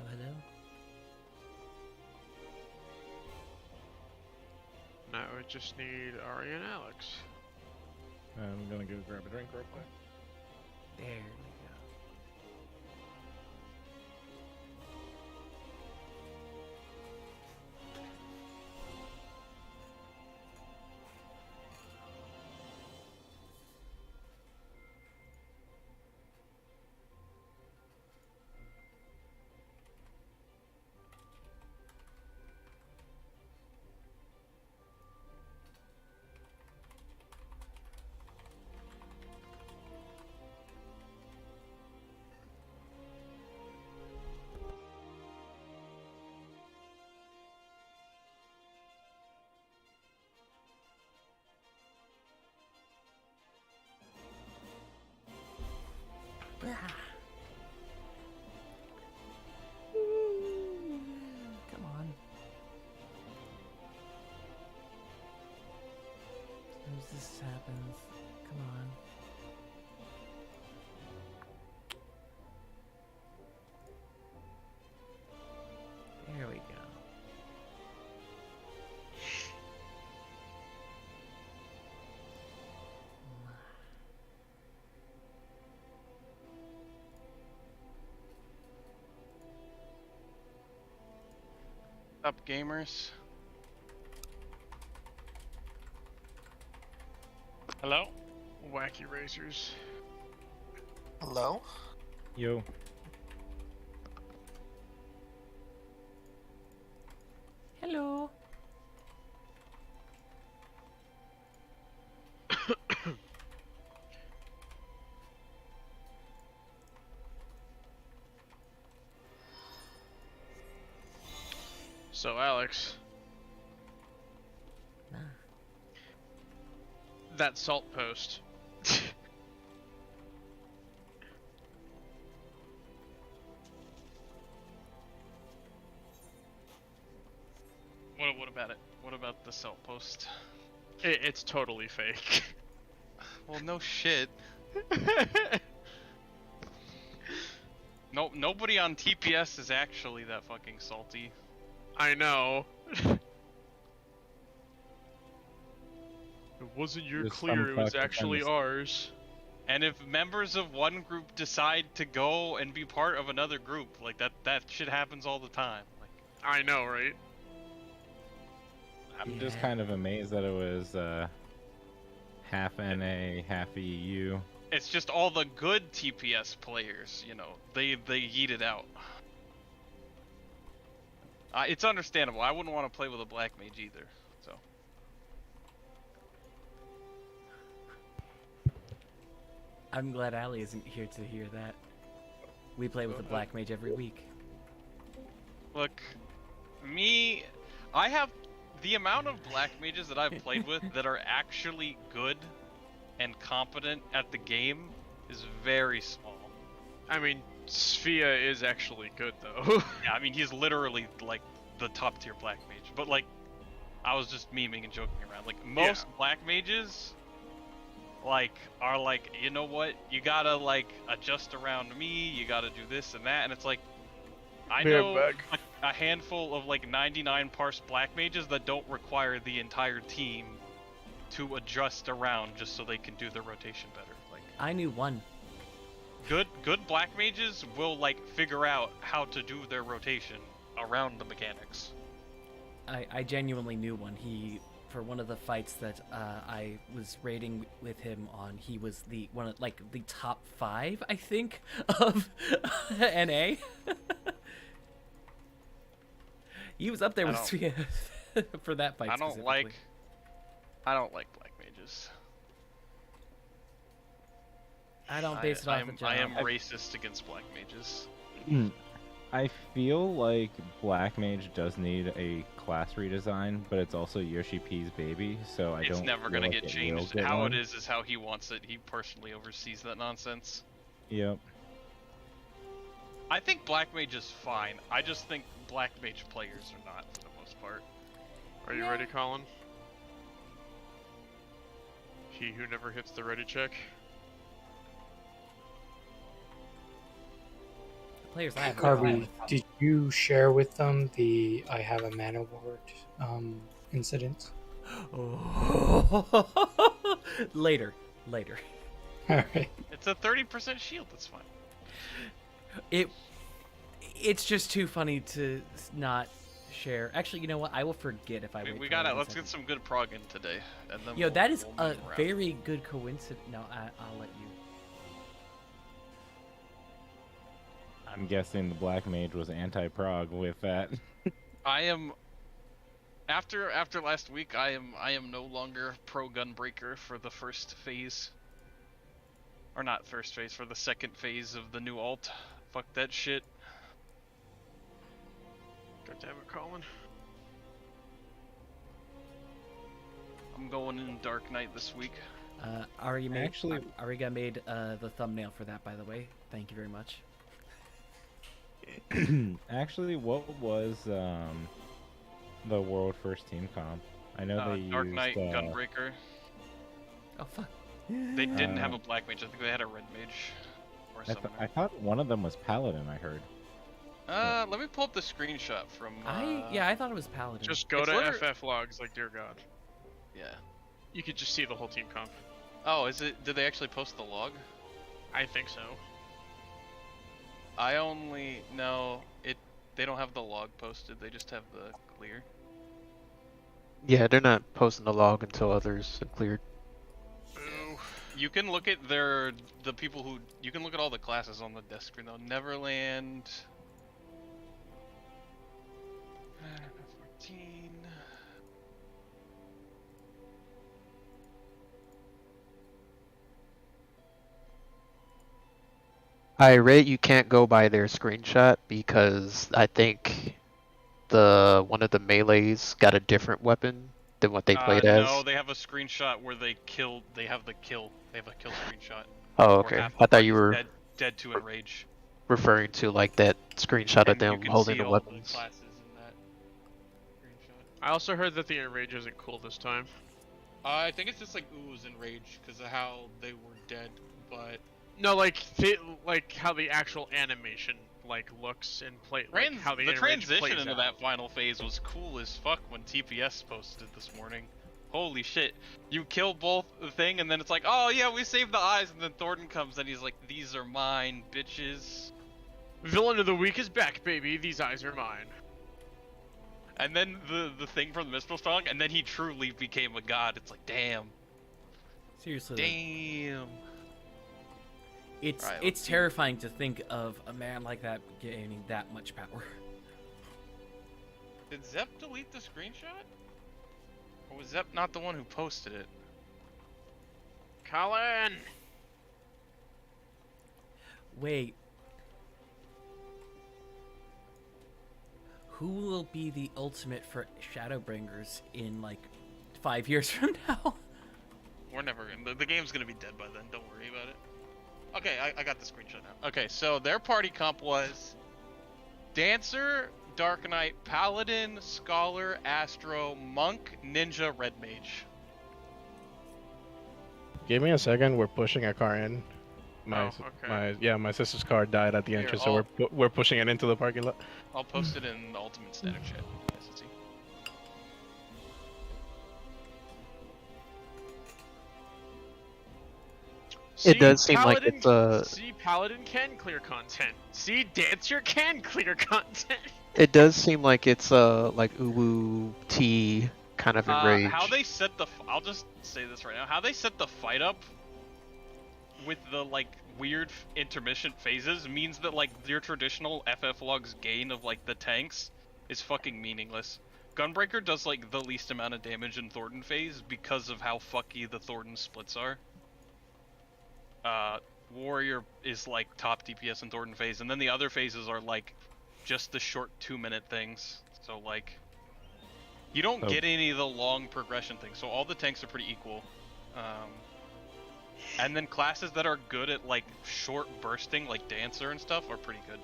hello. Now we just need Ari and Alex. I'm gonna go grab a drink real quick. There we go. Come on. As this happens, come on. There we go. Up, gamers. Hello? Wacky Racers. Hello? Yo. Hello. So, Alex, Nah. that salt post. What about it? What about the salt post? It's totally fake. Well, no shit. No, nobody on TPS is actually that fucking salty. I know. It wasn't your There's clear, some it was fucked up actually premise. ours. And if members of one group decide to go and be part of another group, like that shit happens all the time. Like, I know, right? I'm just Yeah. kind of amazed that it was half NA, half EU. it's just all the good TPS players, you know, they yeet it out. It's understandable. I wouldn't want to play with a black mage either. So I'm glad Allie isn't here to hear that. We play with a black mage every week. look, I have the amount of black mages that I've played with that are actually good and competent at the game is very small. I mean, Sphia is actually good, though. Yeah, I mean, he's literally like the top tier black mage. But like, I was just memeing and joking around. Like most black mages, like are like, you know what? You gotta like adjust around me. You gotta do this and that. And it's like, I Be right know back. a handful of like 99 parse black mages that don't require the entire team to adjust around just so they can do their rotation better. Like I knew one. good black mages will like figure out how to do their rotation around the mechanics. I genuinely knew one. He, for one of the fights that I was raiding with him on, he was the one of like the top 5, I think, of NA. He was up there I with Sphia for that fight. I don't specifically. like black mages. I don't base it off the job. I am racist against black mages. I feel like Black Mage does need a class redesign, but it's also Yoshi P's baby, so I don't. It's never feel gonna like get it will changed. get How one. it is how he wants it. He personally oversees that nonsense. Yep. I think black mage is fine. I just think black mage players are not for the most part. Are you ready, Colin? He who never hits the ready check. players I haven't Carby, played. did you share with them the I have a mana ward incident? Later. Alright. It's a 30% shield. That's fine. It's just too funny to not share. Actually, you know what? I will forget if I wait. We for gotta 1 let's second. get some good prog in today, and then. Yo, that is we'll a move around. very good coincidence. No, I'll let you. I'm guessing the black mage was anti-prog with that. I am. After last week, I am no longer pro gunbreaker for the first phase. Or not first phase, for the second phase of the new alt. Fuck that shit. God damn it, Colin. I'm going in Dark Knight this week. Ari Actually- Ariga made the thumbnail for that, by the way. Thank you very much. Actually, what was the world first team comp? I know they Dark used Knight Gunbreaker. Oh fuck. They didn't have a black mage. I think they had a red mage. Or something. I thought one of them was paladin. I heard. Let me pull up the screenshot from. I thought it was Paladin. Just go It's to literally- FF logs, like, dear God. Yeah. You could just see the whole team comp. Oh, is it? Did they actually post the log? I think so. I only know it. They don't have the log posted. They just have the clear. Yeah, they're not posting the log until others are cleared. Boo. You can look at the people who you can look at all the classes on the desk screen though. Neverland. 14. I rate you can't go by their screenshot because I think one of the melees got a different weapon than what they played as. No, they have a screenshot where they killed. They have the kill. They have a kill screenshot. Oh, Where okay. half I the thought you were dead to enrage. referring to like that screenshot of And you them can holding see the all weapons. classes in that screenshot. I also heard that the enrage isn't cool this time. I think it's just like ooze and rage because of how they were dead, but No, like how the actual animation like looks and play. Like, how the enrage transition plays into out. that final phase was cool as fuck when TPS posted it this morning. Holy shit. You kill both the thing and then it's like, oh yeah, we saved the eyes, and then Thornton comes and he's like, these are mine, bitches. Villain of the week is back, baby. These eyes are mine. And then the thing from the Mistral song, and then he truly became a god. It's like, damn. Seriously. Damn. It's Alright, let's see. terrifying to think of a man like that gaining that much power. Did Zep delete the screenshot? Or was Zep not the one who posted it? Colin. Wait. Who will be the ultimate for Shadowbringers in like 5 years from now? We're never gonna. The game's gonna be dead by then. Don't worry about it. Okay, I got the screenshot now. Okay, so their party comp was Dancer, Dark Knight, Paladin, Scholar, Astro, Monk, Ninja, Red Mage. Give me a second. We're pushing a car in. Oh, okay. My sister's car died at the Here, entrance, so we're pushing it into the parking lot. I'll post it in the Ultimate Static chat. Nice to see. It does seem like Paladin, it's a. See, Paladin can clear content. See, Dancer can clear content. It does seem like it's like UWU T kind of enraged. How they set the I'll just say this right now. How they set the fight up with the like weird intermission phases means that like your traditional FF logs gain of like the tanks is fucking meaningless. Gunbreaker does like the least amount of damage in Thornton phase because of how fucky the Thornton splits are. Warrior is like top DPS in Thornton phase, and then the other phases are like just the short 2-minute things. So like you don't get any of the long progression things. So all the tanks are pretty equal. And then classes that are good at like short bursting, like Dancer and stuff, are pretty good.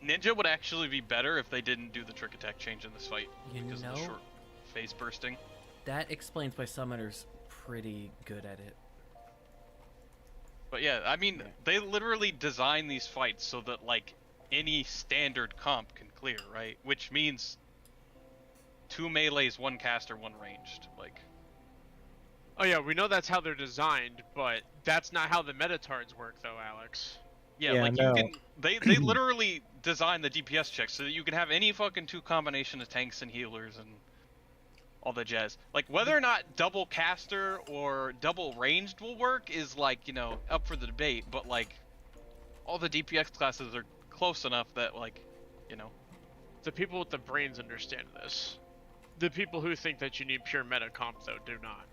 Ninja would actually be better if they didn't do the trick attack change in this fight because of the short phase bursting. That explains why Summoner's pretty good at it. But yeah, I mean, they literally design these fights so that like any standard comp can clear, right? Which means 2 melees, 1 caster, 1 ranged. Like, Oh yeah, we know that's how they're designed, but that's not how the metatards work, though, Alex. yeah, Yeah, like no. you can. They literally design the DPS checks so that you can have any fucking 2 combination of tanks and healers and all the jazz. Like whether or not double caster or double ranged will work is like, you know, up for the debate. But like, all the DPS classes are close enough that like, you know. The people with the brains understand this. The people who think that you need pure meta comp, though, do not.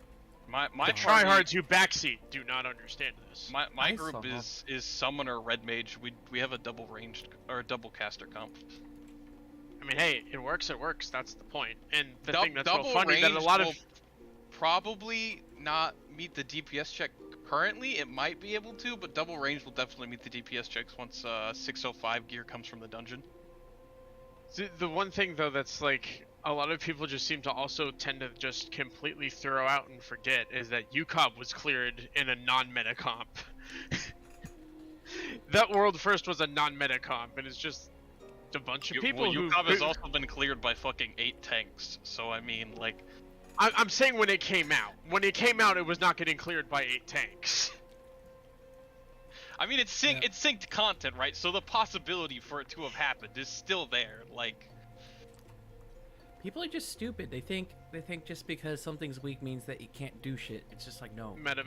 My The tryhards who backseat do not understand this. My group is summoner red mage. We have a double ranged or a double caster comp. I mean, hey, it works. That's the point. And the Dou- thing that's real double funny that a ranged lot of will probably not meet the DPS check currently. It might be able to, but double range will definitely meet the DPS checks once 605 gear comes from the dungeon. the one thing though that's like a lot of people just seem to also tend to just completely throw out and forget is that UCOB was cleared in a non-meta comp. That world first was a non-meta comp, and it's just a bunch of people who. UCOB has also been cleared by fucking 8 tanks, so I mean, like. I'm saying when it came out. When it came out, it was not getting cleared by 8 tanks. I mean, it's synced content, right? So the possibility for it to have happened is still there. Like, People are just stupid. They think just because something's weak means that you can't do shit. It's just like no. Meta.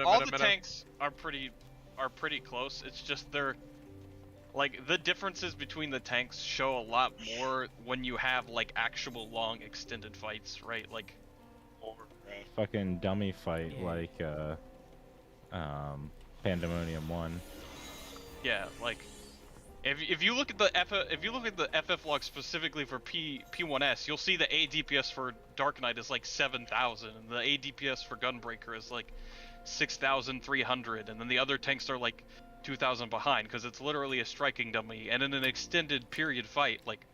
all the tanks are pretty close. It's just they're like the differences between the tanks show a lot more when you have like actual long extended fights, right? Like, Fucking dummy fight Yeah. like Pandemonium 1. yeah, like. If you look at the FF log specifically for P1S, you'll see the ADPS for Dark Knight is like 7,000, and the ADPS for Gunbreaker is like 6,300, and then the other tanks are like 2,000 behind because it's literally a striking dummy. And in an extended period fight, like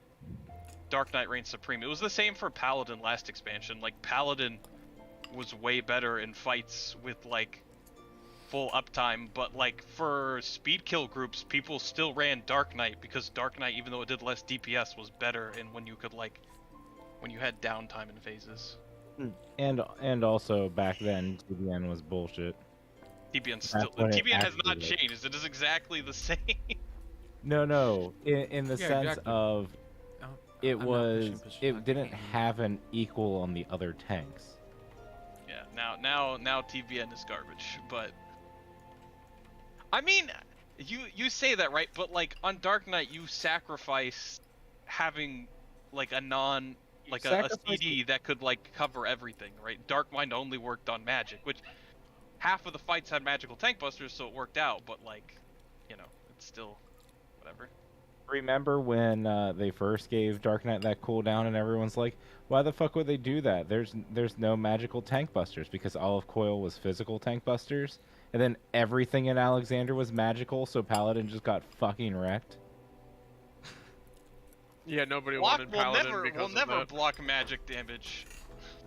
Dark Knight reigns supreme. It was the same for Paladin last expansion. Like Paladin was way better in fights with like full uptime, but like for speed kill groups, people still ran Dark Knight because Dark Knight, even though it did less DPS, was better and when you could like when you had downtime in phases. And also back then TBN was bullshit. TBN when it TBN has not actually was. changed. It is exactly the same. No. In the Yeah, sense exactly. of Oh, it I'm not was pushing it didn't have an equal on the other tanks. Yeah, now TBN is garbage, but I mean, you say that, right? But like on Dark Knight, you sacrifice having like a CD that could like cover everything, right? Darkmind only worked on magic, which half of the fights had magical tank busters, so it worked out. But like, you know, it's still whatever. Remember when they first gave Dark Knight that cooldown and everyone's like, why the fuck would they do that? There's no magical tank busters because Olive Coil was physical tank busters. And then everything in Alexander was magical, so Paladin just got fucking wrecked. Yeah, nobody Block wanted will Paladin never because will of never that. block magic damage.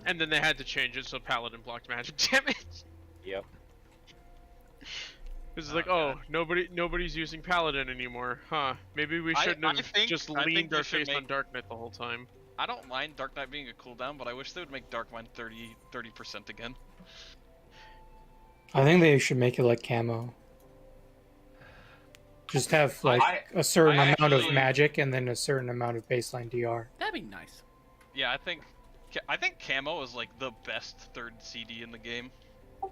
And then they had to change it so Paladin blocked magic damage. Yep. It's like, God. nobody's using Paladin anymore, huh? Maybe we I shouldn't have think- just I think leaned they our should face on make- Dark Knight the whole time. I don't mind Dark Knight being a cooldown, but I wish they would make Darkmind 30% again. I think they should make it like camo. Just have like a certain I amount of actually- magic and then a certain amount of baseline DR. That'd be nice. Yeah, I think Camo is like the best third CD in the game.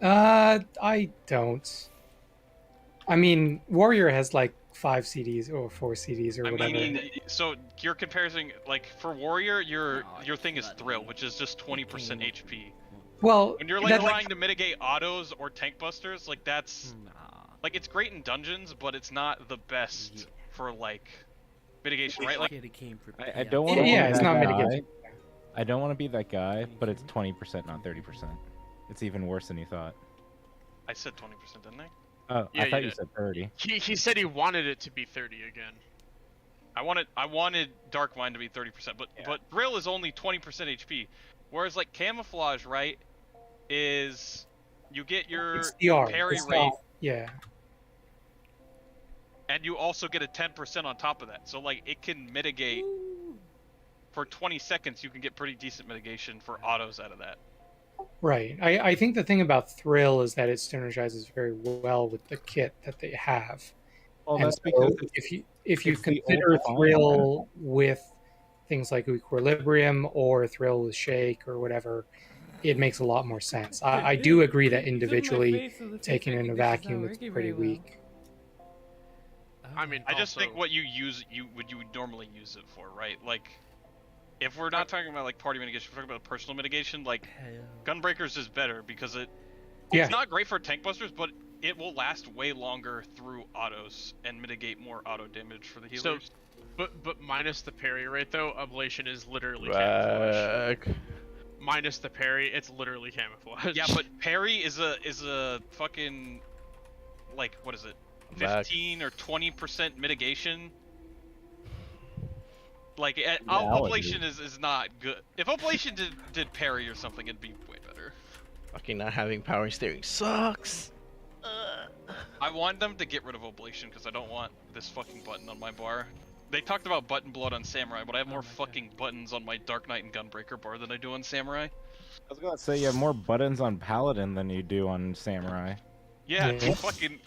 I don't. I mean, Warrior has like 5 CDs or 4 CDs or I whatever. mean, so you're comparing like for Warrior, your thing is bloody Thrill, which is just 20% HP. well, When you're like that- trying to mitigate autos or tank busters, like that's Nah. like it's great in dungeons, but it's not the best Yeah. for like mitigation, right? Like Kid, it came for I don't want to Yeah, be it's that not guy. mitigated. I don't want to be that guy, but it's 20%, not 30%. It's even worse than you thought. I said 20%, didn't I? Oh, Yeah, I thought you you did. said 30. He said he wanted it to be 30 again. I wanted Darkmind to be 30%, but Thrill is only 20% HP, whereas like Camouflage, right, is You get your It's DR. parry It's rate, not, yeah. and you also get a 10% on top of that. So like it can mitigate for 20 seconds. You can get pretty decent mitigation for autos out of that. Right. I think the thing about Thrill is that it synergizes very well with the kit that they have. Well, And that's so because if you it's the consider old Thrill with things like Equilibrium or Thrill with Shake or whatever, it makes a lot more sense. I do agree that individually, taken in a vacuum, it's pretty weak. I mean, I just also- think what you would normally use it for, right? Like, if we're not talking about like party mitigation, we're talking about personal mitigation. Like, Gunbreakers is better because Yeah. it's not great for tank busters, but it will last way longer through autos and mitigate more auto damage for the healers. But minus the parry rate though, Ablation is literally camouflage. Back. Minus the parry, it's literally camouflage. Yeah, but parry is a fucking, like, what is it? Back. 15 or 20% mitigation. Like, Reality. Oblation is not good. If Oblation did parry or something, it'd be way better. Fucking not having power steering sucks. I want them to get rid of Oblation because I don't want this fucking button on my bar. They talked about button bloat on Samurai, but I have more fucking buttons on my Dark Knight and Gunbreaker bar than I do on Samurai. I was gonna say you have more buttons on Paladin than you do on Samurai. Yeah, Yeah. it's fucking.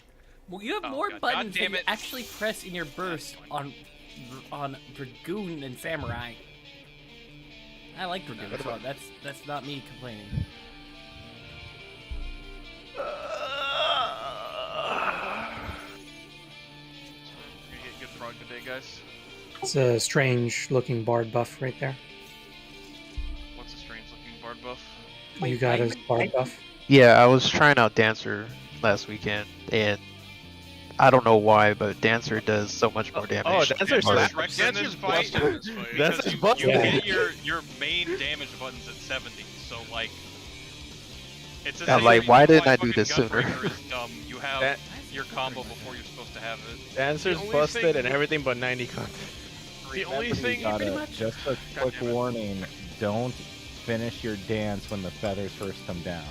Well, you have Oh, more God. buttons God than damn you it. actually press in your burst on Dragoon and Samurai. I like Dragoon, so that's not me complaining. You get good prog today, guys. It's a strange looking bard buff right there. What's a strange looking bard buff? You got his bard buff. Yeah, I was trying out Dancer last weekend, and I don't know why, but Dancer does so much more damage. Oh, Dancer than Bard. slaps. Dancer's fight. That's Because busted. you hit your main damage buttons at 70, so like it's I'm like, essentially why didn't I fucking do this sooner? Gunbreaker is dumb. You have That- your combo before you're supposed to have it. Dancer's The only busted thing- and everything but 90 content. The only You thing, gotta, just a quick warning, don't finish your dance when the feathers first come down.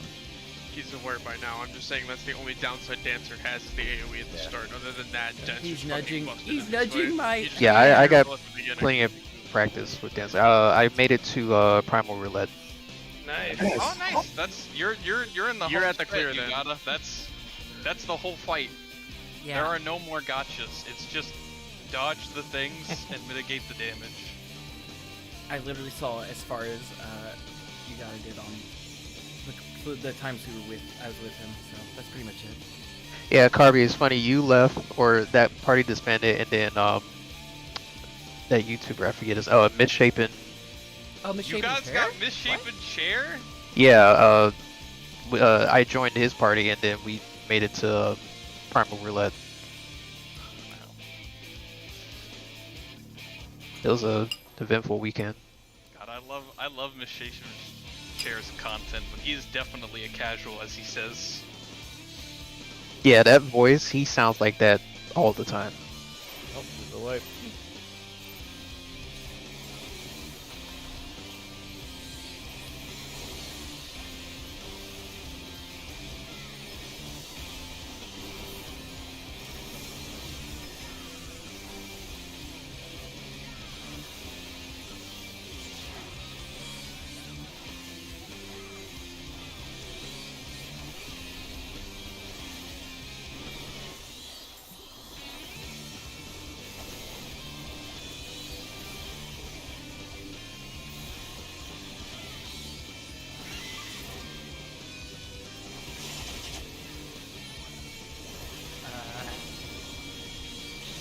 he's aware by now. I'm just saying that's the only downside Dancer has is the AoE at the start. Other than that, Dancer's He's fucking nudging. busted He's in this nudging fight. my. He just Yeah, needs to I be got careful at the beginning. Plenty of practice with Dancer. I made it to Primal Roulette. Nice. Oh, nice. That's you're in the You're home at the straight, clear you then. gotta. That's the whole fight. Yeah. There are no more gotchas. It's just dodge the things and mitigate the damage. I literally saw as far as you guys did on the times I was with him, so that's pretty much it. Yeah, Carby, it's funny, you left, or that party disbanded, and then that YouTuber, I forget his, Misshapen. Oh, You misshapen guys chair? got misshapen chair? Yeah, I joined his party, and then we made it to Primal Roulette. It was a eventful weekend. God, I love misshapen chair's content, but he is definitely a casual, as he says. Yeah, that voice, he sounds like that all the time. Oh, there's a wipe.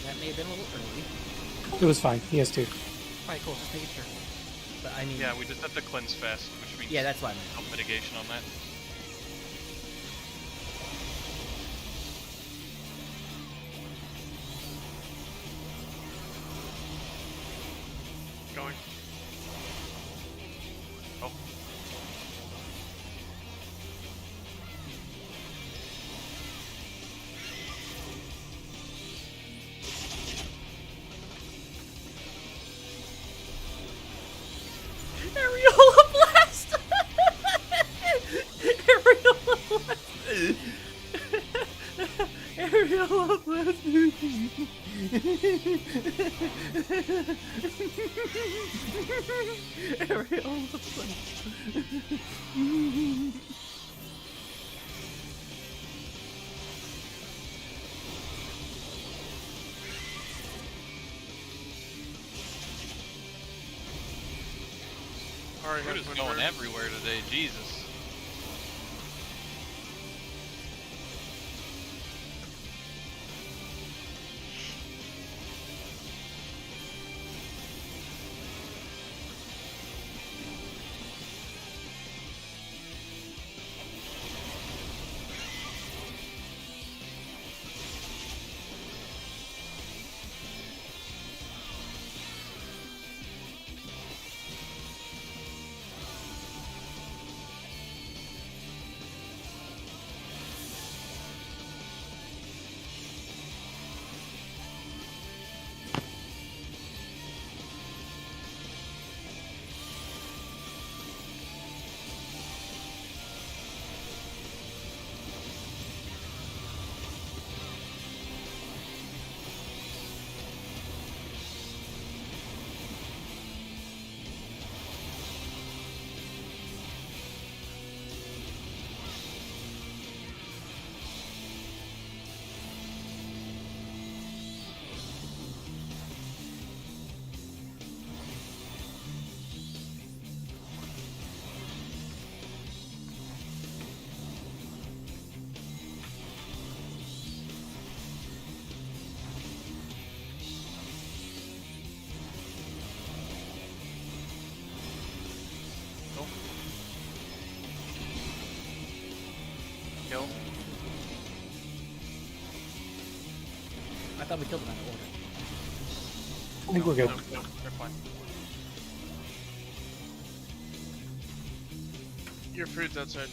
That may have been a little early. It was fine. He has two. Alright, cool. Just making sure. But I mean, Yeah, we just have to cleanse fast, which means yeah, that's why I meant. help mitigation on that. Going. Oh. Areola blast! Ariel of last movie. Ariel of last. Alright, We're just going everywhere today, Jesus. Kill. I thought we killed him out of order. I think we're good. No, they're fine. Your food's outside.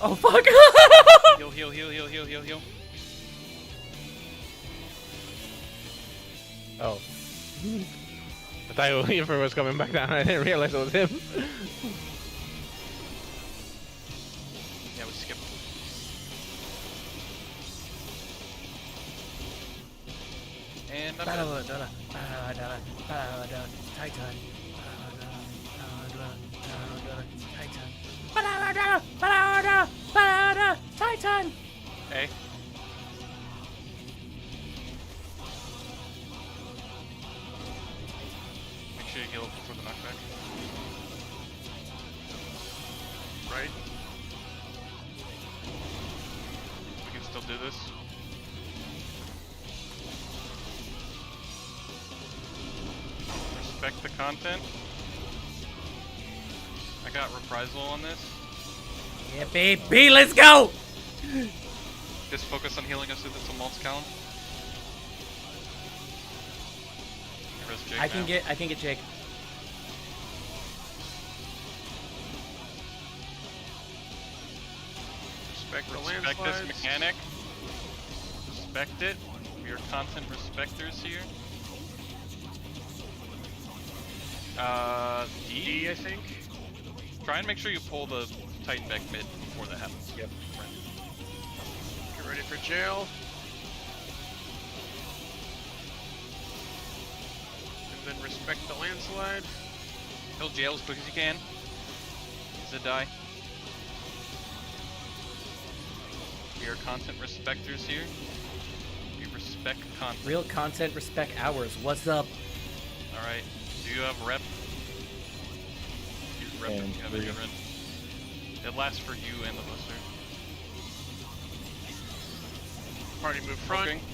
Oh fuck! Heal, heal, heal, heal, heal, heal, heal. Oh. I thought Weaver was coming back down. I didn't realize it was him. Yeah, we skipped. And I'm dead. Titan. Titan. Hey. Make sure you heal before the knockback. Right? We can still do this. Respect the content. I got reprisal on this. Yeah, baby, let's go! Just focus on healing us with the Tumult's Calm. I can get Jake. Respect the Respect landslides. this mechanic. Respect it. We are content respecters here. D, I think. Try and make sure you pull the Titan back mid before that happens. Yep. Get ready for jail. And then respect the landslide. Kill jail as quick as you can. He's a die. We are content respecters here. We respect content. Real content, respect ours. What's up? Alright. Do you have rep? Use rep if And you have it, Ren. It lasts for you and the booster. Party move front. Smoking.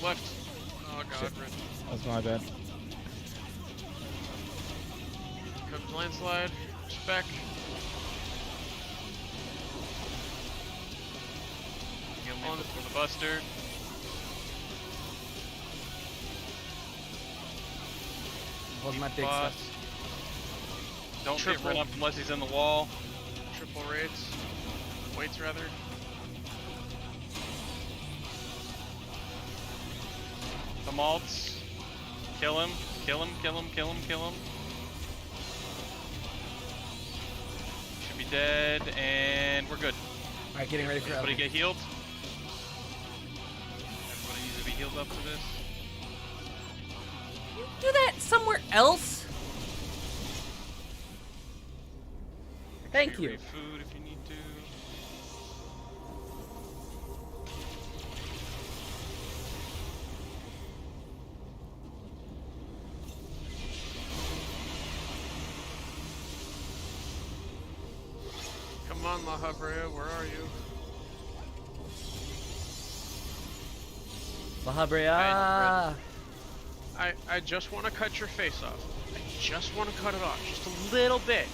left. Oh god, Rin. That's my bad. Comes landslide. Spec. Heal me before the buster. Hold my big Boss. stuff. Don't Triple. get run up unless he's in the wall. Triple raids. Waits rather. The malts. Kill him. Kill him. Kill him. Kill him. Kill him. Should be dead, and we're good. All right, getting ready for Everybody Elden. get healed. Everybody needs to be healed up for this. Do that somewhere else. Thank you. Raid food if you need to. Come on, La Habrea, where are you? La Habrea. I just want to cut your face off. I just want to cut it off, just a little bit.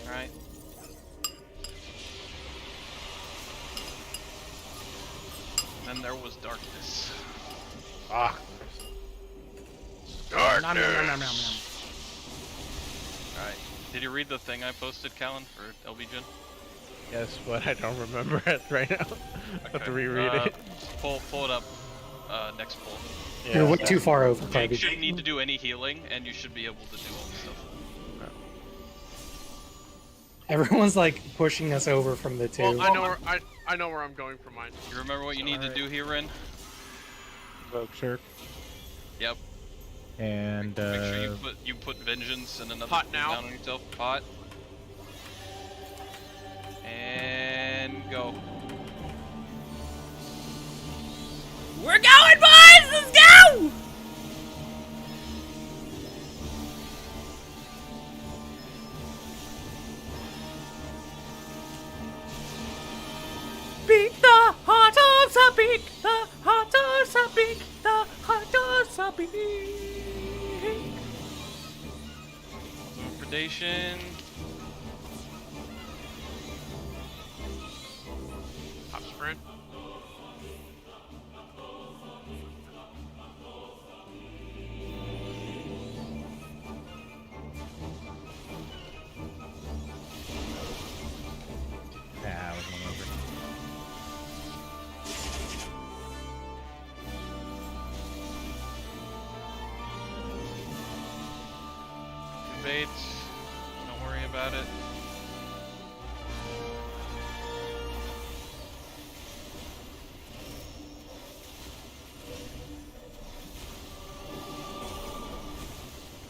Alright. Then there was darkness. Ah. Nom, nom, nom, nom, nom, nom. Alright. Did you read the thing I posted, Callan, for LBGen? Yes, but I don't remember it right now. I have to reread it. Pull it up. Next pull. Yeah. You're way too far over, You Carby. shouldn't need to do any healing, and you should be able to do all the stuff. Everyone's like pushing us over from the two. Well, I know where I'm going for mine. You remember what you need to do here, Ren? Invoke Shirk. Yep. And Make sure you put vengeance and another Pot now. down on yourself. Pot. And go. We're going, boys! Let's go! Beat the heart of the beak, the heart of the beak, the heart of the beak. Predation. Top sprint. I was one over. Bait. Don't worry about it.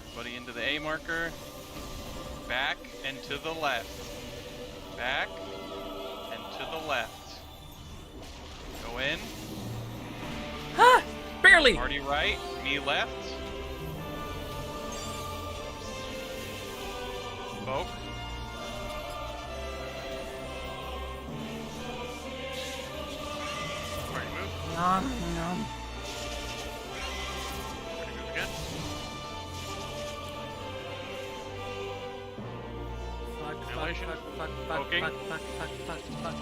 Everybody into the A marker. Back and to the left. Back and to the left. Go in. Ah, barely. Marty right. Me left. Poke. Ready to move? Nom, nom. Ready to move again? Annihilation. Poking. Fuck.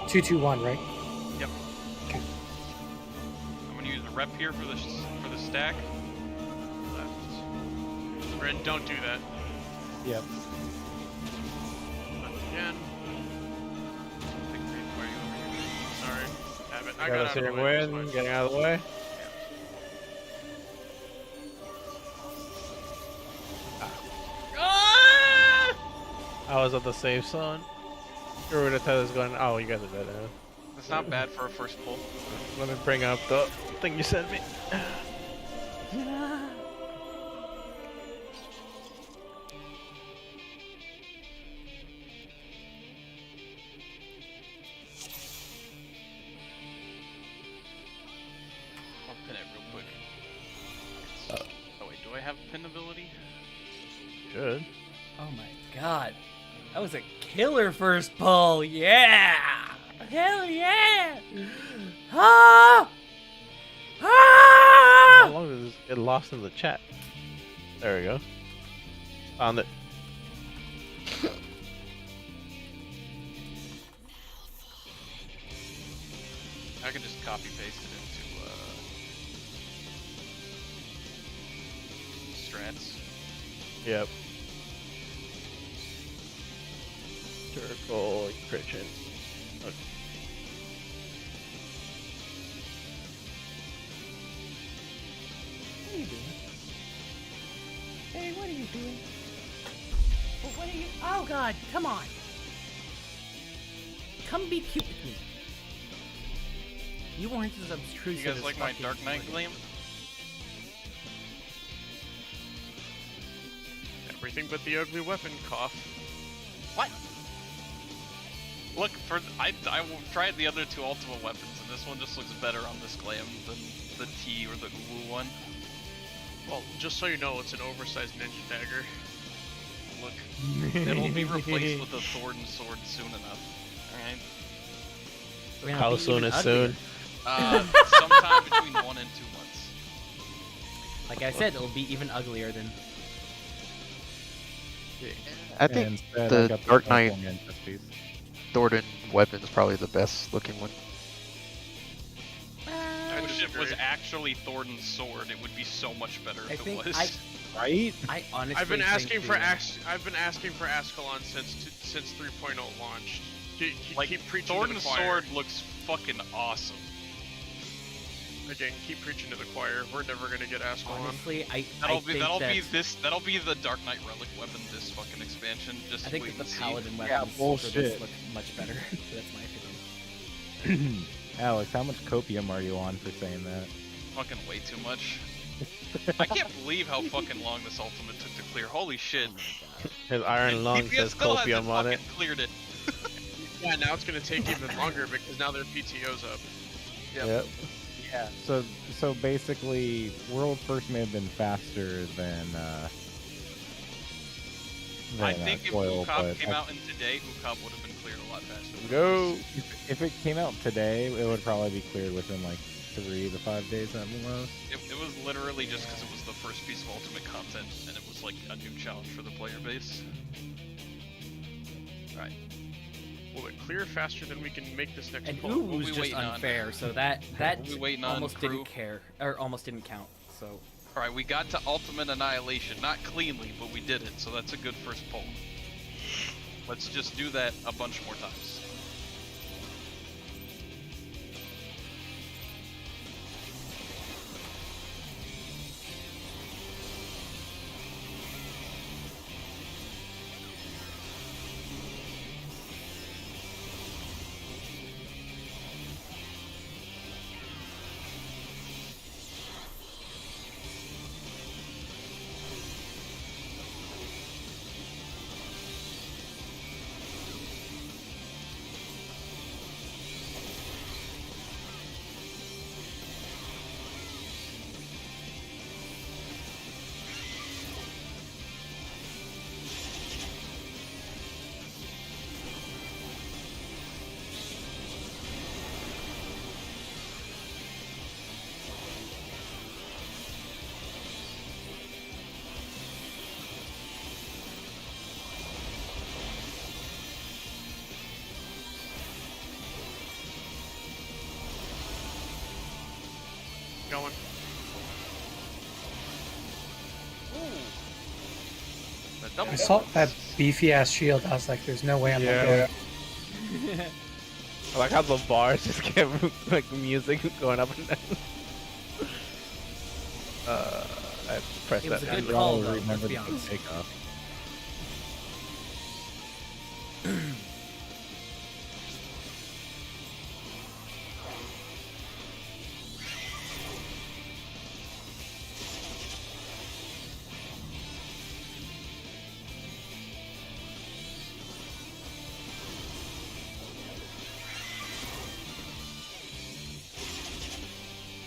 2-2-1, right? Yep. Okay. I'm gonna use a rep here for the stack. Left. Ren, don't do that. Yep. Left again. Take three, where are you over here? Sorry. Have it. I Got got us out of here the way. It's win, fine. getting out of the way. Ah! I was at the safe zone. You were the tether's going, oh, you guys are dead now. That's not bad for a first pull. Let me bring up the thing you sent me. I'll pin it real quick. Oh wait, do I have pin ability? Should. Oh my god. That was a killer first pull. Yeah. Hell yeah. Ah. Ah. How long does this get lost in the chat? There we go. Found it. I can just copy paste it into strats. Yep. Circle, encryption. Okay. What are you doing? Hey, what are you doing? Well, what are you? Oh God, come on. Come be cute with me. You weren't as You obtrusive guys as like my fucking Dark Knight Jordan. gleam? Everything but the ugly weapon cough. What? Look, I tried the other two ultimate weapons, and this one just looks better on this glam than the T or the UWU one. Well, just so you know, it's an oversized ninja dagger. Look, it'll be replaced with a sword and sword soon enough. Alright? We're gonna How be soon even is uglier. soon? Sometime between 1 and 2 months. Like I said, it'll be even uglier than. I think Instead, the I got Dark Knight California chest piece. Thornton weapon is probably the best looking one. I wish it was disagree. actually Thornton's sword. It would be so much better I if think it was. Right? I honestly. I've been asking think for the- I've been asking for Ascalon since 3.0 launched. Like, Keep preaching to the Thornton's choir. sword looks fucking awesome. Again, keep preaching to the choir. We're never gonna get Ascalon. Honestly, I That'll think that'll be the Dark Knight relic weapon this fucking expansion. Just I think wait that and the see. paladin Yeah, weapons for bullshit. this look much better. That's my opinion. Alex, how much copium are you on for saying that? Fucking way too much. I can't believe how fucking long this ultimate took to clear. Holy shit. His iron And lung DPS says still hasn't copium on it. fucking cleared it. Yeah, now it's gonna take even longer because now their PTO's up. Yep. Yeah. So basically, World First may have been faster than. I think if Coil, Ukop but came out in today, Ukop would have been cleared a lot faster. Go! If it came out today, it would probably be cleared within like 3 to 5 days at most. It was literally just because it was the first piece of ultimate content, and it was like a new challenge for the player base. Alright. Will it clear faster than we can make this next And pull? ooh What was we just waiting on? unfair, so that What we waiting on, almost crew? didn't care or almost didn't count. So Alright, we got to ultimate annihilation. Not cleanly, but we did it, so that's a good first pull. Let's just do that a bunch more times. Going. The double I saw points. that beefy ass shield. I was like, "There's no way I'm Yeah. not going." I like how the bars just kept like music going up and down. I pressed It that was a down. good call, though, Remember let's be to honest. take off.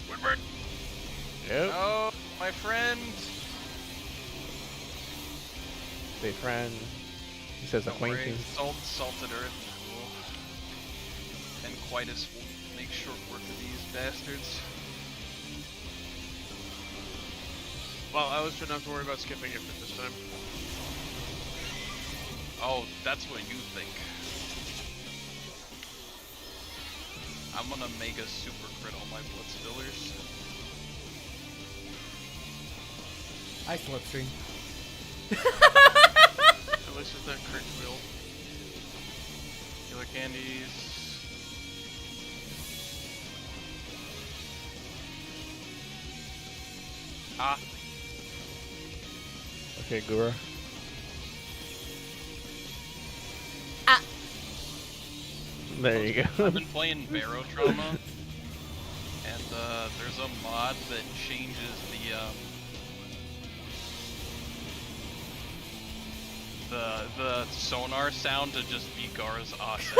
Woodward! Yep. Oh, my friend. Stay friend. He says Don't worry, acquaintance. salted earth. And Quitus will make short work of these bastards. Well, I was trying not to worry about skipping it for this time. Oh, that's what you think. I'm gonna make a super crit on my blood spillers. I slipstream. At least it's not crit wheel. Killer candies. Ah, Okay, Gura. There you go. I've been playing Barotrauma, and there's a mod that changes the sonar sound to just be Gar's awesome.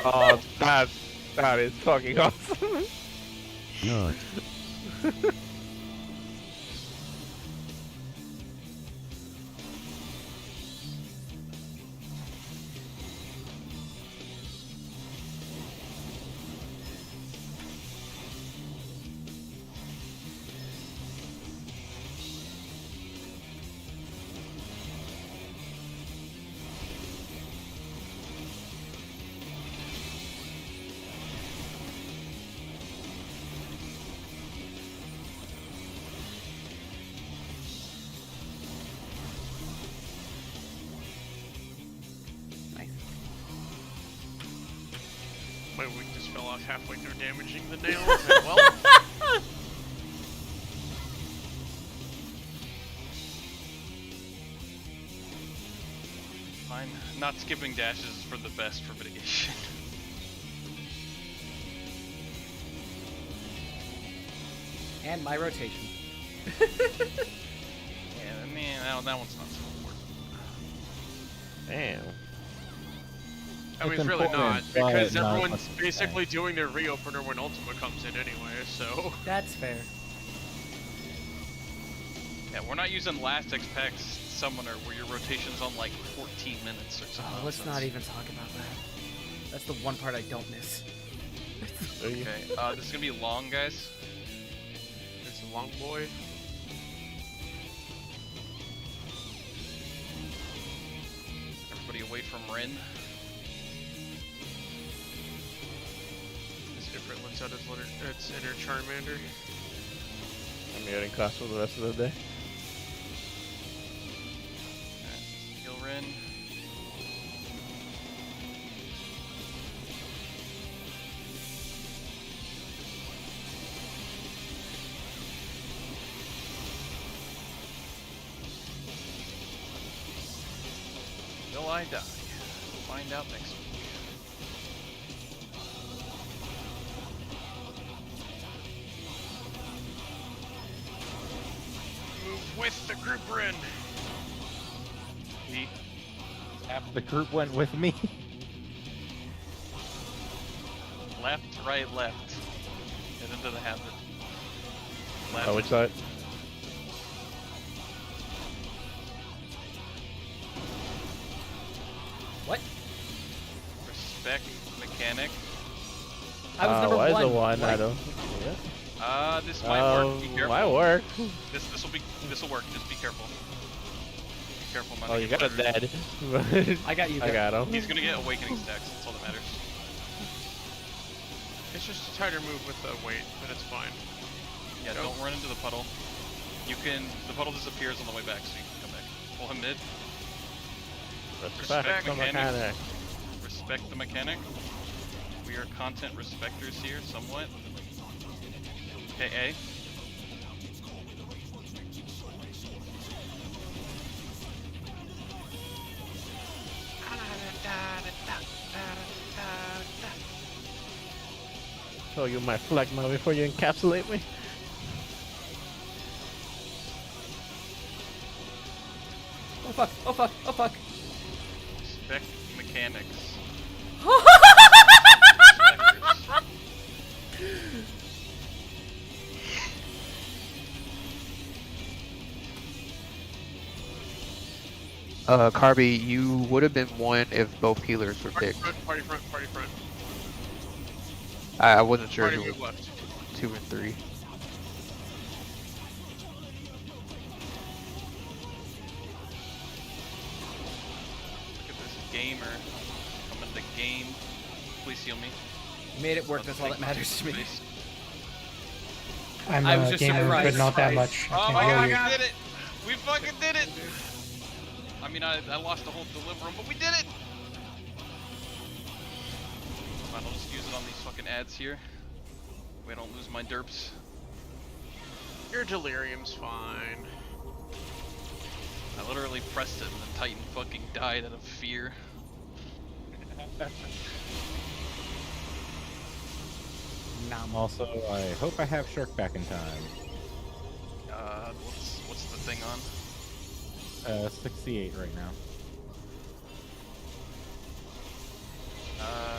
Oh, that is fucking awesome. No. My weakness fell off halfway through damaging the nails. And well, Fine. Not skipping dashes is for the best for mitigation. And my rotation. Yeah, I mean, that one's not so important. Damn. I mean, It's it's really important, not, but because not everyone's much to basically doing their reopener when Ultima comes in anyway, so... That's fair. Yeah, we're not using last XPEX Summoner where your rotation's on like 14 minutes or something. Oh, let's not even talk about that. That's the one part I don't miss. Okay, this is gonna be long, guys. It's a long boy. Everybody away from Rin. It's different. Lets out its inner Charmander. I'm muting class for the rest of the day. Heal Rin. Will I die? We'll find out next week. Move with the group, Rin. Half the group went with me. Left, right, left. Get into the habit. Left. Oh, which side? What? Respect mechanic. I was number why is one. the one? I What? don't. This might work. Be careful. Might work. This'll work. Just be careful. Be careful not Oh, to you get got a murdered. dead. I got you. I got him. He's gonna get awakening stacks. That's all that matters. It's just a tighter move with the weight, but it's fine. Yeah, Go. don't run into the puddle. The puddle disappears on the way back, so you can come back. Pull him mid. Respect the mechanic. Respect the mechanic. We are content respecters here, somewhat. Okay, A. Show you my phlegma before you encapsulate me. Oh fuck! Oh fuck! Oh fuck! Respect mechanics. Carby, you would have been 1 if both healers were Party picked. front, party front, party front. I wasn't sure Party who move was left. 2 and 3. Look at this gamer coming to game. Please heal me. You made it work. That's all that matters to me. I'm I was a just gamer, but surprised. not that much. I Oh can't my heal god, you. we did it! We fucking did it! I mean, I lost the whole deliverum, but we did it! Fine, I'll just use it on these fucking ads here. We don't lose my derps. Your delirium's fine. I literally pressed it and the Titan fucking died out of fear. Also, I hope I have Shirk back in time. What's the thing on? 68 right now.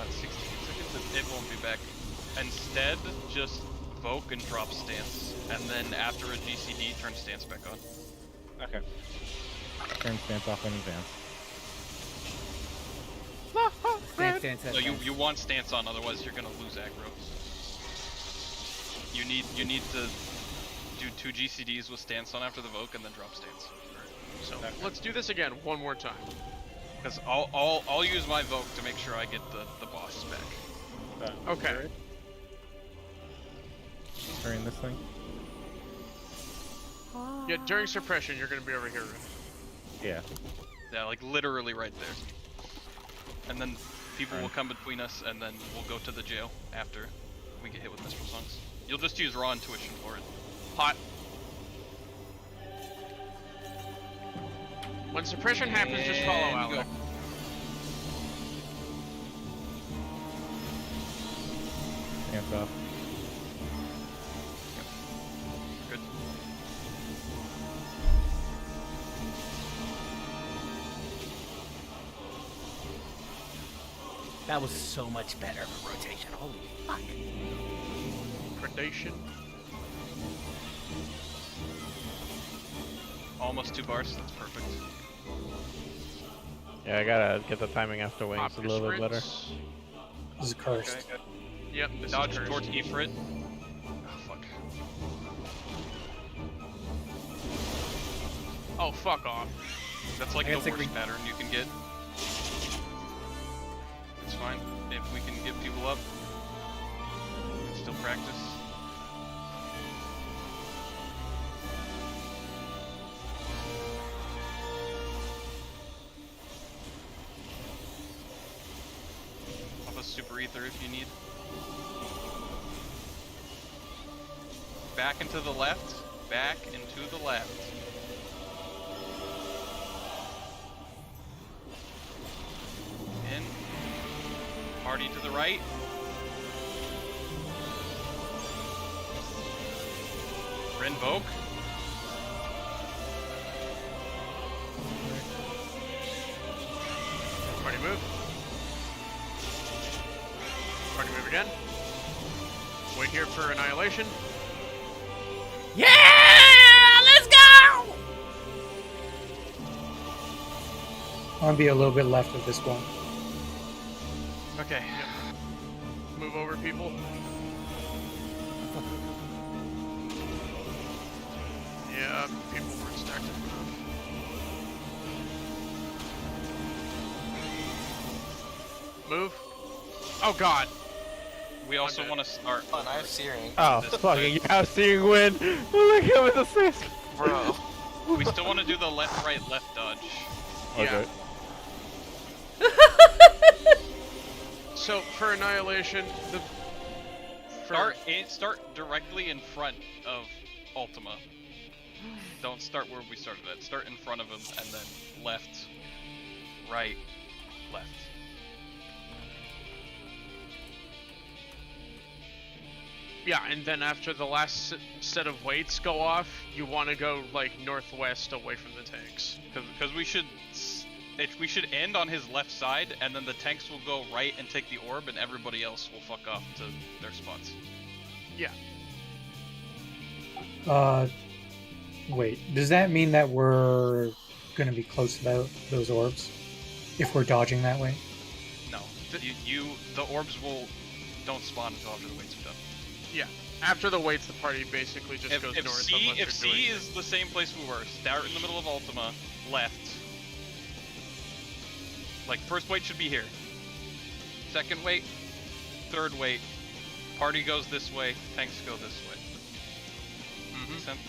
16 seconds, it won't be back. Instead, just Voke and drop stance. And then after a GCD, turn stance back on. Okay. Turn stance off in advance. Stance, No, you want stance on, otherwise you're gonna lose aggro. You need to do 2 GCDs with stance on after the Voke and then drop stance. So let's do this again one more time. Because I'll use my Voke to make sure I get the boss back. Okay. During this thing? Yeah, during suppression, you're gonna be over here. Yeah. Yeah, like literally right there. And then people will come between us, and then we'll go to the jail after we get hit with Mistral Songs. You'll just use raw intuition for it. Hot. When suppression happens, just follow And out. go. Stance off. Good. That was so much better of a rotation. Holy fuck. Predation. Almost 2 bars, that's perfect. Yeah, I gotta get the timing after wings a little bit better. Sprints. This is cursed. Okay. Yep, this Dodge is cursed. towards Ifrit. Oh, fuck. Oh, fuck off. That's like I the guess I worst agree. pattern you can get. It's fine. If we can get people up, we can still practice. Pop a super ether if you need. Back and to the left. Back and to the left. In. Party to the right. Renvoke. Party move. Party move again. Wait here for Annihilation. Yeah! Let's go! I want to be a little bit left of this one. Okay. Move over, people. Yeah, people weren't stacked enough. Move. Oh god. We also want to start. Fun, I have searing. Oh, This fucking way. yeah, seeing win. Look at with the assist. Bro. We still want to do the left, right, left dodge. Okay. So for Annihilation, Start directly in front of Ultima. Don't start where we started at. Start in front of him and then left, right, left. Yeah, and then after the last set of weights go off, you want to go like northwest away from the tanks. Because we should end on his left side, and then the tanks will go right and take the orb, and everybody else will fuck off to their spots. Yeah. Wait, does that mean that we're going to be close to those orbs if we're dodging that way? No, the orbs don't spawn until after the weights are done. Yeah. After the weights, the party basically just goes If north. C is the same place we were, start in the middle of Ultima, left. Like, first weight should be here. Second weight, third weight, party goes this way, tanks go this way. Make sense?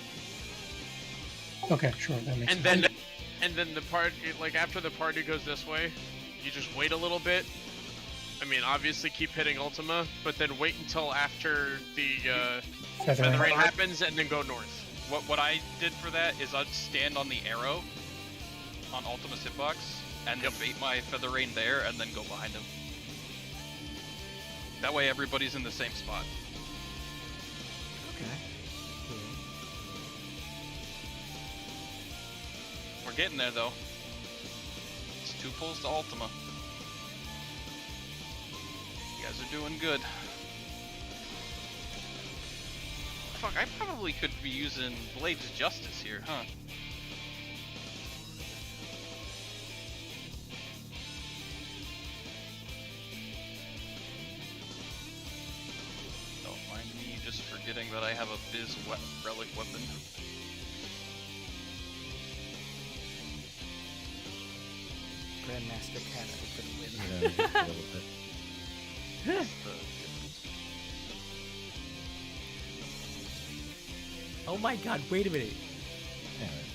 Okay, sure, that makes And sense. then the party, like after the party goes this way, you just wait a little bit. I mean, obviously keep hitting Ultima, but then wait until after the Feather Feather Rain happens and then go north. What I did for that is I'd stand on the arrow on Ultima's hitbox and bait my Feather Rain there and then go behind him. That way everybody's in the same spot. Okay. We're getting there though. It's 2 pulls to Ultima. You guys are doing good. Fuck, I probably could be using Blade's Justice here, huh? Don't mind me just forgetting that I have a Biz relic weapon. Grandmaster Kata for the win. Yeah, just a little bit. That's the difference. Oh my god, wait a minute. Anyway.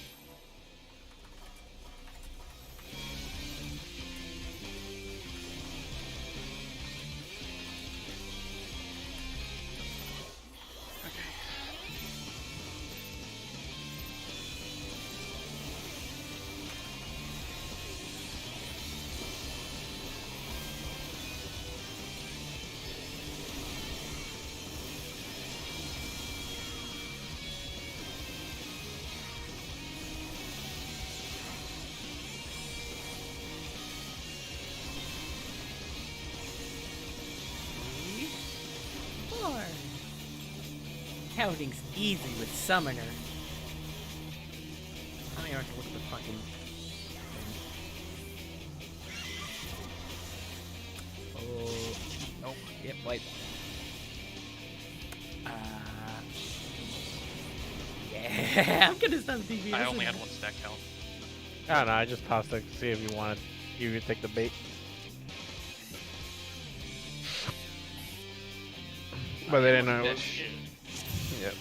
Counting's easy with Summoner. I don't even have to look at the fucking... Oh... Nope. Yep, wipe. Yeah, I'm gonna stop TV. I only had 1 stack count. I don't know, I just tossed it to see if you could take the bait. But they didn't know it was... Yep.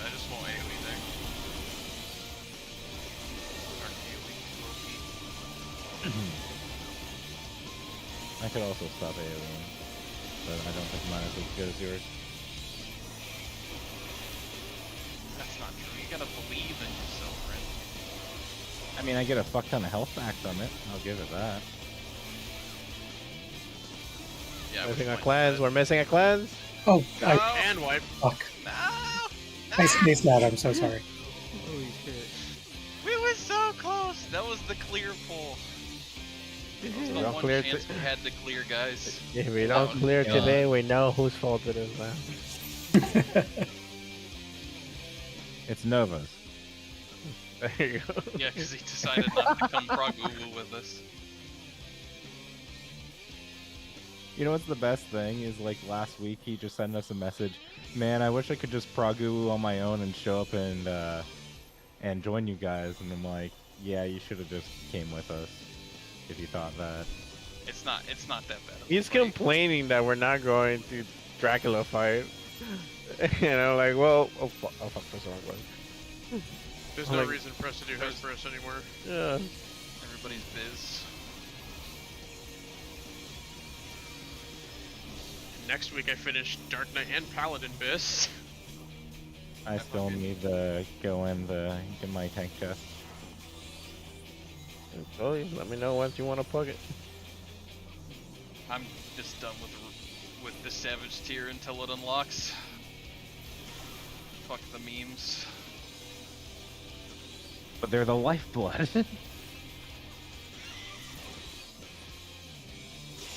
I just won't AoE there. Or AoE, I could also stop AoEing, but I don't think mine is as good as yours. That's not true. You gotta believe in yourself, right? I mean, I get a fuck ton of health back from it. I'll give it that. Yeah, Missing a which one cleanse, is we're missing a cleanse. Oh, I, And wipe. fuck. No! I spaced that, I'm so sorry. Holy shit. We were so close! That was the clear pull. That was the don't one clear chance we had to clear, guys. If we don't clear God. today, we know whose fault it is now. It's Nova's. There you go. Yeah, because he decided not to come Prog with us. You know what's the best thing is, like, last week he just sent us a message. Man, I wish I could just Prog on my own and show up and join you guys. And I'm like, yeah, you should have just came with us if you thought that. It's not that bad. He's complaining that we're not going to Dracula fight. And I'm like, well, oh fuck, that's the wrong one. There's no reason for us to do Hesperus anymore. Yeah. Everybody's biz. Next week I finish Dark Knight and Paladin Bis. I still need to go in the get my tank chest. Totally. Let me know once you want to plug it. I'm just done with the Savage tier until it unlocks. Fuck the memes. But they're the lifeblood.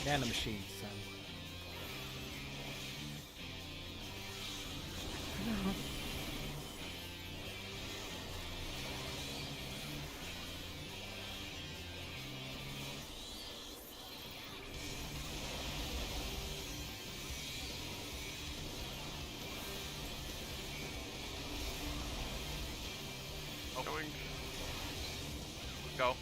Nano machines, son. Going. Go.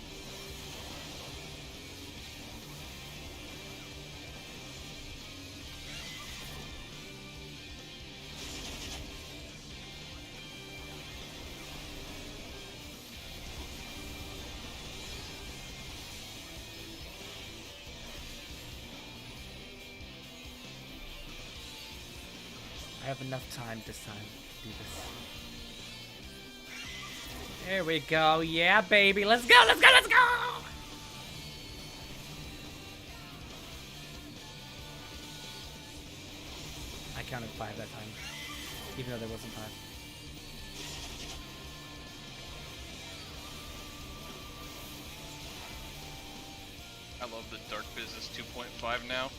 I have enough time this time to do this. There we go. Yeah, baby. Let's go. Let's go. Let's go. I counted 5 that time, even though there wasn't 5. I love the Dark Business 2.5 now.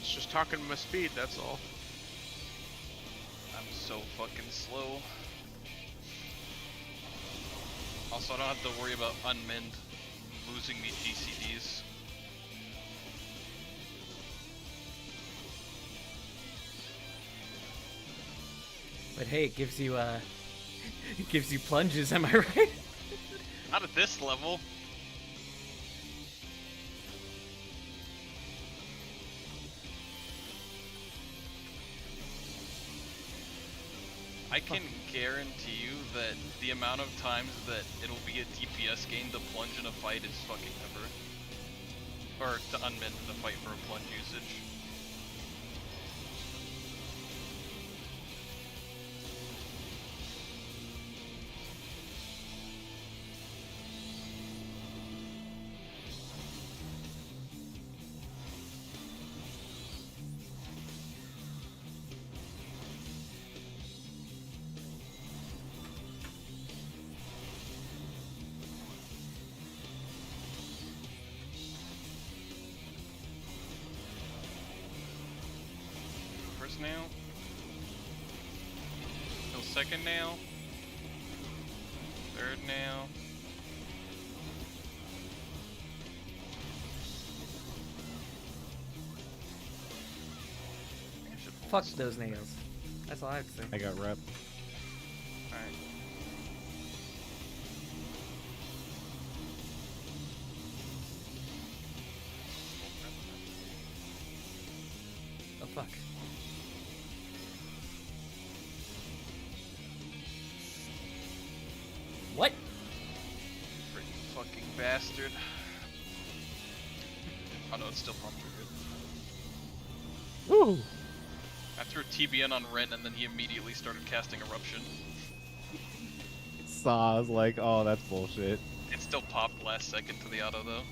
It's just talking my speed, that's all. I'm so fucking slow. Also, I don't have to worry about Unmend losing me GCDs. But hey, it gives you it gives you plunges. Am I right? Not at this level. I can guarantee you that the amount of times that it'll be a DPS game to plunge in a fight is fucking never. Or to unmend the fight for a plunge usage. First nail. Kill second nail. Third nail. Fuck those nails. That's all I have to say. I got rep. Alright. Oh fuck. What? Freaking fucking bastard. Oh no, it's still pumped good. Woo! I threw TBN on Ren and then he immediately started casting Eruption. Saw, I was like, oh, that's bullshit. It still popped last second to the auto though.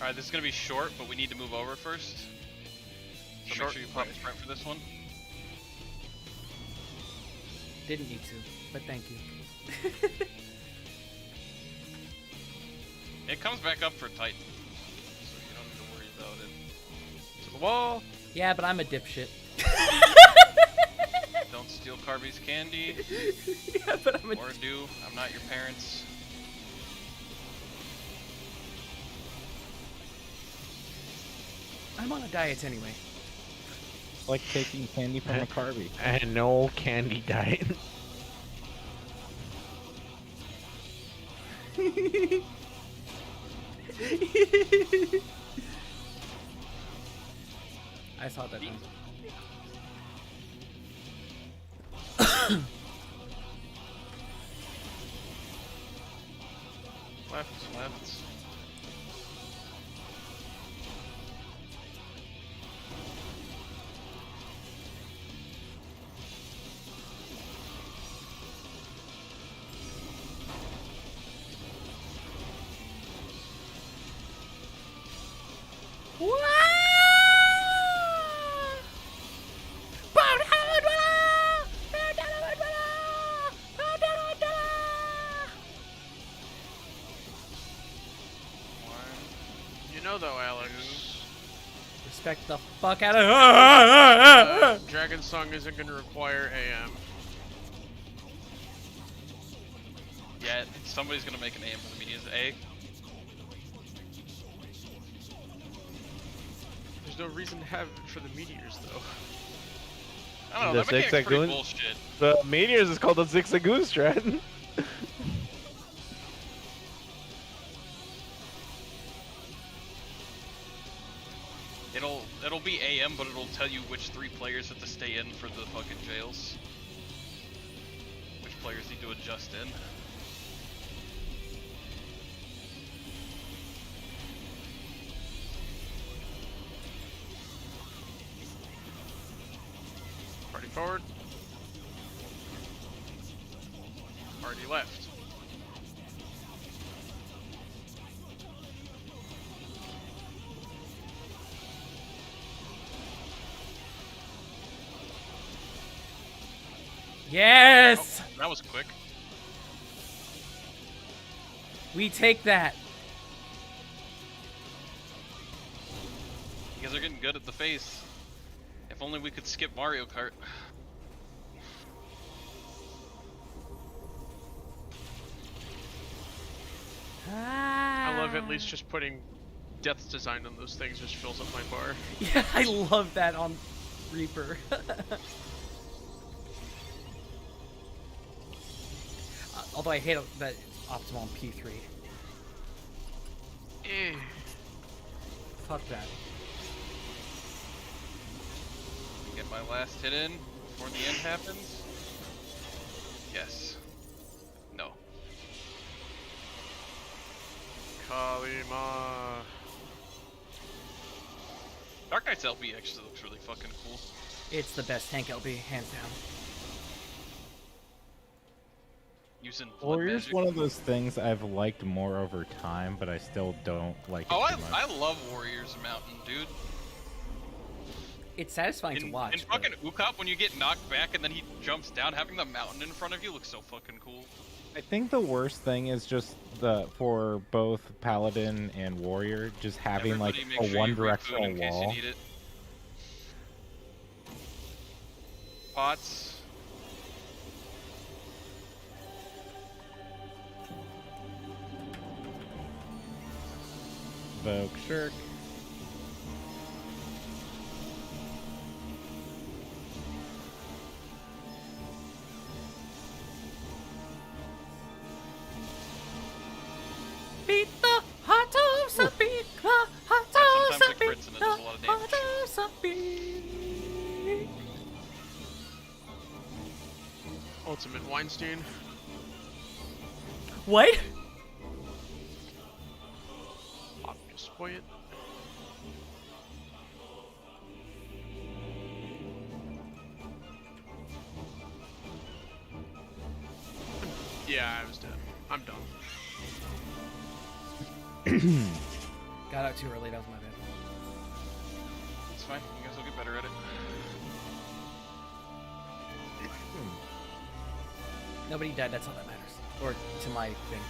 Alright, this is gonna be short, but we need to move over first. So Short, make sure you pop sprint for this one. Didn't need to, but thank you. It comes back up for Titan, so you don't need to worry about it. So wall. Yeah, but I'm a dipshit. Don't steal Carby's candy. Yeah, but I'm a... Or do. I'm not your parents. I'm on a diet anyway. Like taking candy from a Carby. And no candy diet. I saw that one. Left. You know though, Alex. Respect the fuck out of... Dragon Song isn't going to require AM. Yeah, somebody's gonna make an AM for the medias. A. There's no reason to have it for the meteors though. I don't know, that mechanic's pretty bullshit. The meteors is called the Zigzagoon strat. It'll be AM, but it'll tell you which 3 players have to stay in for the fucking jails. Which players need to adjust in. Party forward. Party left. Yes! Oh, that was quick. We take that. You guys are getting good at the face. If only we could skip Mario Kart. I love at least just putting Death's Design on those things just fills up my bar. Yeah, I love that on Reaper. Although I hate that it's optimal on P3. Fuck that. Get my last hit in before the end happens. Yes. No. Kalima. Dark Knight's LB actually looks really fucking cool. It's the best tank LB, hands down. Using blood Warrior's magic. one of those things I've liked more over time, but I still don't like it Oh, too much. I love Warrior's Mountain, dude. It's satisfying to watch. In fucking Ukop, when you get knocked back and then he jumps down, having the mountain in front of you looks so fucking cool. I think the worst thing is just for both Paladin and Warrior, just having Everybody like make a sure you bring food one-directional in case you wall. need it. Pots. Vogue Shirk. Beat the heart of the beat, the heart of Sometimes the it crits and it does a lot of damage. Ultimate Weinstein. What? Obvious point. Yeah, I was dead. I'm done. Got out too early, that was my bad. It's fine. You guys will get better at it. Nobody died, that's all that matters. Or to my thing.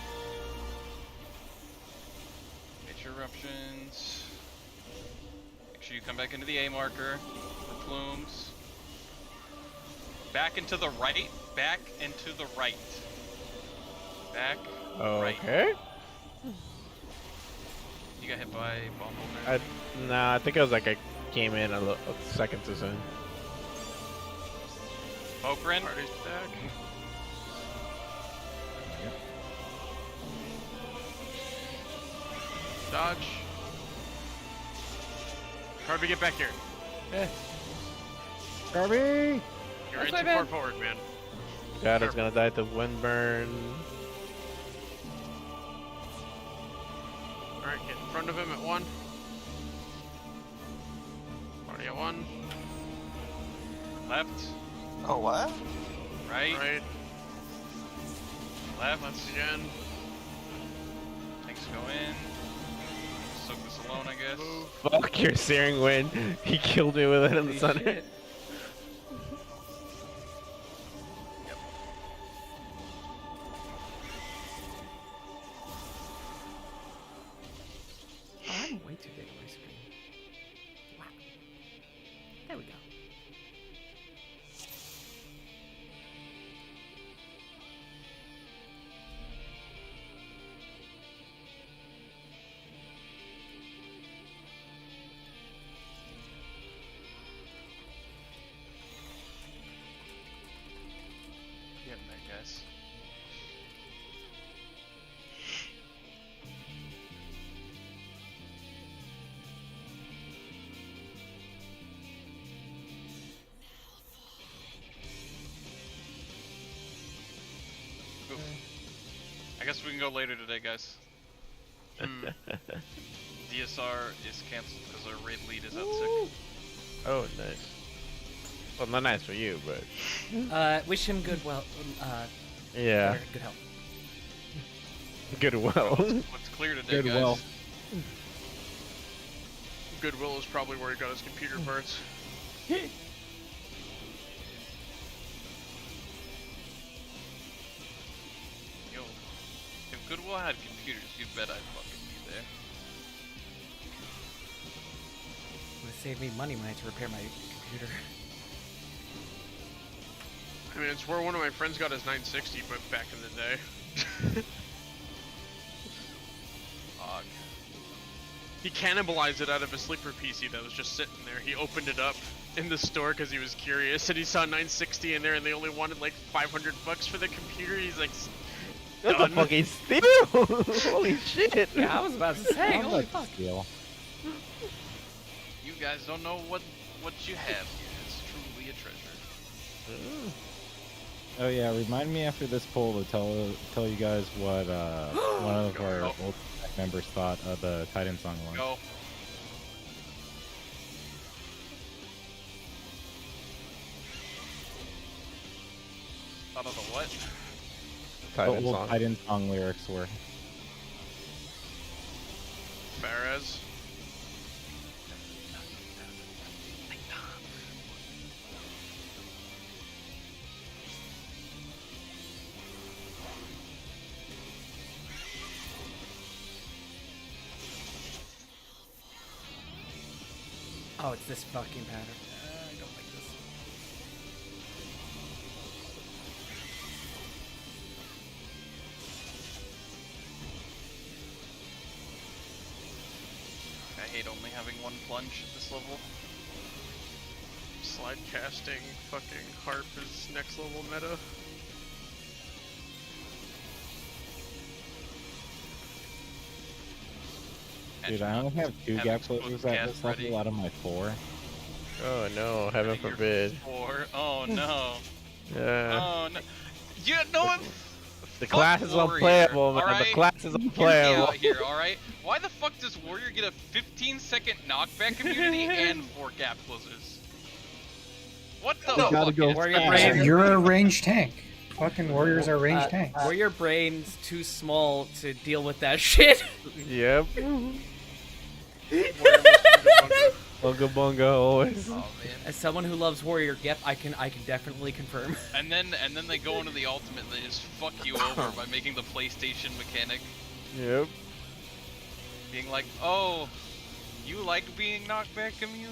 Get your eruptions. Make sure you come back into the A marker for plumes. Back into the right. Back into the right. Back. Right. Okay. You got hit by Bumble. Nah, I think it was like I came in a second too soon. Okrin. Party's back. Dodge. Hard to get back here. Garby! You're in That's too my far bad. forward, man. God, it's gonna die to windburn. Alright, get in front of him at 1. Party at 1. Left. Oh, what? Right. Right. Left. Left again. Tanks go in. Soak this alone, I guess. Move. Fuck your searing wind. He killed me with it in the Holy center. shit. Oh, I'm way too big on my screen. Wow. There we go. Getting there, guys. Oof. I guess we can go later today, guys. DSR is canceled because our raid lead is out sick. Oh, nice. Well, not nice for you, but Wish him good yeah, good health. good well. What's clear today, guys? Goodwill. Goodwill is probably where he got his computer parts. Yo, if Goodwill had computers, you bet I'd fucking be there. Would have saved me money when I had to repair my computer. I mean, it's where one of my friends got his 960, but back in the day. Fuck. He cannibalized it out of a sleeper PC that was just sitting there. He opened it up in the store because he was curious, and he saw 960 in there, and they only wanted like $500 for the computer. He's like, That's a done. fucking steal! Holy shit! Yeah, I was about to say, Sounds holy like fuck. steel. You guys don't know what you have here. It's truly a treasure. Oh yeah, remind me after this poll to tell you guys what one of our old members thought of the Titan song was. Go. Thought of the what? Titan the old song. Titan song lyrics were. Perez. Oh, it's this fucking pattern. I don't like this. I hate only having one plunge at this level. Slide casting, fucking harp is next level meta. Dude, I only have 2 Have gap explosive closers at gas this ready. level out of my 4. Oh no, heaven Your forbid. four. Oh no. Yeah. Oh no. You know what? The Fuck class is Warrior, unplayable, man. alright? The class is Hear me unplayable. out here, alright? Why the fuck does Warrior get a 15-second knockback immunity and 4 gap closers? What the You gotta fuck go is Warrior that? Brain. You're a ranged tank. Fucking warriors are ranged tanks. Were your brains too small to deal with that shit? Yep. Bunga bunga always. Oh man. As someone who loves Warrior, yep, I can definitely confirm. And then they go into the ultimate and they just fuck you over by making the PlayStation mechanic Yep. being like, oh, You like being knockback immune?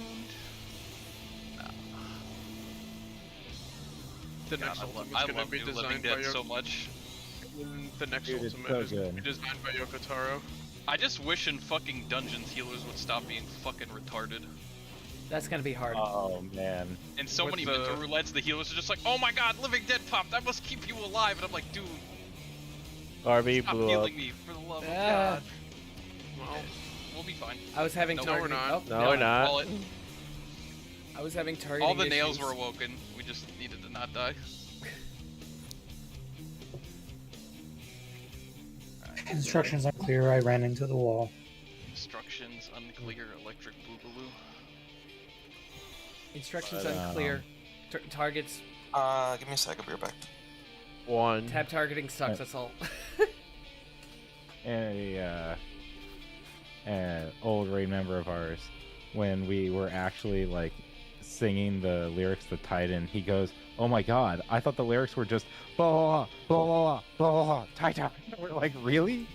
The God, next I love, ultimate's I gonna love be New designed Living by Dead so much. The next Dude, it's ultimate so is gonna be good. designed by Yoko Taro. I just wish in fucking Dungeons healers would stop being fucking retarded. That's gonna be hard. Oh man. In so With many the- mental roulettes, the healers are just like, oh my god, Living Dead popped, I must keep you alive. And I'm like, dude, RB stop blew up. healing me, for the love of Ah. God. Well, We'll be fine. I was having No, we're targeting. not. Oh, No, we're not. Call it. I was having targeting. All the nails issues. were awoken. We just needed to not die. Instructions unclear. I ran into the wall. Instructions unclear. Electric boogaloo. Instructions But, unclear. Targets. Give me a sec. I'll be right back. 1. Tab targeting sucks. That's all. An old raid member of ours, when we were actually like singing the lyrics to Titan, he goes, "Oh my god, I thought the lyrics were just blah blah blah blah blah blah Titan." We're like, really?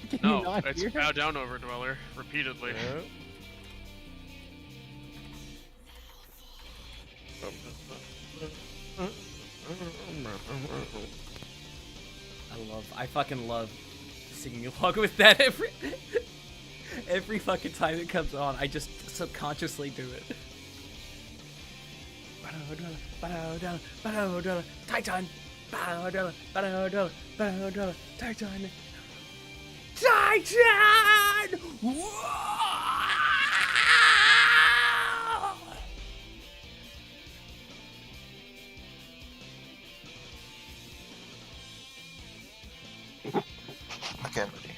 Can you no, not it's hear? bow down, Overdweller, repeatedly. I fucking love singing along with that every fucking time it comes on. I just subconsciously do it. Titan! Titan! Titan! Okay, I'm ready.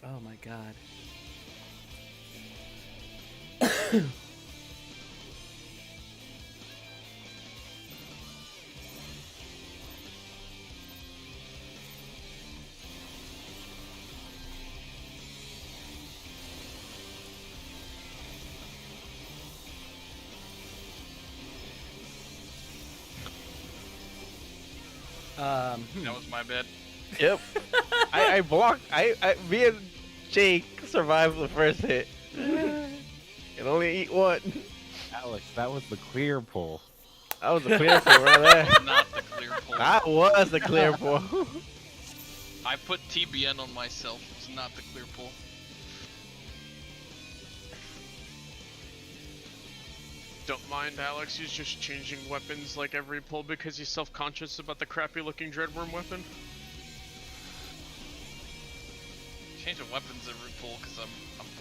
Oh my god. That was my bad. Yep. I blocked. Me and Jake survived the first hit. Can only eat one. Alex, that was the clear pull. That was the clear pull right there. Not the clear pull. That was the clear pull. I put TBN on myself. It's not the clear pull. Don't mind Alex, he's just changing weapons like every pull because he's self-conscious about the crappy looking Dreadworm weapon. Changing weapons every pull because I'm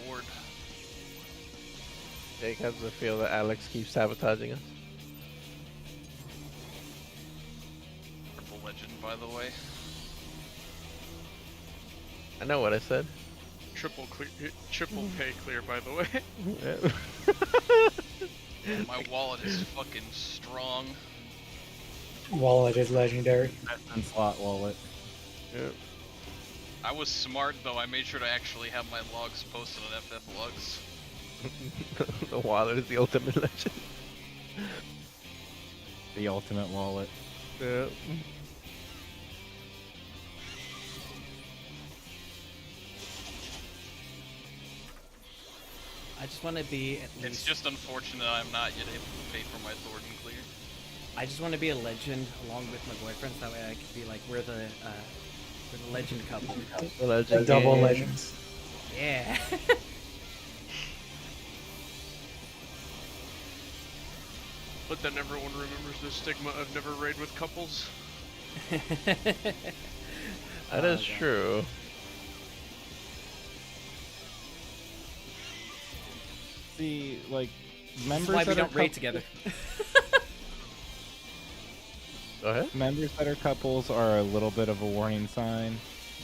bored. Jake has the feel that Alex keeps sabotaging us. Purple legend, by the way. I know what I said. Triple pay clear, by the way. My wallet is fucking strong. Wallet is legendary. And slot wallet. Yep. I was smart though. I made sure to actually have my logs posted on FF Logs. The wallet is the ultimate legend. The ultimate wallet. Yep. I just want to be at least. It's just unfortunate I'm not yet able to pay for my Thornton clear. I just want to be a legend along with my boyfriend, so that way I can be like, we're the legend couple. The legend. Double game. legends. Yeah. But then everyone remembers the stigma of never raid with couples. That is true. See, like, That's members why we that are don't raid together. Go ahead. Members that are couples are a little bit of a warning sign.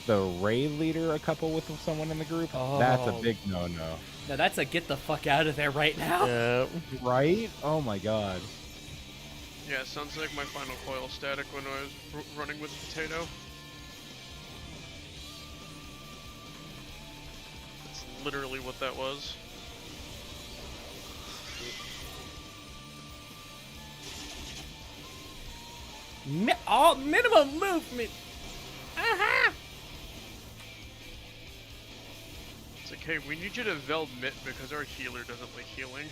The raid leader a couple with someone in the group, that's a Oh. big no-no. No, that's a get the fuck out of there right now. Yeah. Right? Oh my god. Yeah, sounds like my final coil static when I was running with Potato. That's literally what that was. Minimum movement. Aha! It's like, hey, we need you to Veld Mitt because our healer doesn't like healing.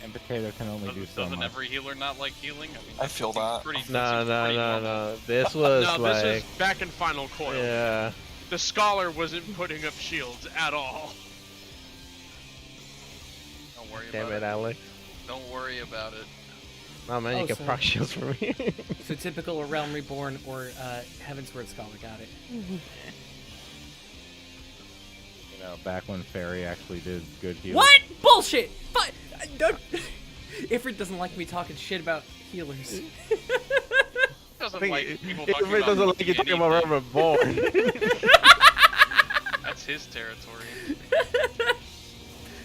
And Potato can only do so Doesn't much. every healer not like healing? I mean, I feel that. pretty, No. normal. This was No, like. this is back in Final Coil. Yeah. The Scholar wasn't putting up shields at all. Don't worry Damn about it, Alex. Don't worry about it. Oh man, Oh, you can so- proc shields for me. So typical Realm Reborn or Heaven's Word Scholar, got it. You know, back when Fairy actually did good healing. What? Bullshit! But don't. Ifrit doesn't like me talking shit about healers. Doesn't think like people it talking really about doesn't like you talking about anything. Realm Reborn. That's his territory.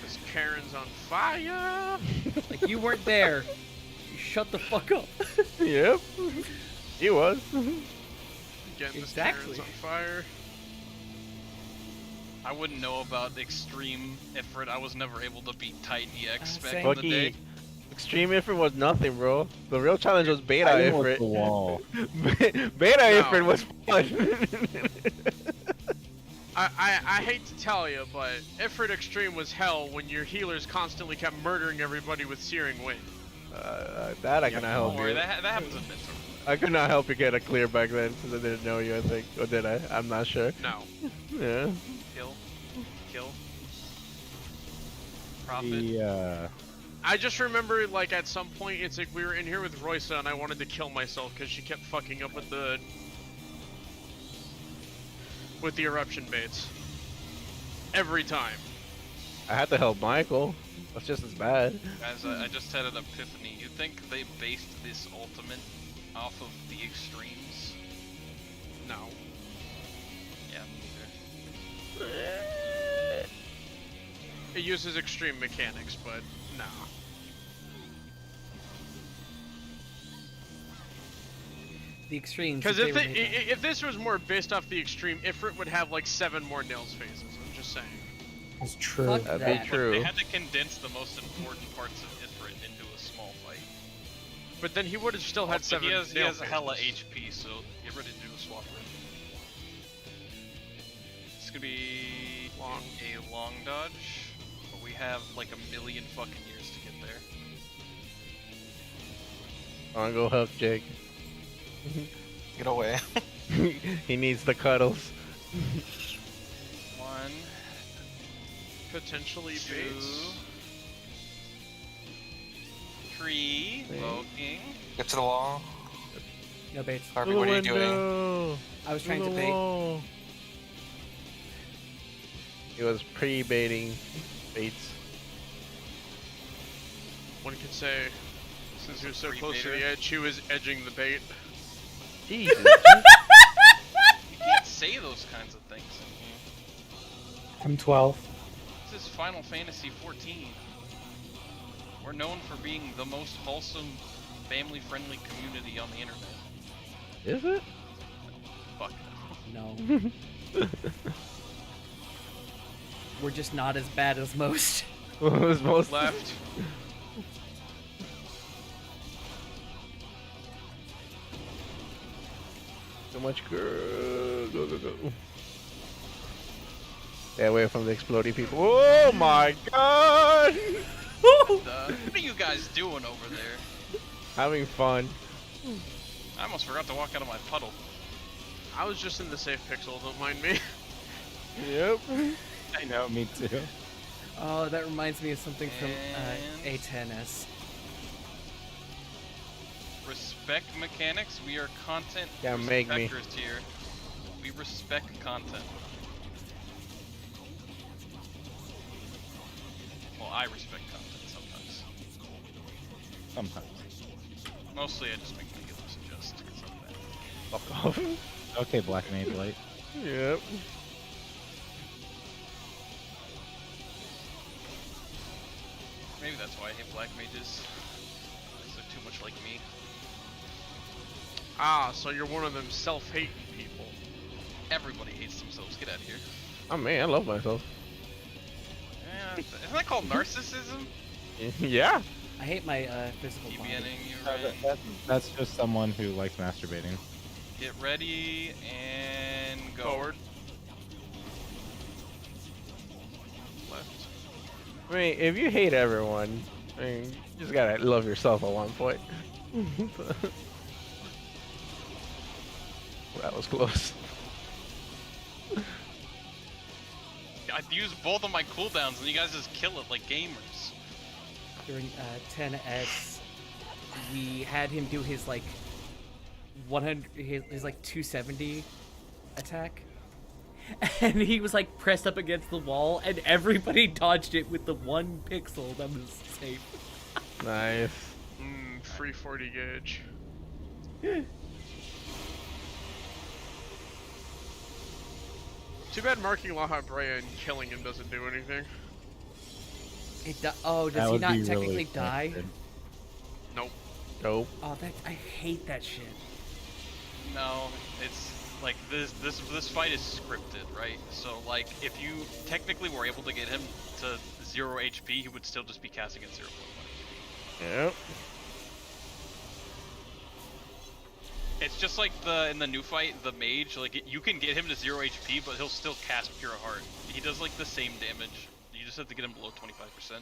This Karen's on fire. Like, you weren't there. You shut the fuck up. Yep. He was. Again, this Exactly. Karen's on fire. I wouldn't know about Extreme Ifrit. I was never able to beat Titan EX back same. in the day. Fucky. Extreme Ifrit was nothing, bro. The real challenge was Beta I was the Ifrit. wall. Beta No. Ifrit was fun. I hate to tell you, but Ifrit Extreme was hell when your healers constantly kept murdering everybody with Searing Wind. That I cannot help Don't worry, you. that happens in Midtown. I could not help you get a clear back then because I didn't know you, I think. Or did I? I'm not sure. No. Yeah. Kill. Profit. The, I just remember, like, at some point, it's like we were in here with Roysa and I wanted to kill myself because she kept fucking up with the eruption baits. Every time. I had to help Michael. That's just as bad. Guys, I just had an epiphany. You think they based this ultimate off of the extremes? No. Yeah, me neither. It uses extreme mechanics, but no. The extremes. Because they if, were made if this was more based off the extreme, Ifrit would have like 7 more nails phases. I'm just saying. That's true. Fuck That'd that. be true. They had to condense the most important parts of Ifrit into a small fight. But then he would have still had Also, 7 he has nail hella phases. HP, so get ready to do a swap rip. It's gonna be a long dodge, but we have like a million fucking years to get there. I wanna go help Jake. Get away. He needs the cuddles. 1, Potentially 2, baits. 3, Voking. Get to the wall. No baits. Harvey, what are you doing? doing? I was trying to bait. He was pre-baiting baits. One could say, since he was so close to Pre-baiter. the edge, he was edging the bait. Jesus. You can't say those kinds of things in here. I'm 12. This is Final Fantasy 14. We're known for being the most wholesome, family-friendly community on the internet. Is it? Fuck No. We're just not as bad as most. It was most Left. So much girl. Go, go, go. Stay away from the exploding people. Oh my god! What are you guys doing over there? Having fun. I almost forgot to walk out of my puddle. I was just in the safe pixel, don't mind me. Yep. I know, me too. Oh, that reminds me of something from And- A10S. Respect mechanics. We are content Yeah, make me. respecters here. We respect content. Well, I respect content sometimes. Sometimes. Mostly I just make my healers adjust because I'm bad. Fuck off. Okay, Black Mage Light. Yep. Maybe that's why I hate black mages. Because they're too much like me. Ah, so you're one of them self-hating people. Everybody hates themselves. Get out of here. Oh man, I love myself. Yeah, isn't that called narcissism? Yeah. I hate my physical body. DBNing you, Ryan. That's just someone who likes masturbating. Get ready and go. Forward. Left. I mean, if you hate everyone, I mean, you just gotta love yourself at one point. That was close. I've used both of my cooldowns and you guys just kill it like gamers. During 10S, we had him do his like 100, his like 270 attack, and he was like pressed up against the wall, and everybody dodged it with the 1 pixel that was safe. Nice. Free 40 gauge. Too bad marking La Habrea and killing him doesn't do anything. Oh, does he not technically die? Nope. Nope. Oh, I hate that shit. No, it's like this fight is scripted, right? So like if you technically were able to get him to 0 HP, he would still just be casting at 0.1 HP. Yep. It's just like in the new fight, the mage, like you can get him to 0 HP, but he'll still cast Pure Heart. He does like the same damage. You just have to get him below 25%.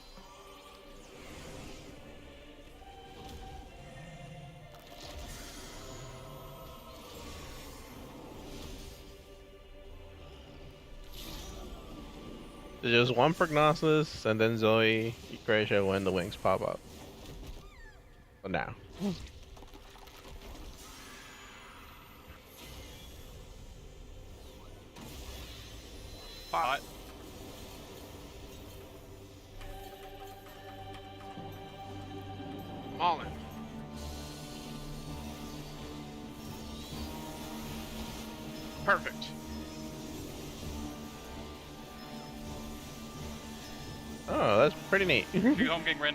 There's just one Prognosis, and then Zoe, Eucratia when the wings pop up. For now. Pot. Maulin. Perfect. Oh, that's pretty neat. Do home king Ren.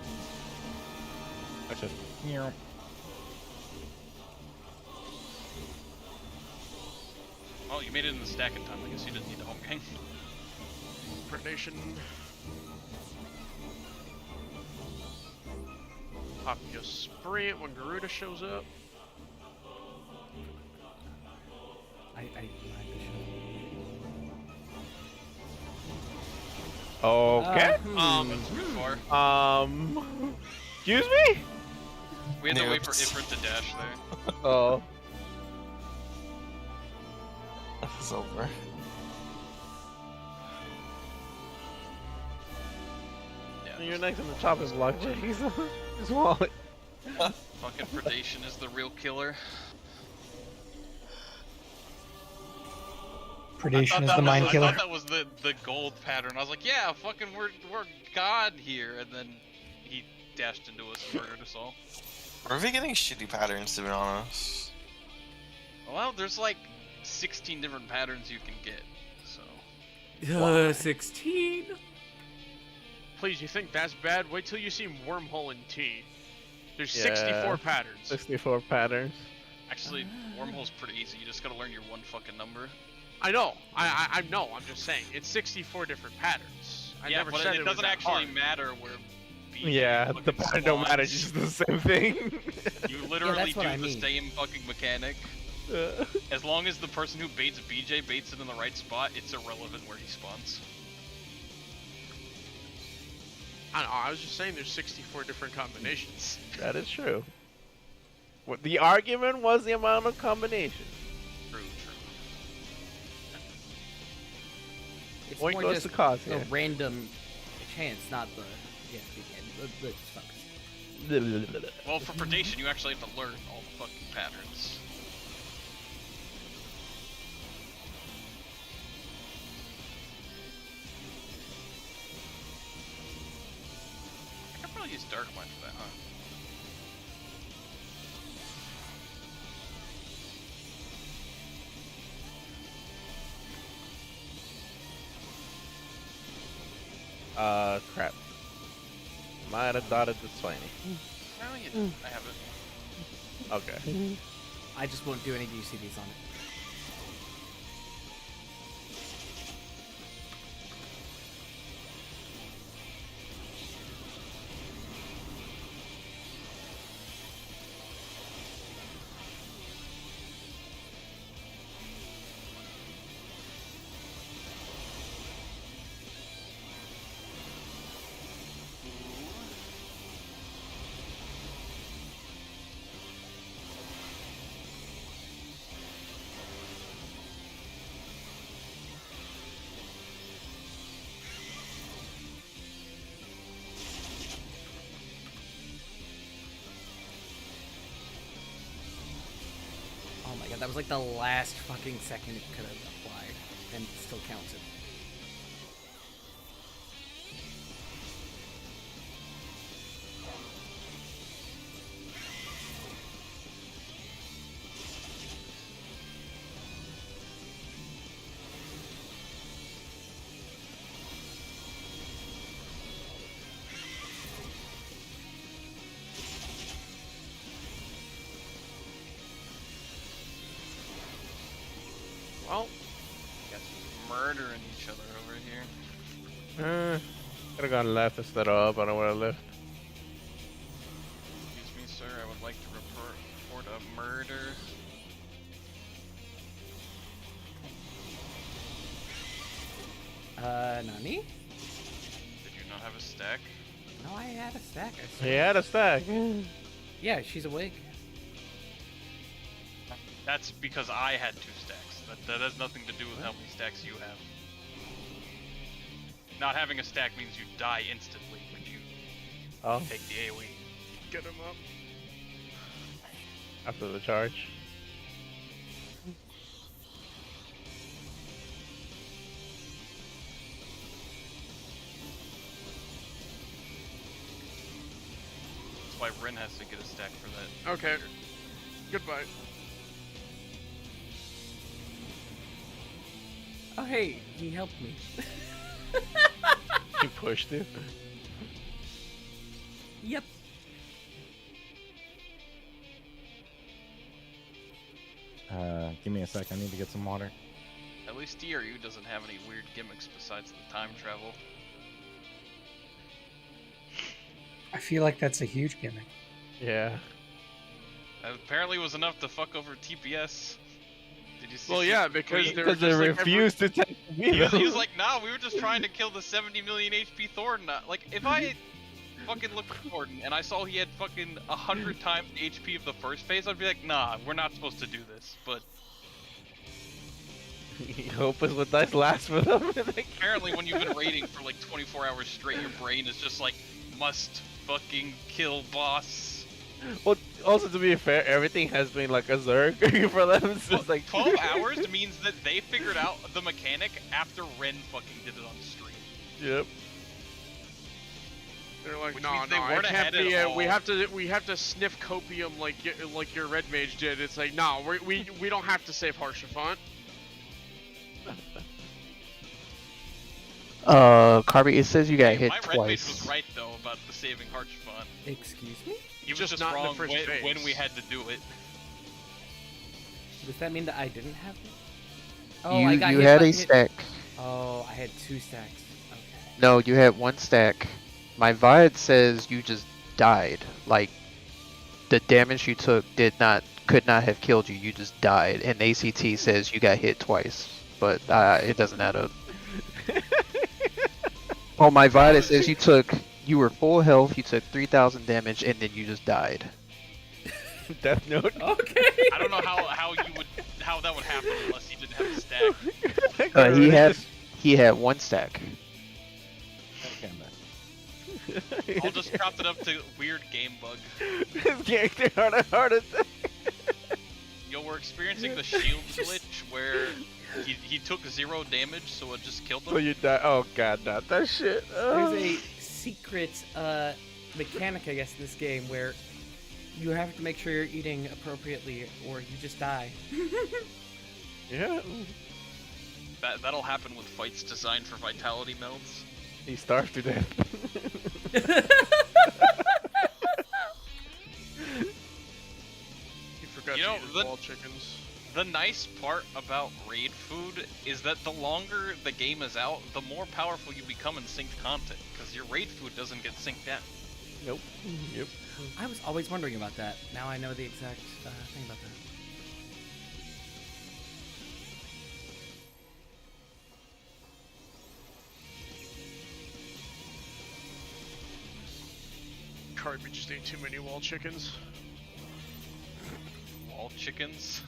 That's just. Oh, you made it in the stack in time. I guess you didn't need the home king. Predation. Pop your sprint when Garuda shows up. Okay. It's too far. Excuse me? We had to wait for Ifrit to dash there. Oh. It's over. Yeah, You're next on the chopping block, Jake. His wallet. fucking Predation is the real killer. Predation is the mind killer. I thought that was the gold pattern. I was like, yeah, fucking we're God here, and then he dashed into us and murdered us all. Are we getting shitty patterns, to be honest? Well, there's like 16 different patterns you can get, so. 16? Please, you think that's bad? Wait till you see Wormhole in T. There's Yeah. 64 patterns. 64 patterns. Actually, Wormhole's pretty easy. You just gotta learn your one fucking number. I know. I know. I'm just saying. It's 64 different patterns. I Yeah, never but said it was doesn't that actually hard. matter where. BJ Yeah, the fucking pattern don't matter. It's spawns. just the same thing. You literally that's do what I the mean. same fucking mechanic. As long as the person who baits BJ baits it in the right spot, it's irrelevant where he spawns. I don't know. I was just saying there's 64 different combinations. That is true. What the argument was the amount of combinations. True, true. It's Point more goes just to cause a here. random chance, not the the fuck. Well, for Predation, you actually have to learn all the fucking patterns. I could probably use Dark Mind for that, huh? Crap. Might have thought it was 20. No, you didn't. I have it. Okay. I just won't do any UCDs on it. Oh my god, that was like the last fucking second it could have applied, and it still counted. Well, Guys murdering each other over here. Could have gone left instead of up. I don't want to left. Excuse me, sir. I would like to report a murder. Nani? Did you not have a stack? No, I had a stack. I He swear. had a stack. Yeah, she's awake. That's because I had 2 stacks. That has nothing to do with how many stacks you have. Not having a stack means you die instantly when you take the AoE. get him up. After the charge. That's why Rin has to get a stack for that. Okay. Goodbye. Oh hey, he helped me. He pushed it. Yep. Give me a sec. I need to get some water. At least DRU doesn't have any weird gimmicks besides the time travel. I feel like that's a huge gimmick. Yeah. Apparently it was enough to fuck over TPS. Did you see? Well, yeah, because they were Because they just like refused to take He was like, nah, we were just trying to kill the 70 million HP Thornton. Like, if I fucking looked at Thornton and I saw he had fucking 100 times the HP of the first phase, I'd be like, nah, we're not supposed to do this. But You hope is what dice last for them. apparently when you've been raiding for like 24 hours straight, your brain is just like, must fucking kill boss. Well, also to be fair, everything has been like a zerg for them. It's just like 12 hours means that they figured out the mechanic after Ren fucking did it on stream. Yep. They're like, Which no, means they it weren't can't ahead at be. all. We have to sniff copium like your red mage did. It's like, no, we don't have to save Harshaphant. Carby, it says you got hit My red mage twice. was right though about the saving Harshaphant. Excuse me? He was Just just not in the wrong first phase. when we had to do it. Does that mean that I didn't have it? You had a hit- stack. Oh, I had 2 stacks. Okay. No, you had 1 stack. My VOD says you just died. Like, the damage you took could not have killed you. You just died. And ACT says you got hit twice. But it doesn't add up. On my VOD it says you were full health, you took 3,000 damage, and then you just died. Death Note. Okay. I don't know how that would happen unless he didn't have a stack. He had 1 stack. Okay, man. I'll just chop it up to weird game bug. His character had a heart attack. Yo, we're experiencing the shield glitch where he took 0 damage, so it just killed him. So you die. Oh god, not that shit. There's a secret mechanic, I guess, in this game where you have to make sure you're eating appropriately or you just die. Yeah. That'll happen with fights designed for vitality melds. He starved to death. You forgot You to know, eat the- wall chickens. The nice part about raid food is that the longer the game is out, the more powerful you become in synced content, because your raid food doesn't get synced down. Nope. Yep. I was always wondering about that. Now I know the exact thing about that. Carby just ate too many wall chickens. Wall chickens.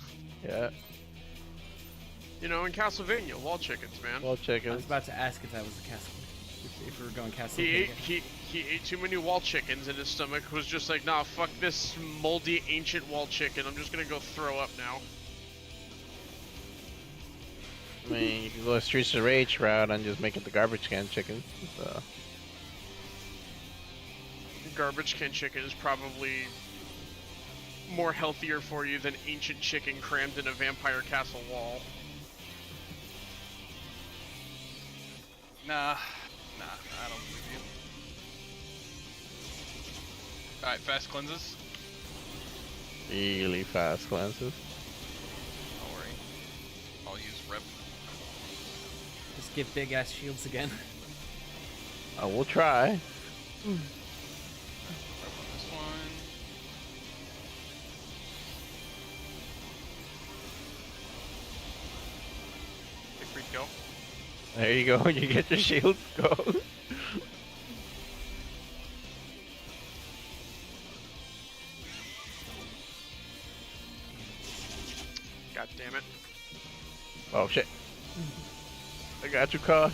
Yeah. You know, in Castlevania, wall chickens, man. Well, I was chickens. about to ask if that was the castle. If we were going castle. He ate too many wall chickens, and his stomach was just like, nah, fuck this moldy ancient wall chicken. I'm just gonna go throw up now. I mean, you can go a Streets of Rage route and just make it the garbage can chicken. So. Garbage can chicken is probably more healthier for you than ancient chicken crammed in a vampire castle wall. Nah, I don't believe you. Alright, fast cleanses. Really fast cleanses. Don't worry. I'll use rep. Just give big ass shields again. I will try. Rep on this one. Big free to go. There you go. You get your shield. Go. God damn it. Oh shit. I got you, Cos.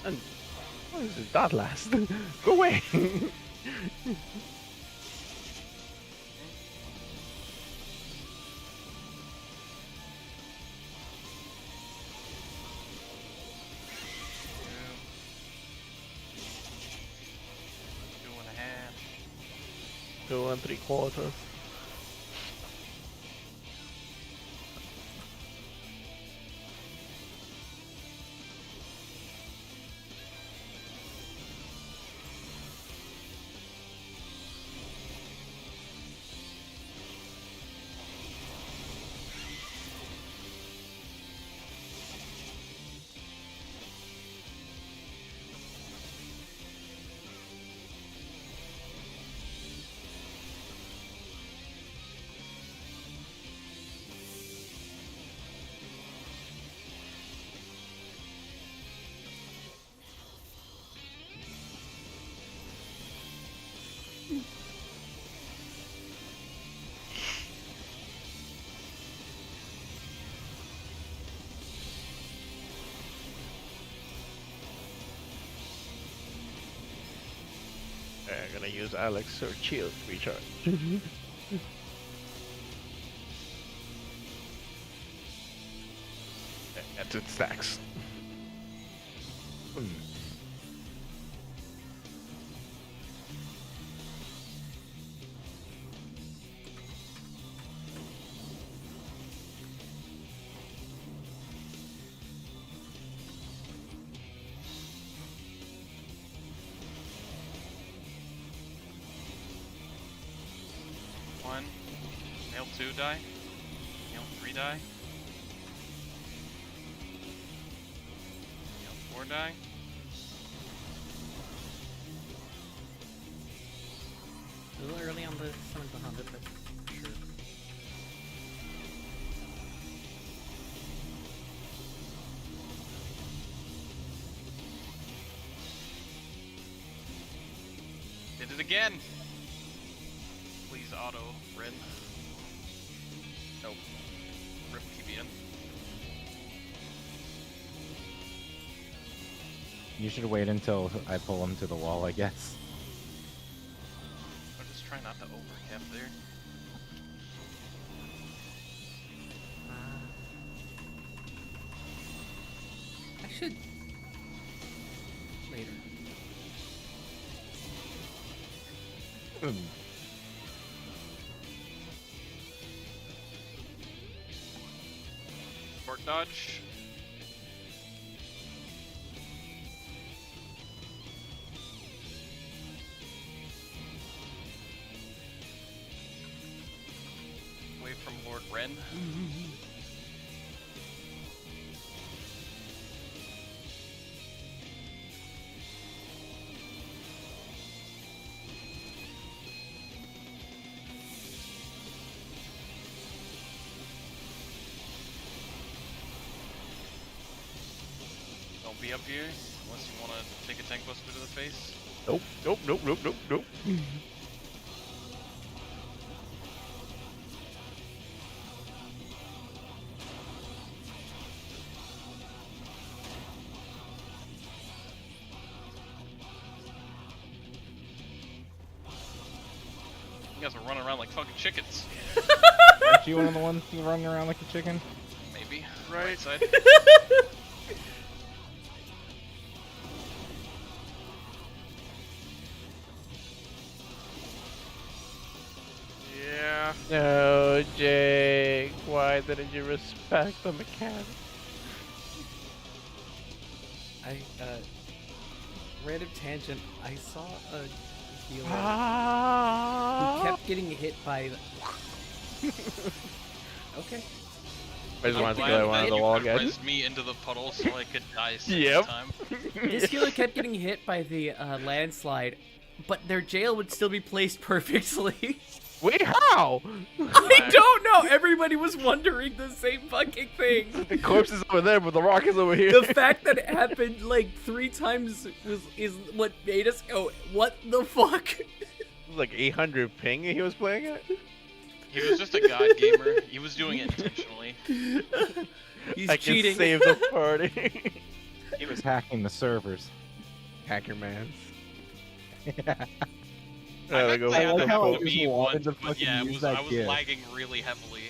And what does that last? Go away. Two and a half. 2 3/4. I'm gonna use Alex or shield recharge. That's it stacks. One. Nail 2 die. Nail 3 die. Nail 4 die. A little early on the summon behind it, but sure. Did it again. Please auto Rin. Nope. Rip TBN. You should wait until I pull him to the wall, I guess. I'm just trying not to overcap there. I should later. short dodge. Away from Lord Ren. Don't be up here unless you want to take a tank buster to the face. Nope, nope, nope, nope, nope, nope. You guys are running around like fucking chickens. Aren't you one of the ones running around like a chicken? Maybe. Right. Side. Yeah. No, Jake. Why didn't you respect the mechanic? Random tangent. I saw a healer who Ah! kept getting hit by. Okay. I just wanted to Glad go that one of the you log edge. rezzed me into the puddle so I could die Yep. time. This healer kept getting hit by the landslide, but their jail would still be placed perfectly. Wait, how? I don't know. Everybody was wondering the same fucking thing. The corpse is over there, but the rock is over here. The fact that it happened like 3 times is what made us go, what the fuck? Like 800 ping he was playing it? He was just a god gamer. He was doing it intentionally. He's I cheating. can save the party. He was hacking the servers. Hacker man. I They meant go, to have I like that how happen it to was me wanted once, to but fucking yeah, use I that was gift. lagging really heavily.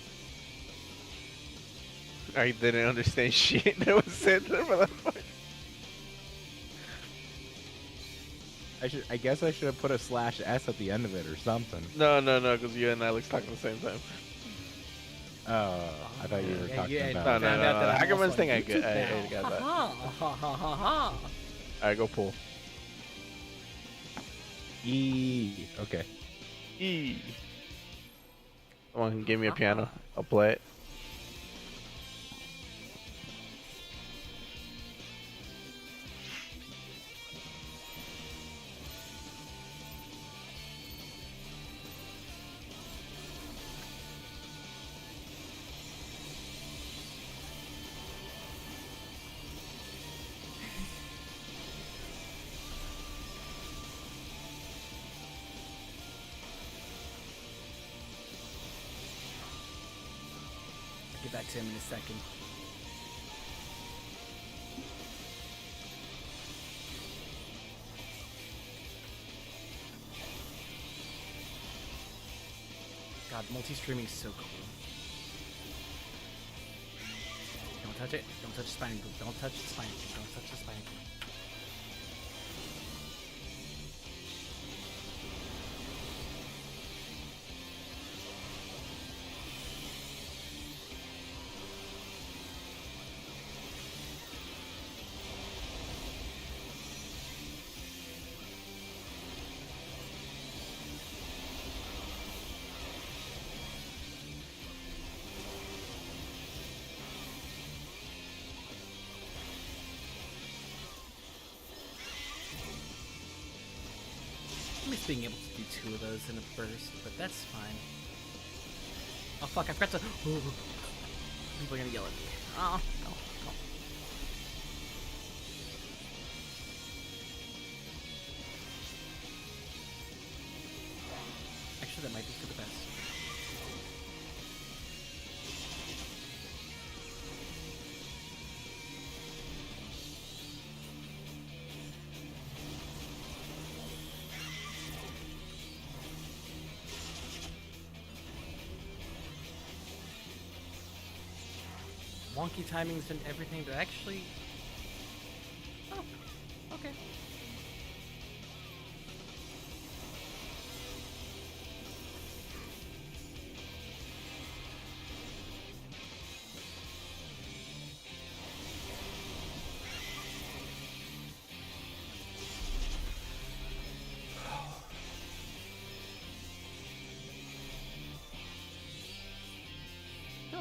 I didn't understand shit that was said there for that part. I guess I should have put a /s at the end of it or something. No, because you and Alex talking at the same time. Oh, I thought you were Yeah, talking yeah, about. No. found out that I'm Hackerman's also thing on I YouTube got now. that. Ha. Alright, go pull. Okay. E. Someone give me a piano. I'll play it. Get back to him in a second. God, multi-streaming is so cool. Don't touch it. Don't touch the spine. Don't touch the spine. Don't touch the spine. I miss being able to do 2 of those in a burst, but that's fine. Oh fuck, I forgot to. People are gonna yell at me. Oh, no. Actually, that might be for the best. Wonky timings and everything, but actually... Oh, okay.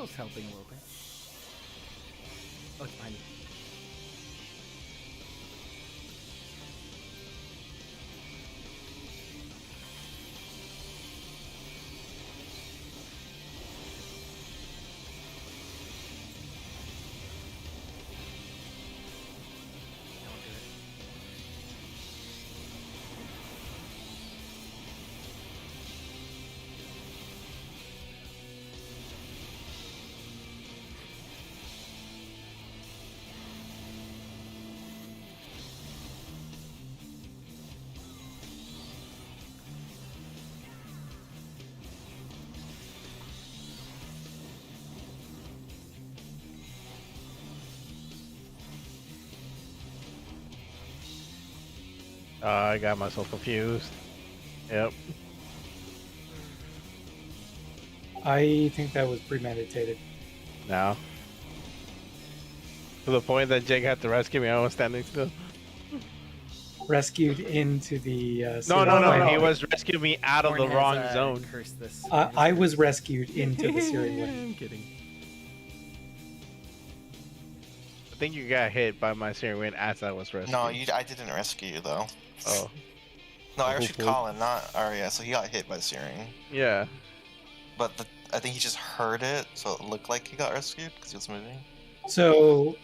was helping a little bit. Oh, it's fine. I got myself confused. Yep. I think that was premeditated. Now. To the point that Jake had to rescue me, I was standing still. Rescued into the No. He was rescuing me out of the Corn wrong has, zone. cursed this. I was rescued into the searing wind. I'm kidding. I think you got hit by my steering wheel as I was rescuing. No, I didn't rescue you though. Oh. No, I Oh, rescued who- Colin, not Arya, so he got hit by the steering. Yeah. But I think he just heard it, so it looked like he got rescued because he was moving. So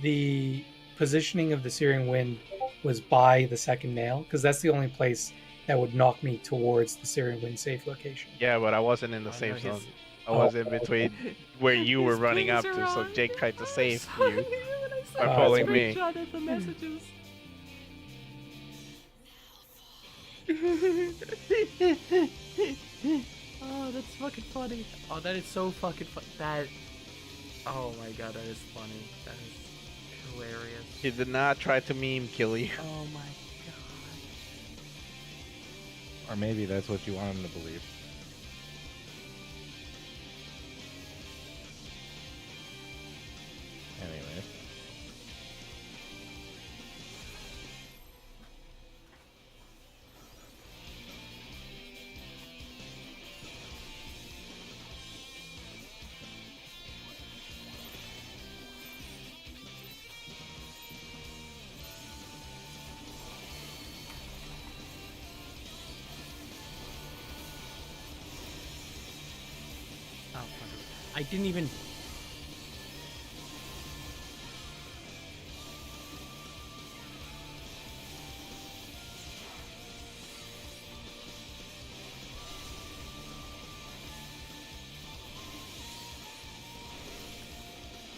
the positioning of the searing wind was by the second nail, because that's the only place that would knock me towards the searing wind safe location. Yeah, but I wasn't in the Oh, safe no, zone. his- I was in between where you were His running up wings to, are so on. Jake tried to save I saw you. when I saw by the pulling me. screenshot of the messages. Oh, that's fucking funny. Oh, that is so fucking fun. That. Oh my god, that is funny. That is hilarious. He did not try to meme kill you. Oh my god. Or maybe that's what you want him to believe. Anyway. Oh, fuck. I didn't even.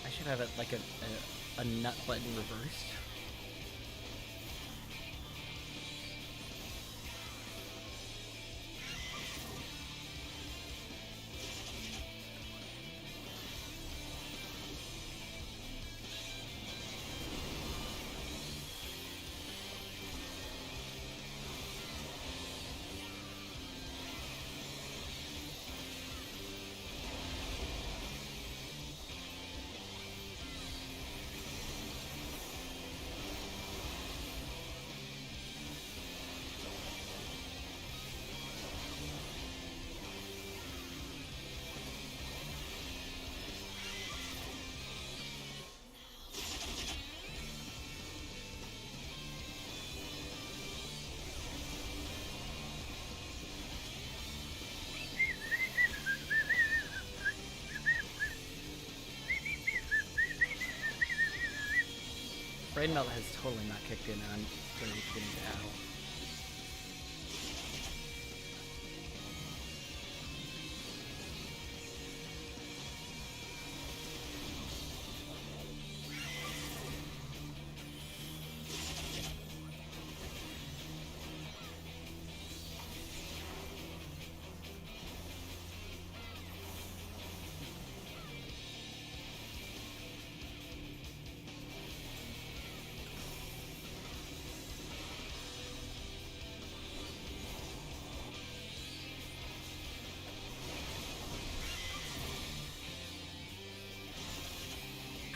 I should have it like a nut button reversed. Brain Melt has totally not kicked in, and I'm going to be getting to Owl.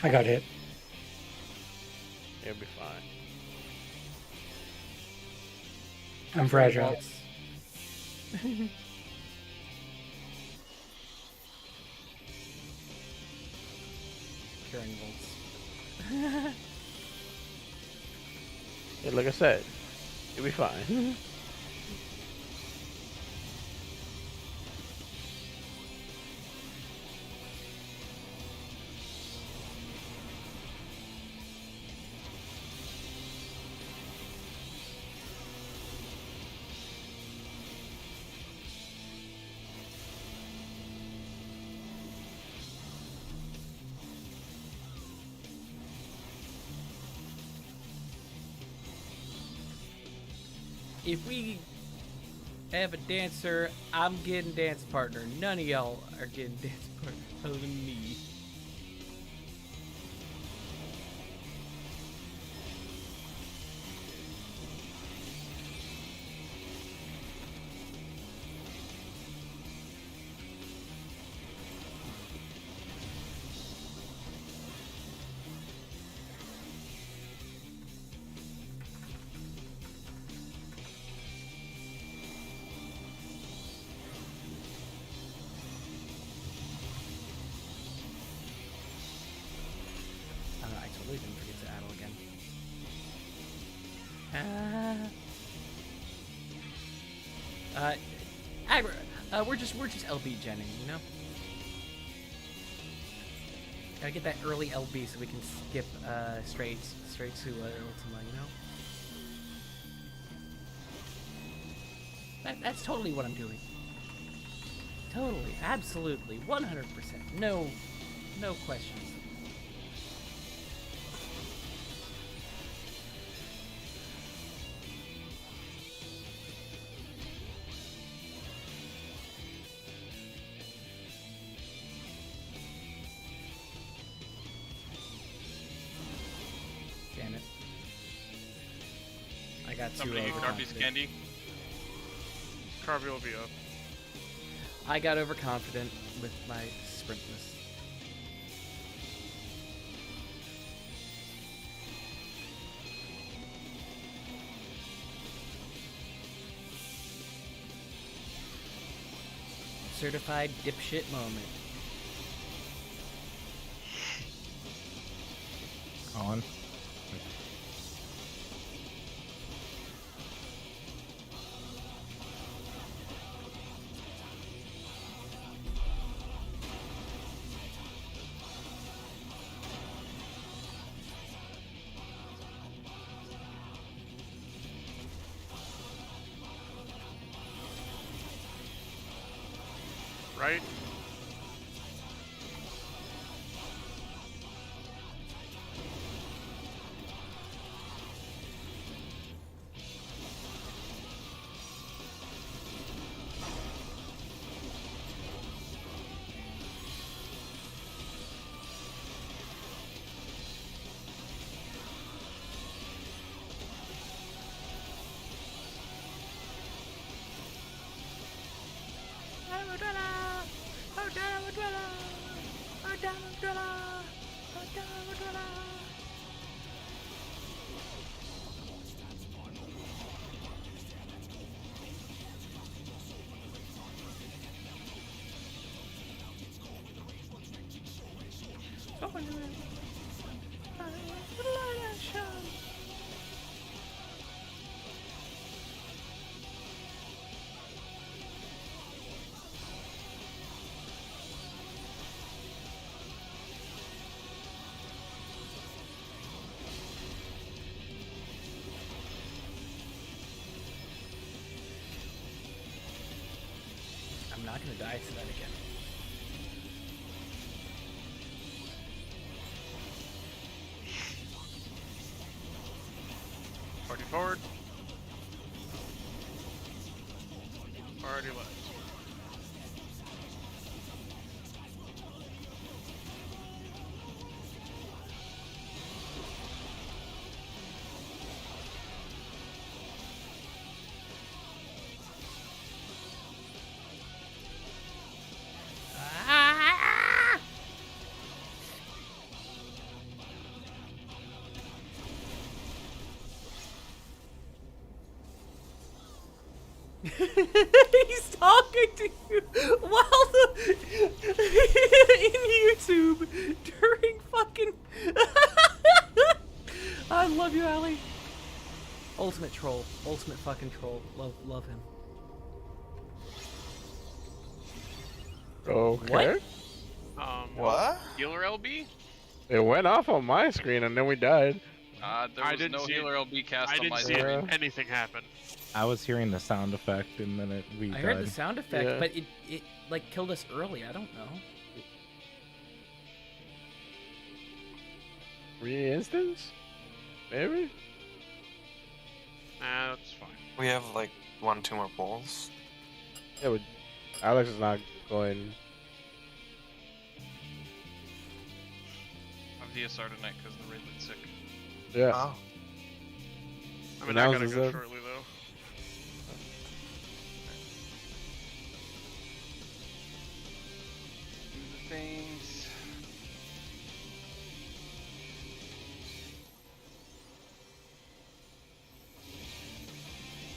I got hit. You'll be fine. I'm fragile. stirring volts. Yeah, like I said, you'll be fine. If we have a dancer, I'm getting dance partner. None of y'all are getting dance partner other than me. I totally didn't forget to addle again. We're just LB genning, you know. Gotta get that early LB so we can skip straight to Ultima, you know. That's totally what I'm doing. Totally, absolutely, 100%. No questions. Damn it. I got too Somebody get Darby's overconfident. candy. Carby will be up. I got overconfident with my sprintness. Certified dipshit moment. On. Right? I'm not gonna die to that again. Party forward. Party left. Ah! He's talking to you while in YouTube during fucking ultimate fucking troll. Love him. Okay. What? Healer LB? It went off on my screen and then we died. There I was didn't no see healer LB cast I on didn't my see screen. anything happen. I was hearing the sound effect and then we I died. heard the sound effect, Yeah. but it like killed us early. I don't know. Re-instance? Maybe? That's fine. We have like 2 more polls. Yeah, but Alex is not going. I'm VSR tonight because the Raid's sick. Yeah. Oh. I mean, I gotta Announces go it. shortly though. Do the things.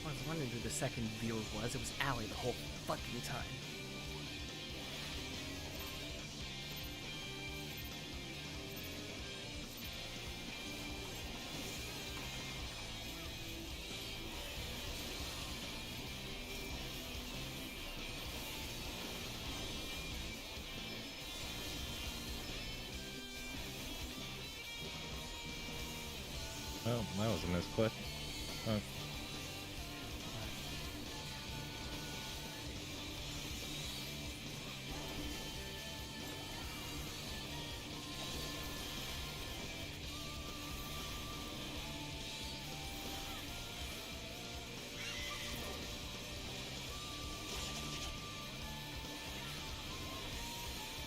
I was wondering who the second viewer was. It was Allie the whole fucking time. Oh, that was a misclick. Oh.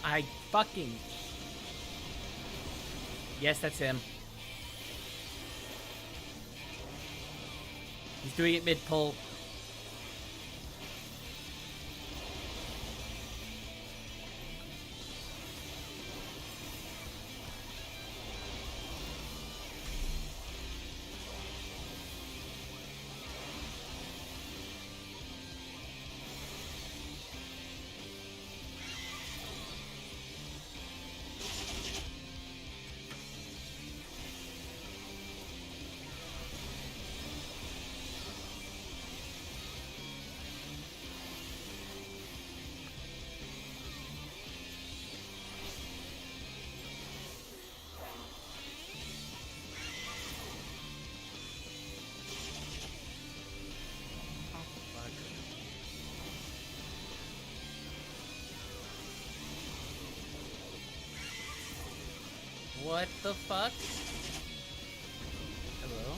I fucking... Yes, that's him. He's doing it mid-pull. What the fuck? Hello?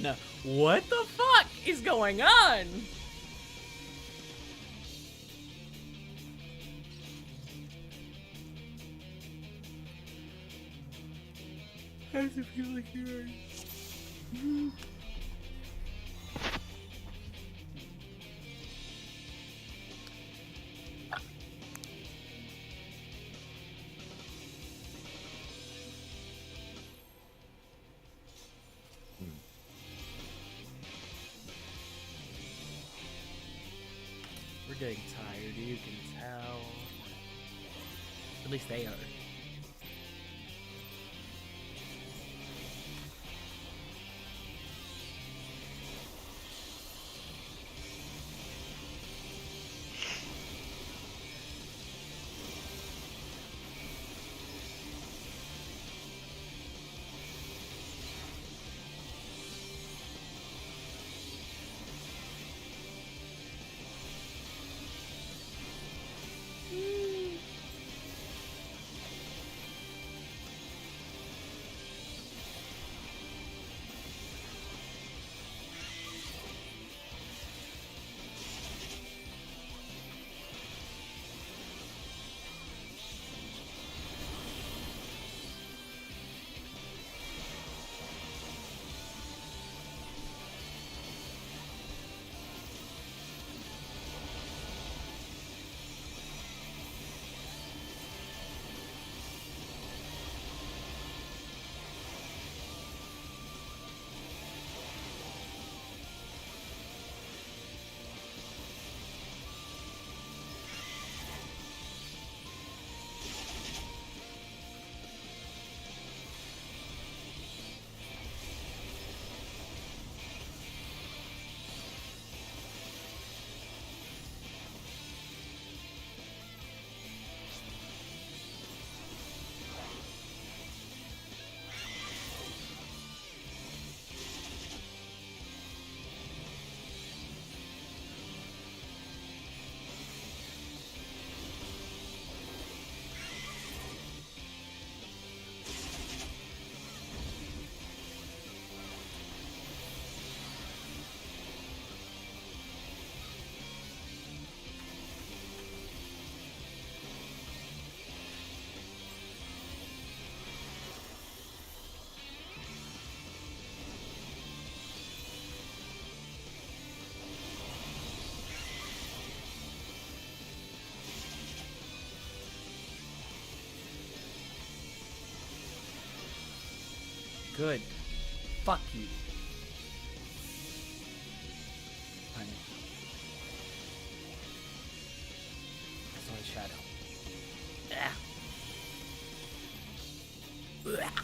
No. What the fuck is going on? How does it feel like you're... We're getting tired, you can tell. At least they are. good. Fuck you. Fine. I saw his shadow. Ah. Ah.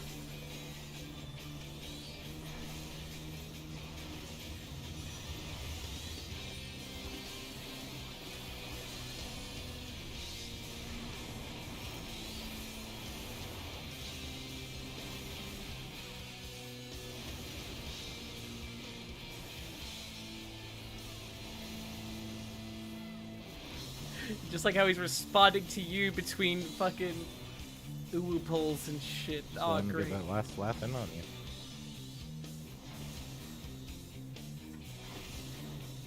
Just like how he's responding to you between fucking uwu pulls and shit. So Oh, let me great. get that last laugh in on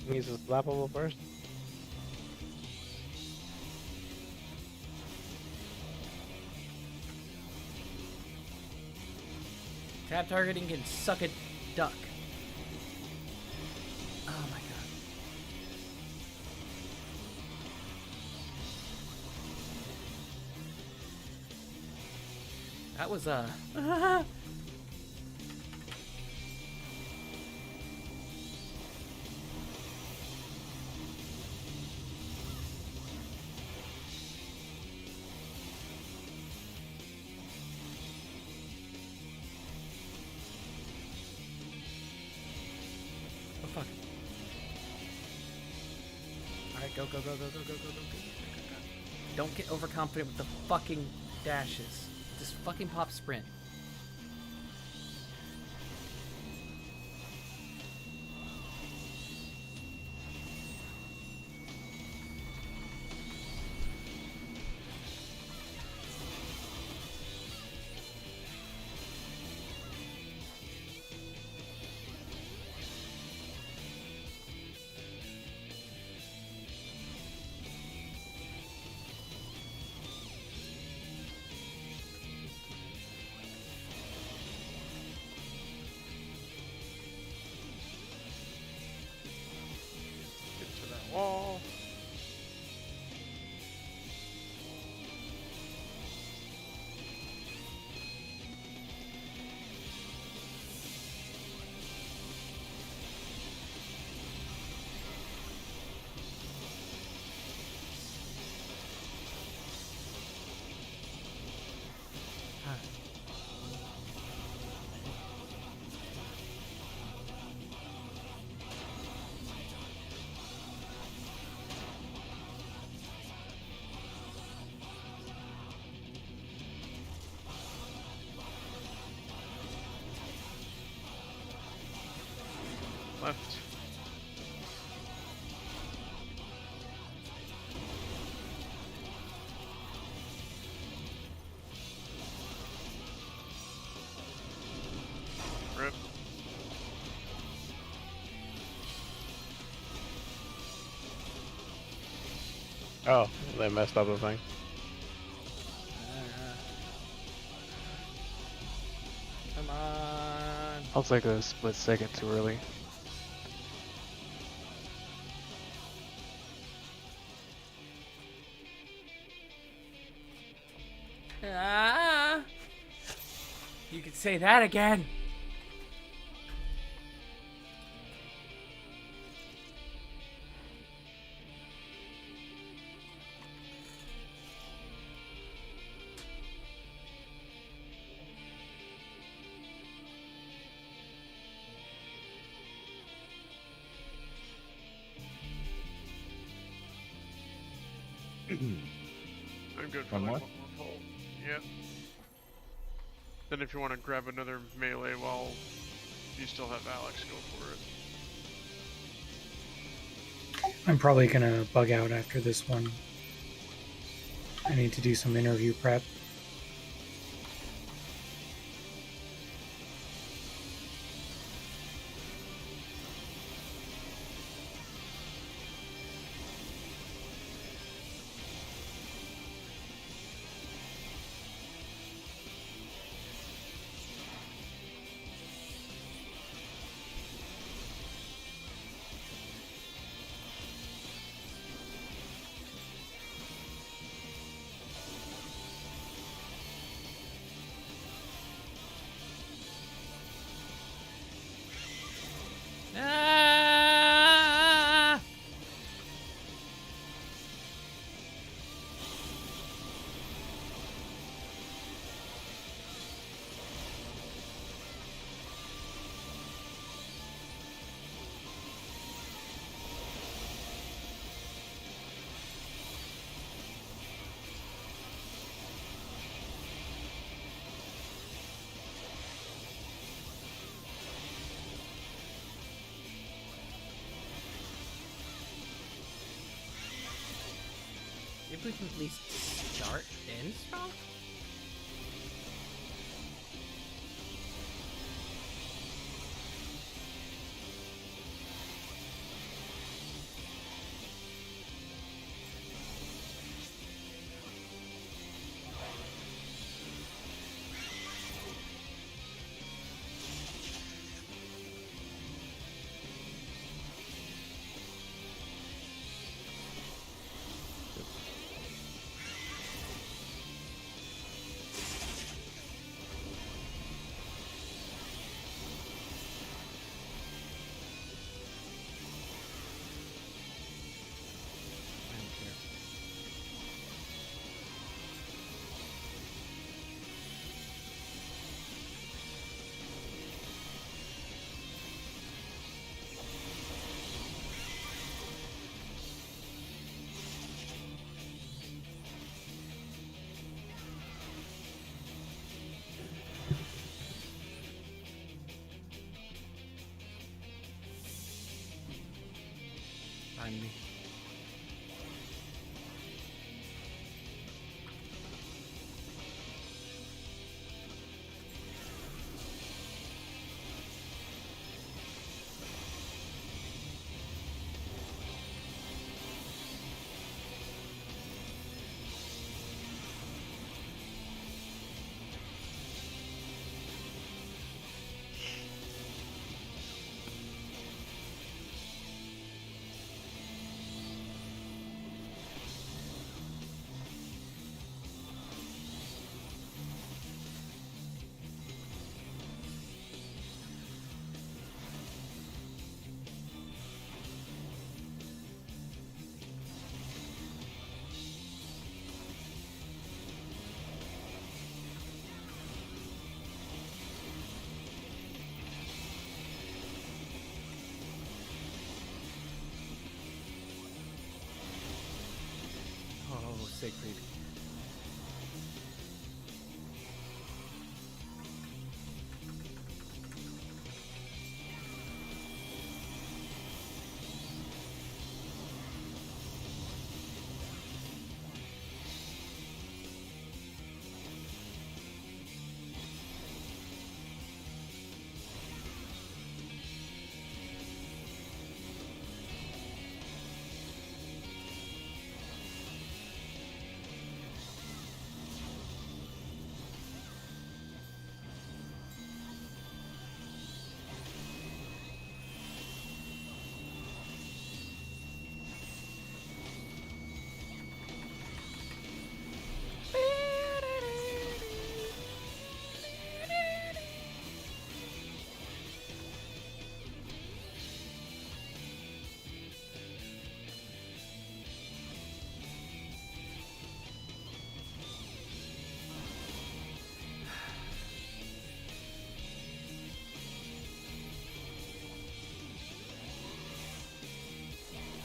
you. He's a slappable first. Tap targeting can suck a duck. Oh my god. That was oh fuck. Alright, go. Don't get overconfident with the fucking dashes. Just fucking pop sprint. Wall. Left. Rip. Oh, they messed up the thing. Come on. I was like a split second too early. Ah. You could say that again. I'm good for One like more? one more pull. Yep. Then if you want to grab another melee while you still have Alex, go for it. I'm probably gonna bug out after this one. I need to do some interview prep. we can at least start in strong. Find me. Oh, Siegfried.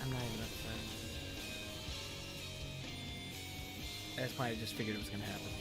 I'm not even upset. That's why I just figured it was gonna happen.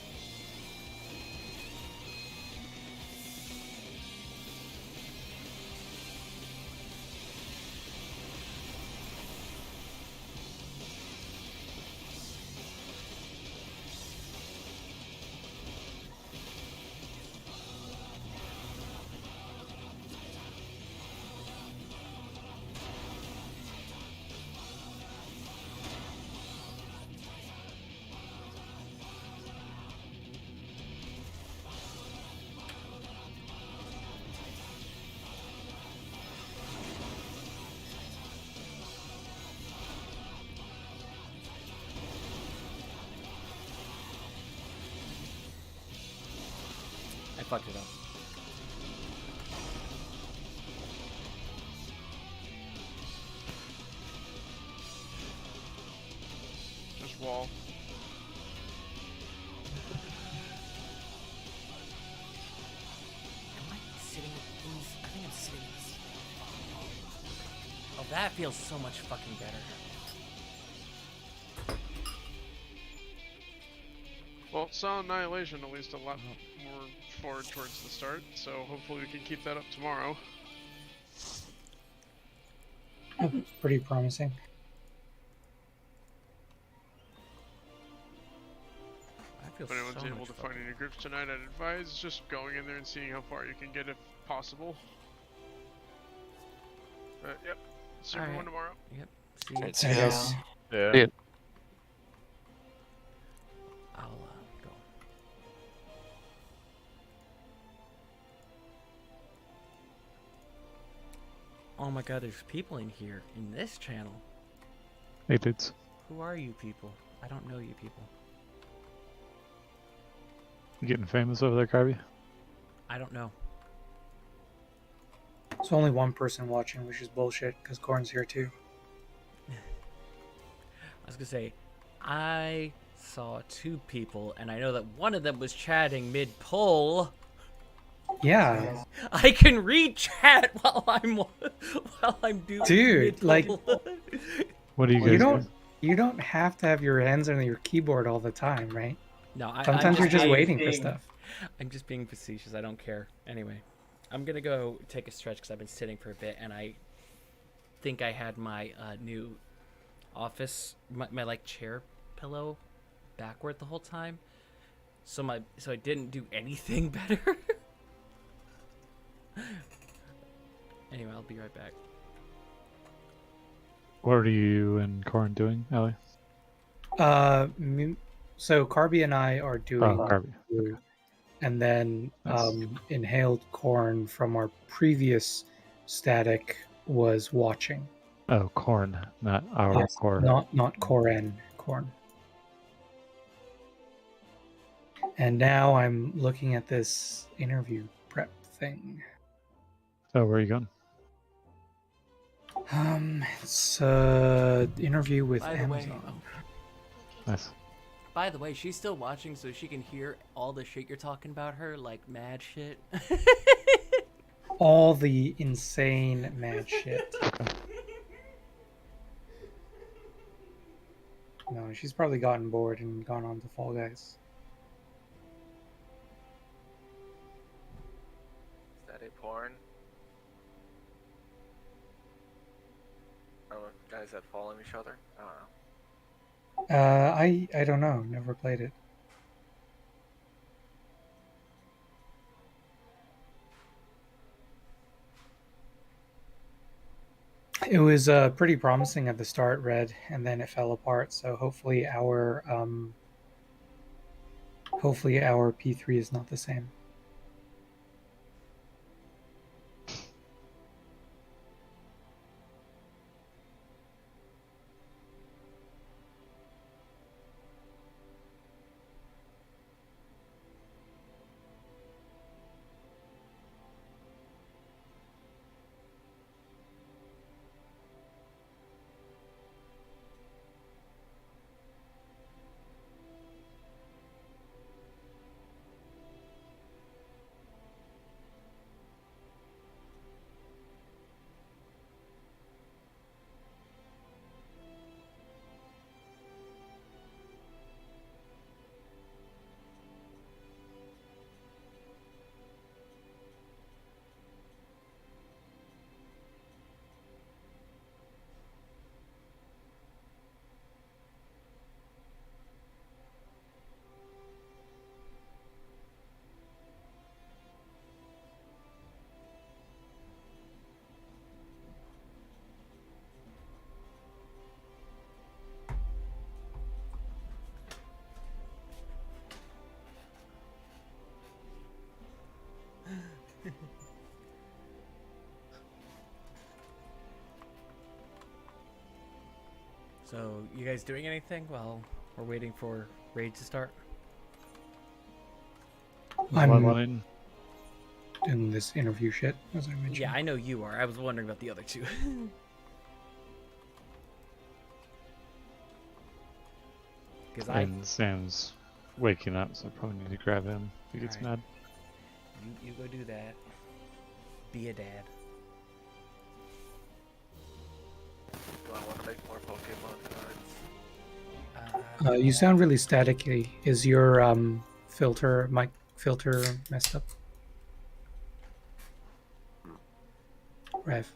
I fucked it up. Just wall. Am I sitting in this? I think I'm sitting in this. Oh, that feels so much fucking better. Well, saw Annihilation at least a lot more forward towards the start, so hopefully we can keep that up tomorrow. Pretty promising. feels If anyone's so able much to fucking find any groups tonight, I'd advise just going in there and seeing how far you can get if possible. Yep. See everyone tomorrow. Yep. See you. It's I guess. Yeah. Yeah. I'll go. Oh my god, there's people in here in this channel. Hey dudes. Who are you people? I don't know you people. You getting famous over there, Carby? I don't know. There's only one person watching, which is bullshit, because Corn's here too. I was gonna say, I saw two people, and I know that one of them was chatting mid-pull. Yeah. I can read chat while I'm doing. Dude, like, What do you guys you don't have to have your hands on your keyboard all the time, right? No, Sometimes you're just waiting for stuff. I'm just being facetious. I don't care. Anyway, I'm gonna go take a stretch because I've been sitting for a bit, and I think I had my new office, my like chair pillow, backward the whole time. So I didn't do anything better. Anyway, I'll be right back. What are you and Corn doing, Ellie? So Carby and I are doing Carby. UWU, and then Nice. Inhaled Corn from our previous static was watching. Oh, Corn, not our Yes, Core. not Corn. And now I'm looking at this interview prep thing. Oh, where are you going? It's interview with By the way, Amazon. Nice. by the way, she's still watching, so she can hear all the shit you're talking about her, like mad shit. All the insane mad shit. No, she's probably gotten bored and gone on to Fall Guys. Is that a porn? Oh, guys that follow each other? I don't know. I don't know. Never played it. It was pretty promising at the start, Red, and then it fell apart. So hopefully our P3 is not the same. So, you guys doing anything while we're waiting for raid to start? I'm doing this interview shit, as I mentioned. Yeah, I know you are. I was wondering about the other two. Because And Sam's waking up, so I probably need to grab him if he gets Alright. mad. You go do that. Be a dad. Do I want to make more Pokemon cards? You sound really staticky. Is your mic filter messed up? Rev.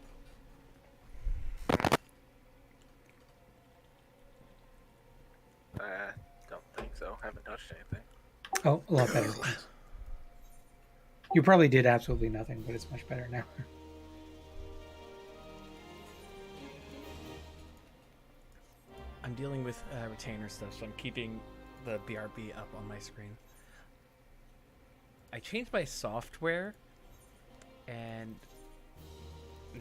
Don't think so. Haven't touched anything. Oh, a lot better. Thanks. You probably did absolutely nothing, but it's much better now. I'm dealing with retainer stuff, so I'm keeping the BRB up on my screen. I changed my software, and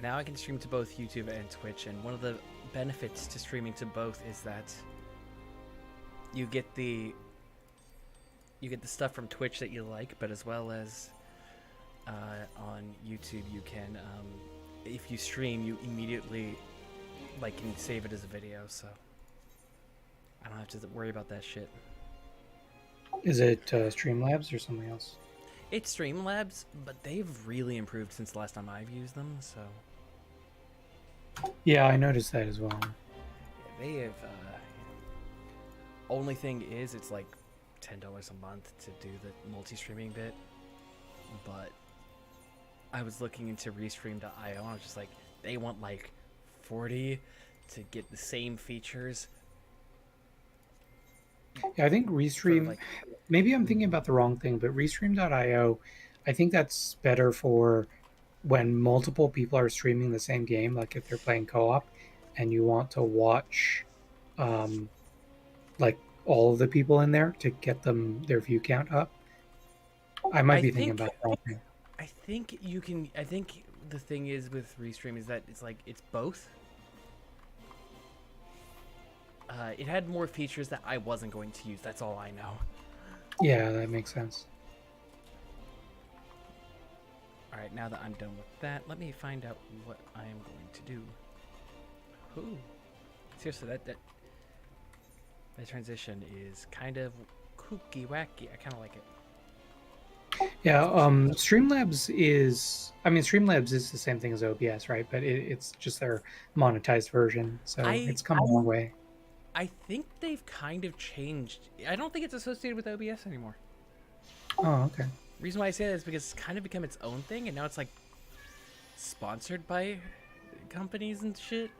now I can stream to both YouTube and Twitch, and one of the benefits to streaming to both is that you get the stuff from Twitch that you like, but as well as on YouTube you can, if you stream, you immediately can save it as a video, so I don't have to worry about that shit. Is it Streamlabs or something else? It's Streamlabs, but they've really improved since the last time I've used them, so... Yeah, I noticed that as well. Yeah, they have... Only thing is, it's like $10 a month to do the multi-streaming bit, but I was looking into Restream.io, and I was just like, they want like 40 to get the same features. Yeah, I think Restream, maybe I'm thinking about the wrong thing, but Restream.io, I think that's better for when multiple people are streaming the same game, like if they're playing co-op and you want to watch like all of the people in there to get them their view count up. I might be thinking about the wrong thing. I think you can, I think the thing is with Restream is that it's like, it's both. It had more features that I wasn't going to use. That's all I know. Yeah, that makes sense. All right, now that I'm done with that, let me find out what I am going to do. Ooh, seriously, that transition is kind of kooky wacky. I kind of like it. Yeah, Streamlabs is, I mean, Streamlabs is the same thing as OBS, right? But it's just their monetized version, so it's come a long way. I think they've kind of changed. I don't think it's associated with OBS anymore. Oh, okay. Reason why I say that is because it's kind of become its own thing, and now it's like sponsored by companies and shit.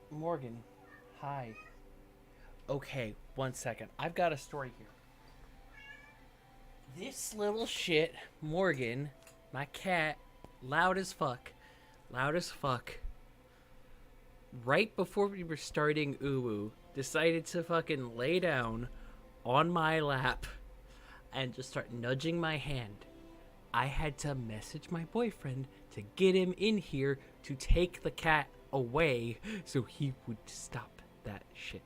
Morgan, hi. Okay, 1 second. I've got a story here. This little shit, Morgan, my cat, loud as fuck. Right before we were starting UWU, decided to fucking lay down on my lap and just start nudging my hand. I had to message my boyfriend to get him in here to take the cat away so he would stop that shit.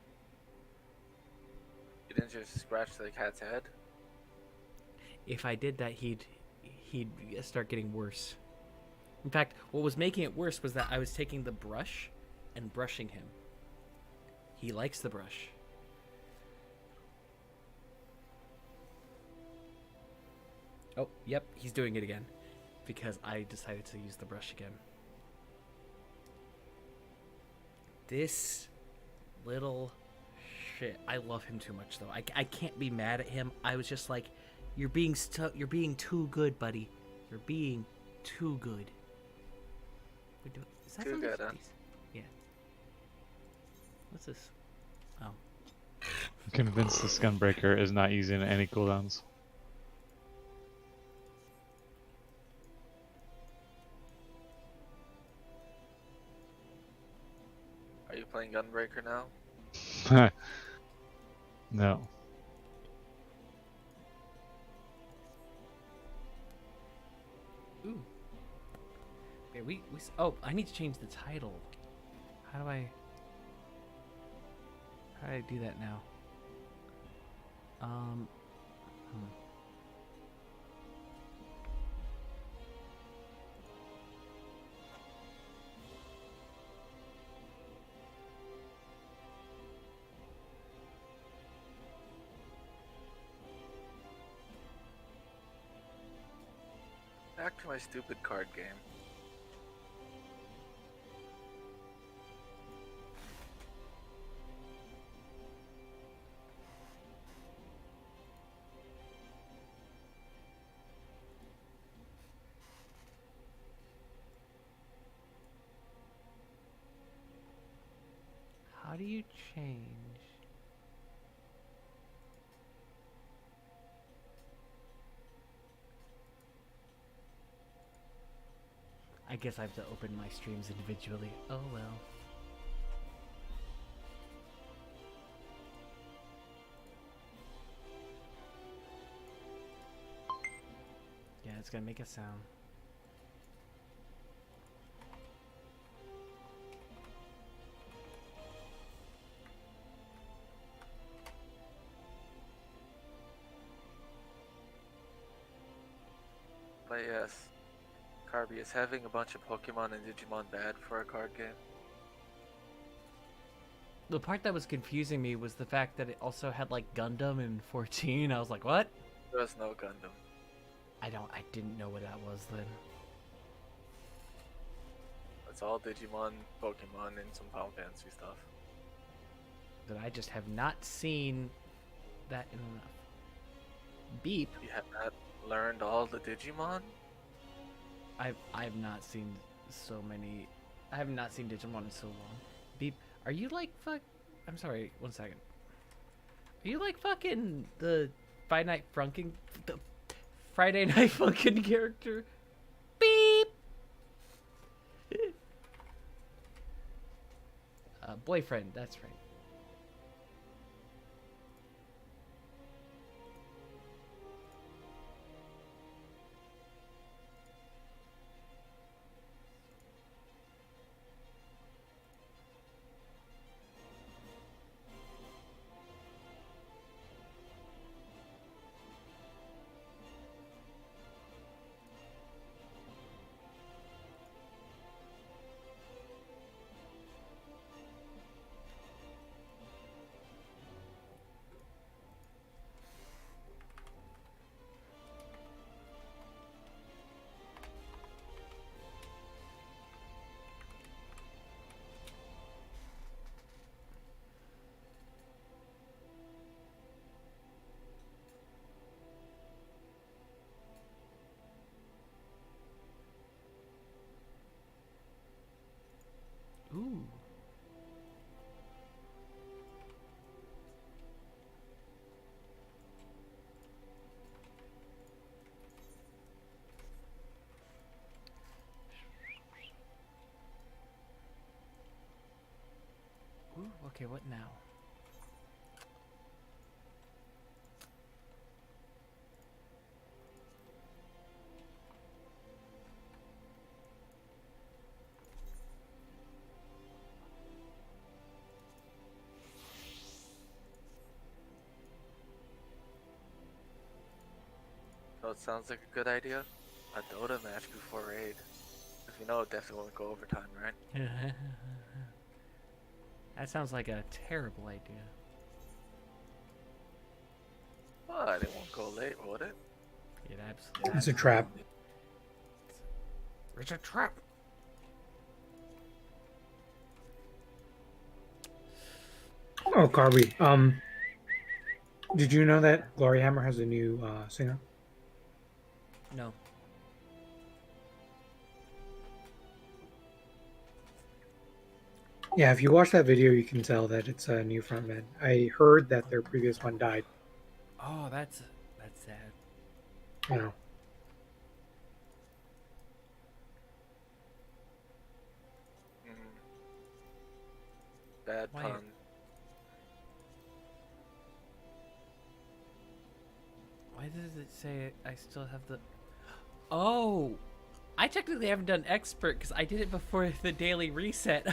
You didn't just scratch the cat's head? If I did that, he'd start getting worse. In fact, what was making it worse was that I was taking the brush and brushing him. He likes the brush. Oh, yep, he's doing it again because I decided to use the brush again. This little shit. I love him too much, though. I can't be mad at him. I was just like, you're being too good, buddy. You're being too good. Is that Too good, huh? Yeah. What's this? Oh. I'm convinced the Gunbreaker is not using any cooldowns. Are you playing Gunbreaker now? No. Ooh. Okay, oh, I need to change the title. How do I do that now? Back to my stupid card game. How do you you change? I guess I have to open my streams individually. Oh well. Yeah, it's gonna make a sound. But yes, Carby, is having a bunch of Pokemon and Digimon bad for a card game? The part that was confusing me was the fact that it also had like Gundam in 14. I was like, what? There was no Gundam. I didn't know what that was then. It's all Digimon, Pokemon, and some Final Fantasy stuff. That I just have not seen that enough. Beep. You have not learned all the Digimon? I've not seen so many. I have not seen Digimon in so long. Beep. Are you like I'm sorry. 1 second. Are you like fucking the Friday Night Funkin' character? Beep. Boyfriend. That's right. Ooh. Ooh, okay, what now? So it sounds like a good idea. A Dota match before raid. Because we know it definitely won't go overtime, right? That sounds like a terrible idea. What? It won't go late, would it? It absolutely. It's a trap. It's a trap. Oh, Carby. Did you know that Gloryhammer has a new singer? No. Yeah, if you watch that video, you can tell that it's a new frontman. I heard that their previous one died. Oh, that's sad. You know. Bad Why- pun. Why does it say I still have the... Oh! I technically haven't done expert because I did it before the daily reset.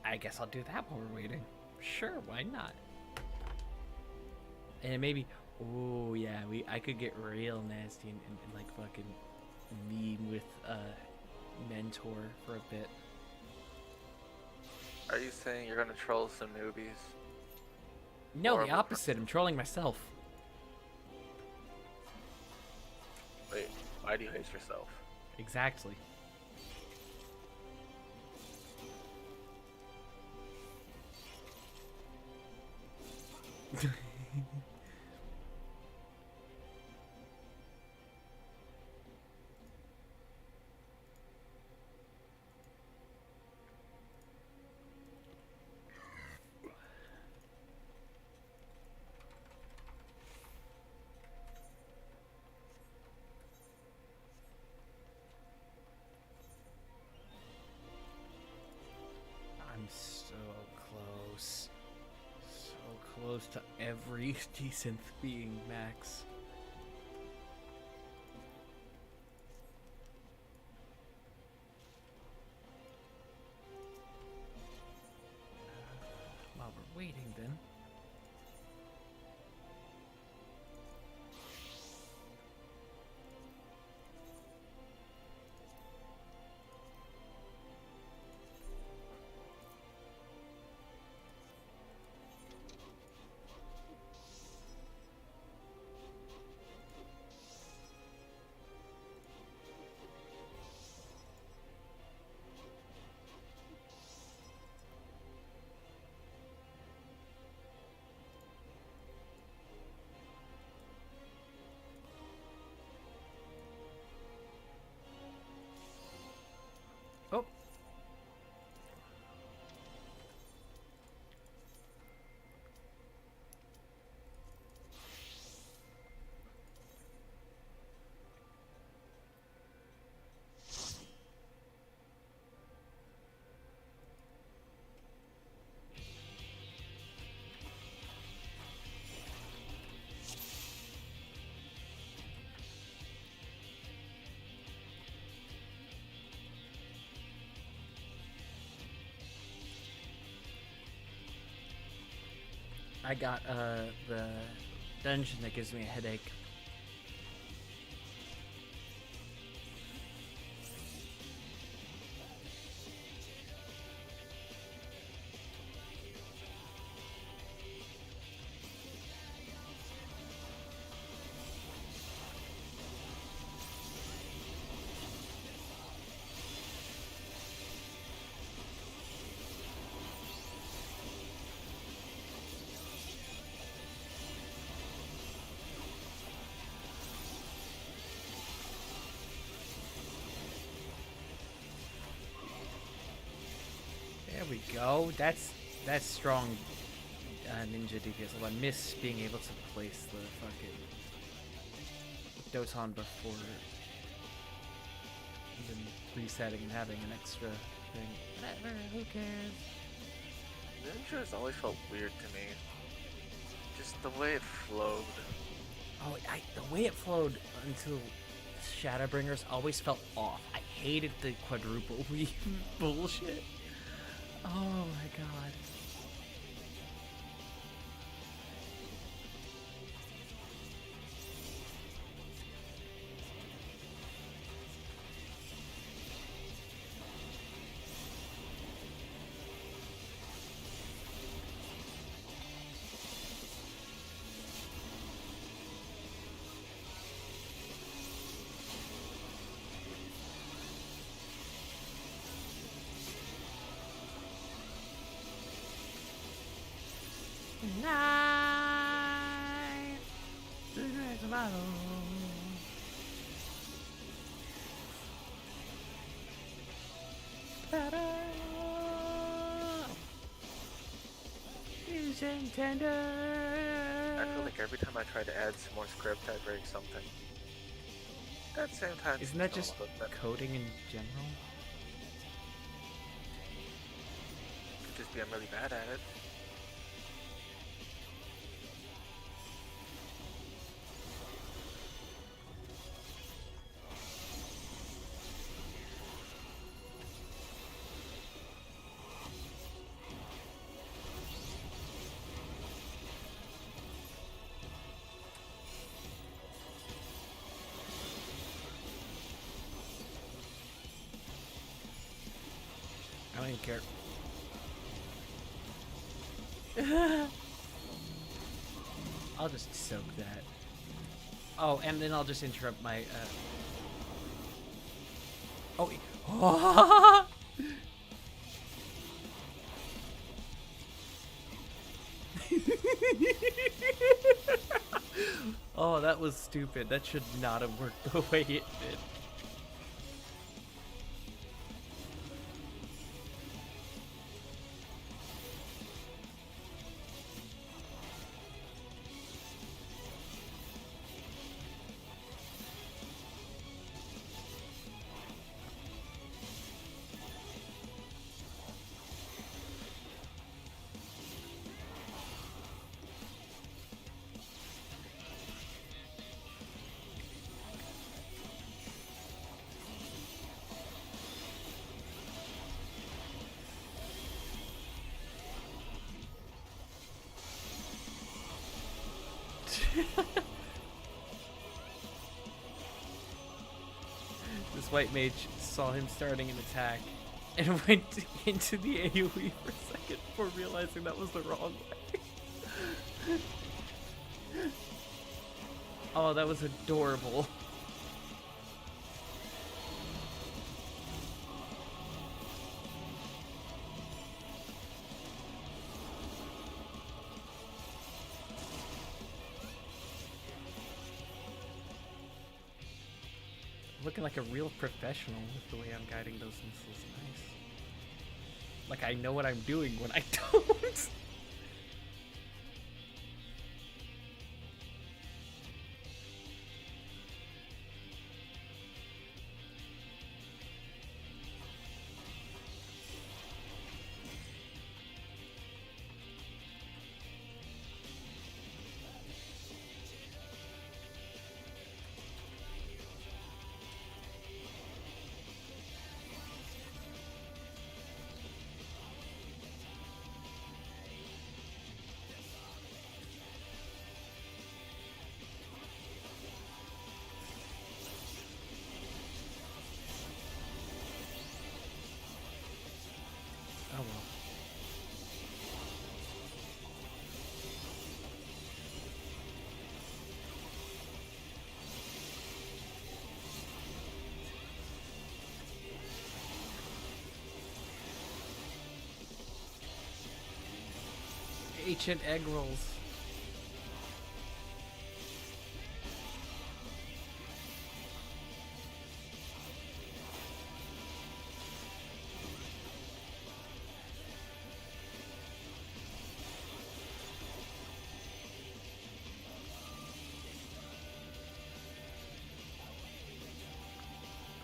I guess I'll do that while we're waiting. Sure, why not? And maybe... Oh, yeah, I could get real nasty and like fucking meme with Mentor for a bit. Are you saying you're gonna troll some newbies? No, the Horrible. opposite. I'm trolling myself. Wait, why do you hate yourself? Exactly. close to every decent being max. While we're waiting then. Oh. I got the dungeon that gives me a headache. There we go. That's strong ninja DPS. Although I miss being able to place the fucking Doton before even resetting and having an extra thing. Whatever, who cares? Ninja has always felt weird to me. Just the way it flowed. Oh, the way it flowed until Shadowbringers always felt off. I hated the quadruple weave bullshit. Oh my god. Night. Is intended. I feel like every time I try to add some more script, I break something. At the same time, isn't that just coding in general? Could just be I'm really bad at it. I don't even care. I'll just soak that. Oh, and then I'll just interrupt my Oh. Oh, that was stupid. That should not have worked the way it did. This white mage saw him starting an attack and went into the AoE for a second before realizing that was the wrong way. Oh, that was adorable. Looking like a real professional with the way I'm guiding those missiles. Nice. Like I know what I'm doing when I don't. Oh well. Ancient egg rolls.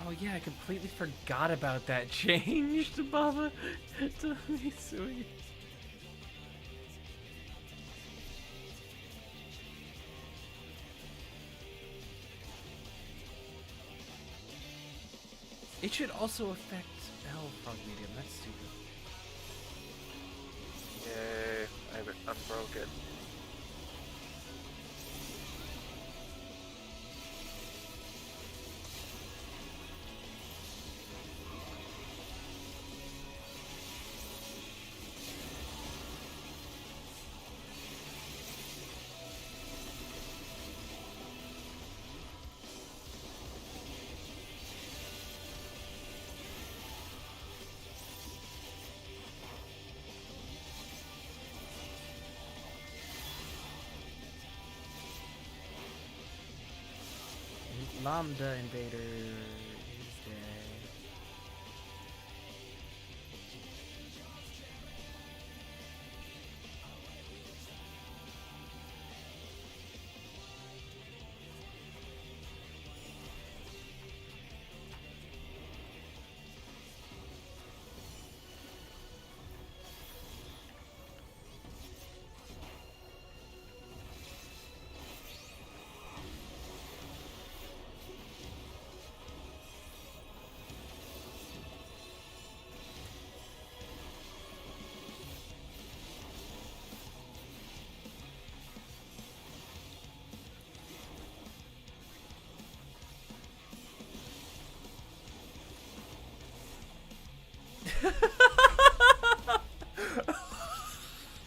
Oh yeah, I completely forgot about that change to Baba to Misui. It should also affect Hell Frog Medium, that's stupid. Yay, I'm broken. Lambda Invader is dead.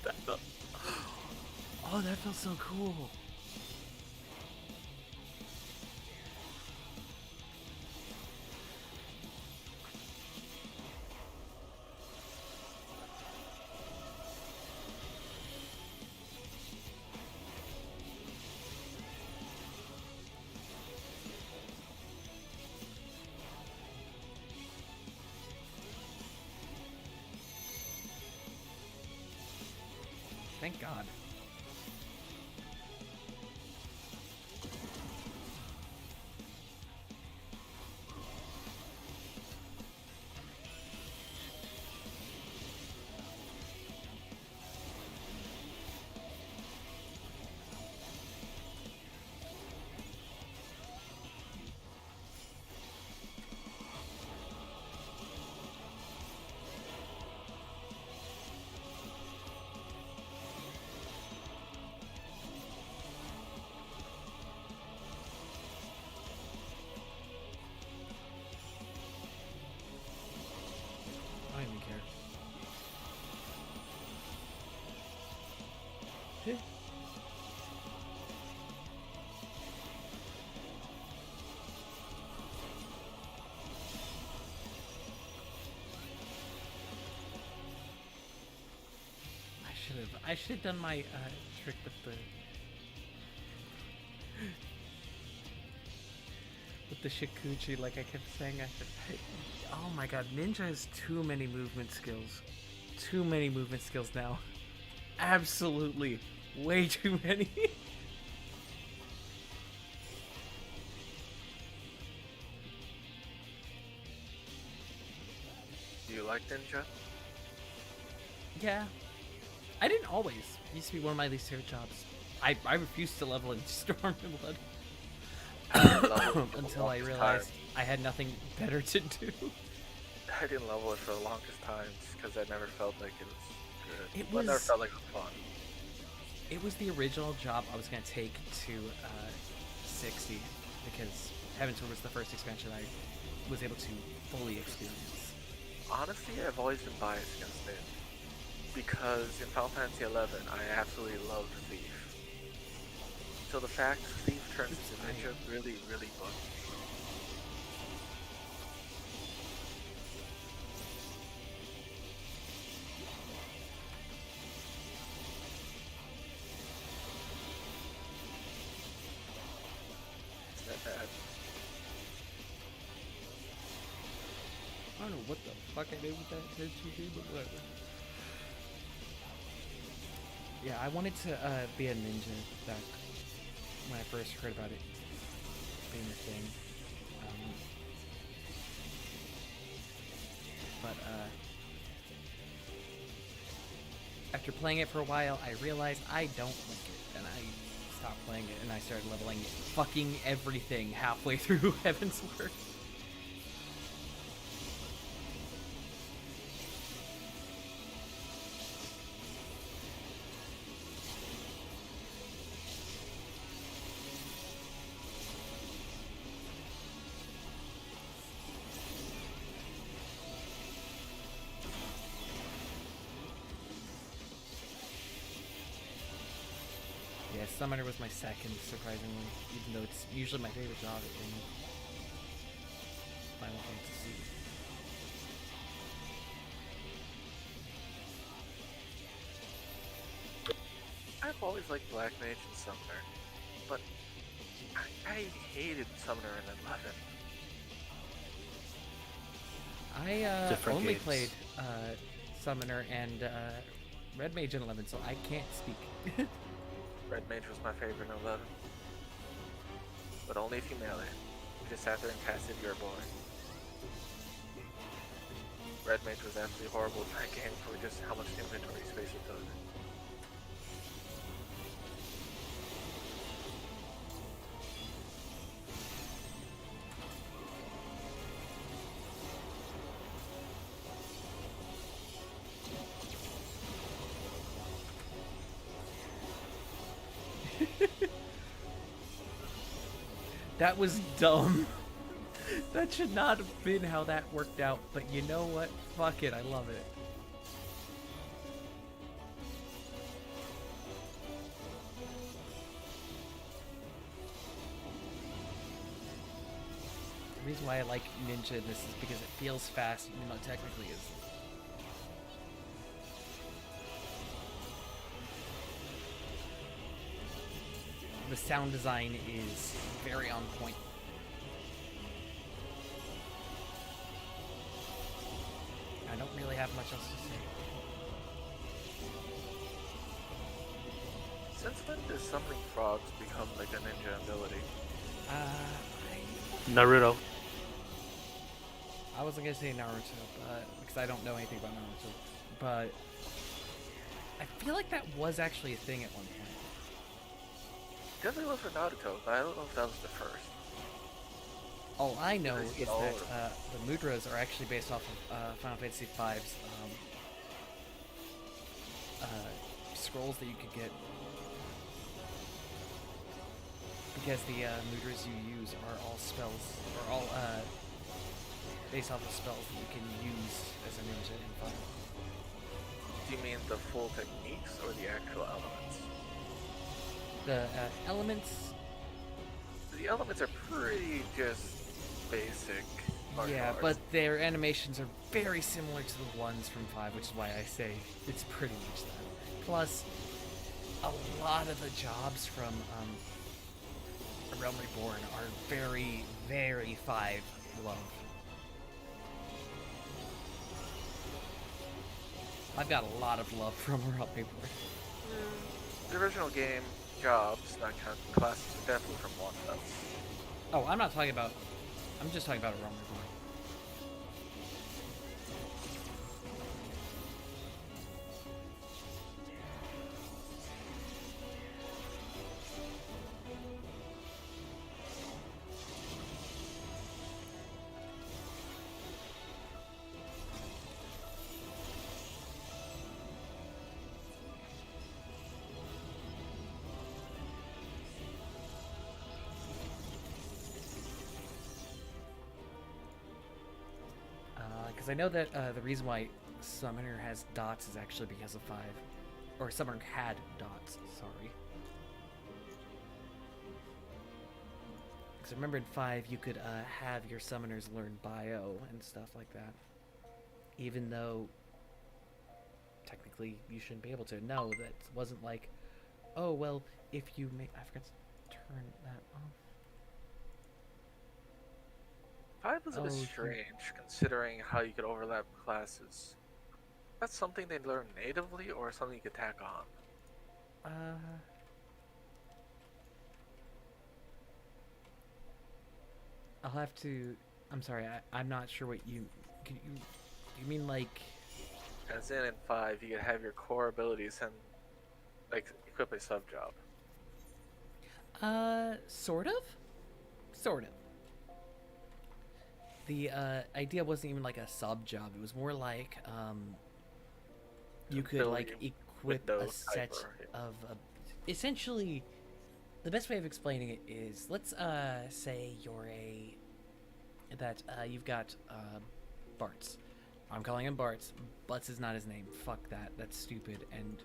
That felt... Oh, that felt so cool. Thank God. I should have done my trick with the Shikuchi, like I kept saying. Oh my god, Ninja has too many movement skills. Too many movement skills now. Absolutely. Way too many. Do you like Ninja? Yeah. I didn't always. It used to be one of my least favorite jobs. I refused to level in Stormblood. Until I realized I had nothing better to do. I didn't level it for the longest time because I never felt like it was good. It was. I never felt like it was fun. It was the original job I was gonna take to 60 because Heaven's Word was the first expansion I was able to fully experience. Honestly, I've always been biased against it because in Final Fantasy XI, I absolutely loved Thief. So the fact Thief turns into Ninja really, really bugged me. It's that bad. I don't know what the fuck I did with that HG, but whatever. Yeah, I wanted to be a ninja back when I first heard about it being a thing. But after playing it for a while, I realized I don't like it, and I stopped playing it, and I started leveling fucking everything halfway through Heaven's Word. Yeah, Summoner was my second, surprisingly, even though it's usually my favorite job in Final Fantasy. I've always liked Black Mage and Summoner, but I hated Summoner in 11. I Different only games. played Summoner and Red Mage in 11, so I can't speak. Red Mage was my favorite in 11. But only if you melee. You just sat there and casted your boy. Red Mage was absolutely horrible in that game for just how much inventory space it took. That was dumb. That should not have been how that worked out, but you know what? Fuck it, I love it. The reason why I like Ninja in this is because it feels fast, even though it technically is. The sound design is very on point. I don't really have much else to say. Since when does summoning frogs become like a ninja ability? Naruto. I wasn't gonna say Naruto, but because I don't know anything about Naruto, but I feel like that was actually a thing at one point. Definitely was for Naruto, but I don't know if that was the first. All I know is Is it that the mudras are actually based off of Final Fantasy V's scrolls that you could get, because the mudras you use are all spells, are all based off of spells that you can use as a ninja in Final. Do you mean the full techniques or the actual elements? The elements. The elements are pretty just basic. martial Yeah, arts. but their animations are very similar to the ones from 5, which is why I say it's pretty much that. Plus, a lot of the jobs from A Realm Reborn are very, very 5 love. I've got a lot of love from A Realm Reborn. The original game jobs, not counting classes, are definitely from 1 though. Oh, I'm just talking about A Realm Reborn. Because I know that the reason why Summoner has dots is actually because of 5. Or Summoner had dots, sorry. Because I remember in 5 you could have your Summoners learn Bio and stuff like that. Even though technically you shouldn't be able to. No, that wasn't like, oh, well, if you make... I forgot to turn that off. 5 was a bit strange, considering how you could overlap classes. That's something they learn natively, or something you could tack on? I'll have to... I'm sorry, I'm not sure what you... Do you mean like... As in 5, you could have your core abilities and, like, equip a sub-job. Sort of? Sort of. The idea wasn't even like a sub job. It was more like you could like equip a set of essentially the best way of explaining it is, let's say you're you've got Bartz. I'm calling him Bartz. Butz is not his name. Fuck that. That's stupid. And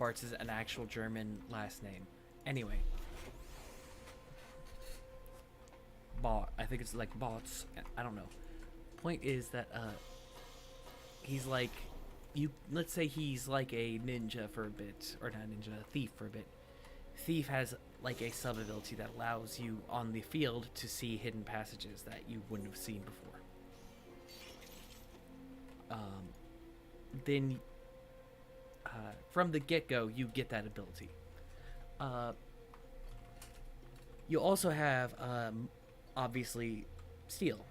Bartz is an actual German last name. Anyway. I think it's like bots. I don't know. Point is that he's like let's say he's like a ninja for a bit, or not ninja, a thief for a bit. Thief has like a sub ability that allows you on the field to see hidden passages that you wouldn't have seen before. Then from the get-go you get that ability. You also have obviously steal,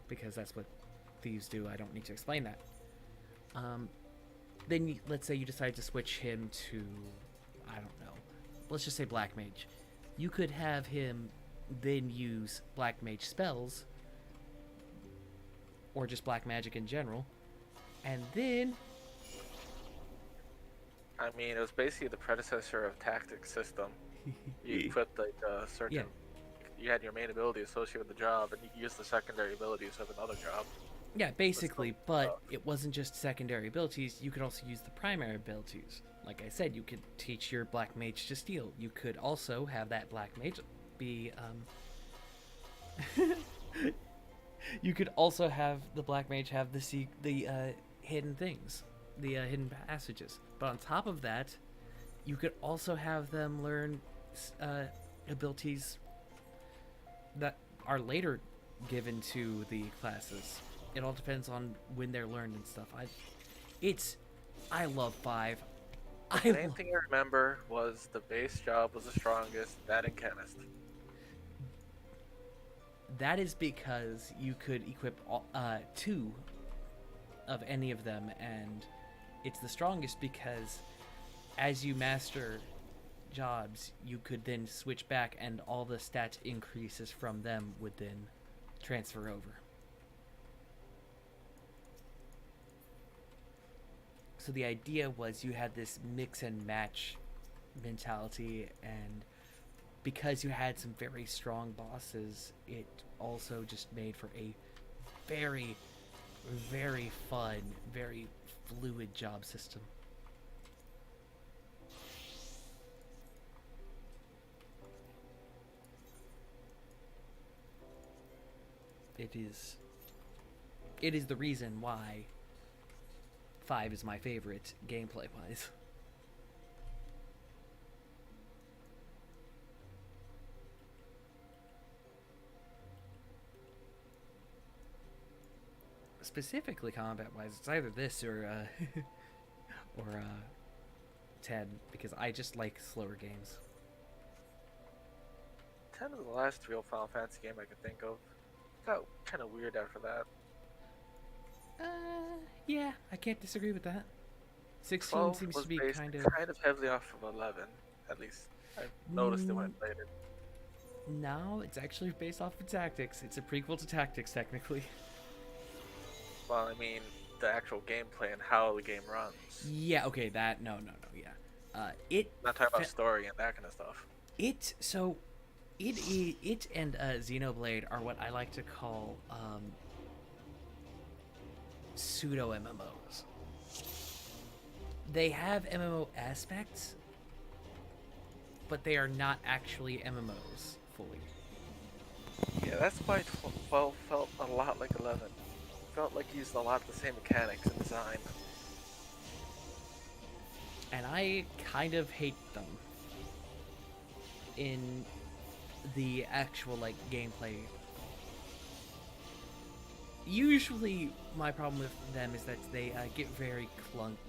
because that's what thieves do. I don't need to explain that. Then let's say you decide to switch him to, I don't know, let's just say Black Mage. You could have him then use Black Mage spells, or just Black Magic in general, and then... I mean, it was basically the predecessor of Tactic System. You equipped like a certain... Yeah. You had your main ability associated with the job, and you used the secondary abilities of another job. Yeah, basically, but it wasn't just secondary abilities. You could also use the primary abilities. Like I said, you could teach your Black Mage to steal. You could also have that Black Mage be, you could also have the Black Mage have the hidden things, the hidden passages. But on top of that, you could also have them learn abilities that are later given to the classes. It all depends on when they're learned and stuff. I love 5. The main thing I remember was the base job was the strongest, that and Chemist. That is because you could equip 2 of any of them, and it's the strongest because as you master jobs, you could then switch back and all the stat increases from them would then transfer over. So the idea was you had this mix and match mentality, and because you had some very strong bosses, it also just made for a very, very fun, very fluid job system. It is the reason why 5 is my favorite gameplay-wise. Specifically combat-wise, it's either this or 10, because I just like slower games. 10 is the last real Final Fantasy game I could think of. It got kind of weird after that. Yeah, I can't disagree with that. 16 12 seems was to be based kind of heavily off of 11, at least. I noticed it when I played it. No, it's actually based off of Tactics. It's a prequel to Tactics, technically. Well, I mean, the actual gameplay and how the game runs. Yeah, okay, that, no, yeah. Not talking about story and that kind of stuff. It and Xenoblade are what I like to call, pseudo MMOs. They have MMO aspects, but they are not actually MMOs fully. Yeah, that's why 12 felt a lot like 11. Felt like he used a lot of the same mechanics and design. And I kind of hate them in the actual, like, gameplay. Usually, my problem with them is that they get very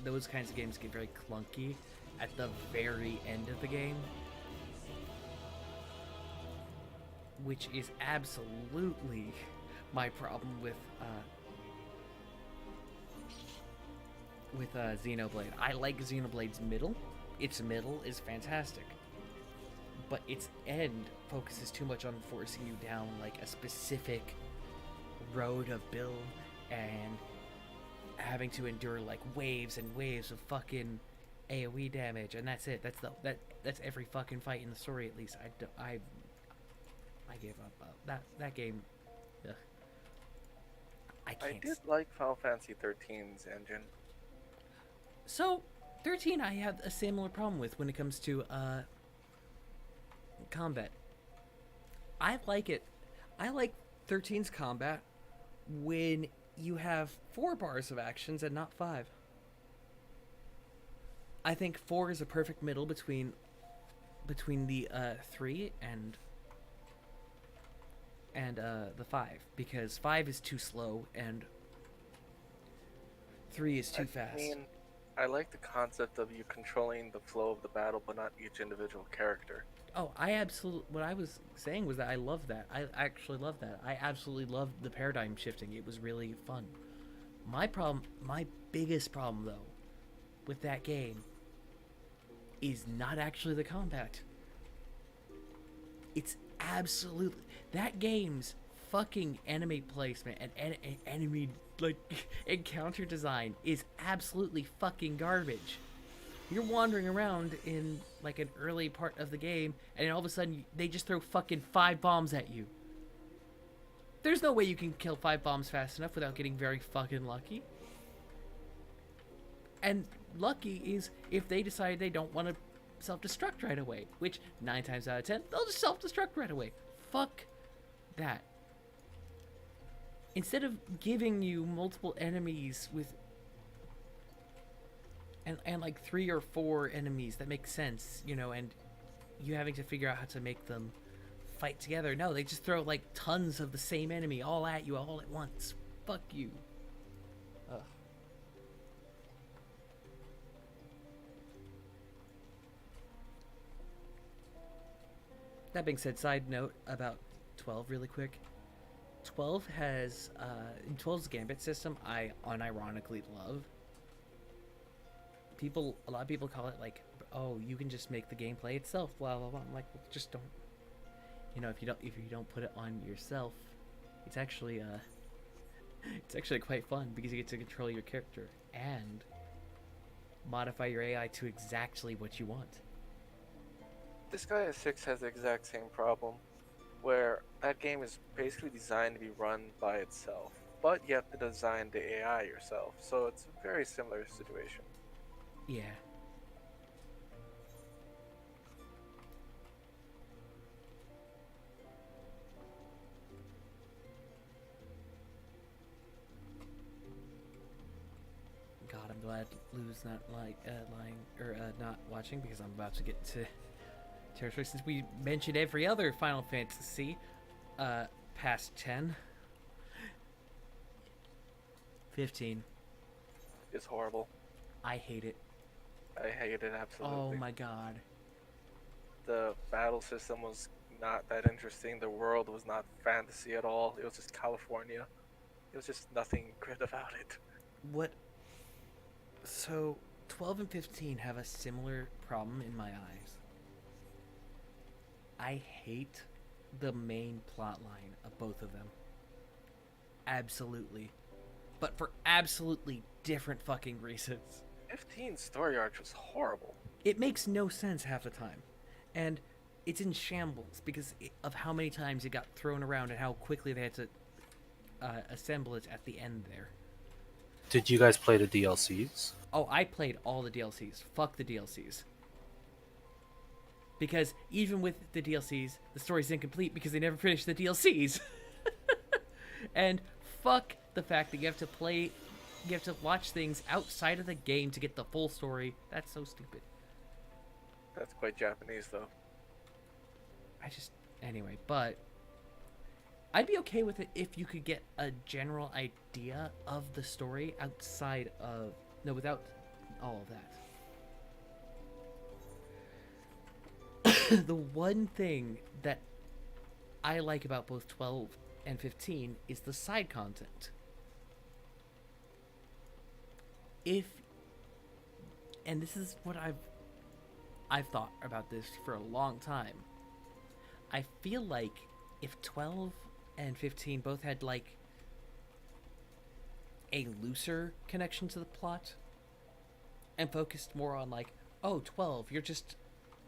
those kinds of games get very clunky at the very end of the game. Which is absolutely my problem with Xenoblade. I like Xenoblade's middle. Its middle is fantastic. But its end focuses too much on forcing you down, like, a specific road of build and having to endure, like, waves and waves of fucking AoE damage, and that's it. That's every fucking fight in the story, at least. I gave up. That game. Ugh. I did like Final Fantasy 13's engine. So, 13 I have a similar problem with when it comes to combat. I like it. I like 13's combat when you have 4 bars of actions and not 5. I think 4 is a perfect middle between the 3 and the 5, because 5 is too slow and 3 is too fast. I mean, I like the concept of you controlling the flow of the battle, but not each individual character. Oh, what I was saying was that I love that. I actually love that. I absolutely loved the paradigm shifting. It was really fun. My biggest problem, though, with that game is not actually the combat. It's absolutely... That game's fucking enemy placement and enemy, like, encounter design is absolutely fucking garbage. You're wandering around in, like, an early part of the game, and all of a sudden, they just throw fucking 5 bombs at you. There's no way you can kill 5 bombs fast enough without getting very fucking lucky. And lucky is if they decide they don't want to self-destruct right away, which 9 times out of 10, they'll just self-destruct right away. Fuck that. Instead of giving you multiple enemies with and like 3 or 4 enemies that make sense, you know, and you having to figure out how to make them fight together. No, they just throw like tons of the same enemy all at you all at once. Fuck you. Ugh. That being said, side note about 12 really quick. 12 has, in 12's Gambit system, I unironically love. A lot of people call it like, oh, you can just make the gameplay itself, blah, blah, blah. I'm like, well, just don't, you know, if you don't put it on yourself, it's actually quite fun because you get to control your character and modify your AI to exactly what you want. Disgaea 6 has the exact same problem, where that game is basically designed to be run by itself, but you have to design the AI yourself, so it's a very similar situation. Yeah. glad Lou's not lying or not watching, because I'm about to get to territory since we mentioned every other Final Fantasy past 10. 15. It's horrible. I hate it. I hate it absolutely. Oh my god. The battle system was not that interesting. The world was not fantasy at all. It was just California. It was just nothing good about it. What? So, 12 and 15 have a similar problem in my eyes. I hate the main plot line of both of them. Absolutely. But for absolutely different fucking reasons. 15's story arc was horrible. It makes no sense half the time. And it's in shambles because of how many times it got thrown around and how quickly they had to assemble it at the end there. Did you guys play the DLCs? Oh, I played all the DLCs. Fuck the DLCs. Because even with the DLCs, the story's incomplete because they never finished the DLCs. And fuck the fact that you have to watch things outside of the game to get the full story. That's so stupid. That's quite Japanese, though. Anyway, but I'd be okay with it if you could get a general idea of the story without all of that. The one thing that I like about both 12 and 15 is the side content. And this is what I've thought about this for a long time. I feel like if 12 and 15 both had like a looser connection to the plot and focused more on like, oh, 12, you're just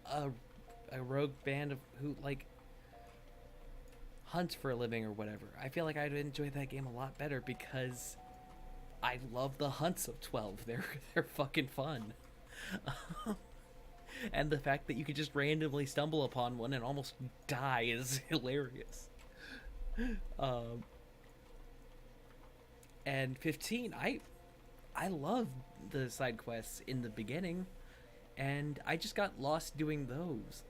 a rogue band of who like hunts for a living or whatever. I feel like I'd enjoy that game a lot better because I love the hunts of 12. They're fucking fun. And the fact that you could just randomly stumble upon one and almost die is hilarious. And 15, I love the side quests in the beginning, and I just got lost doing those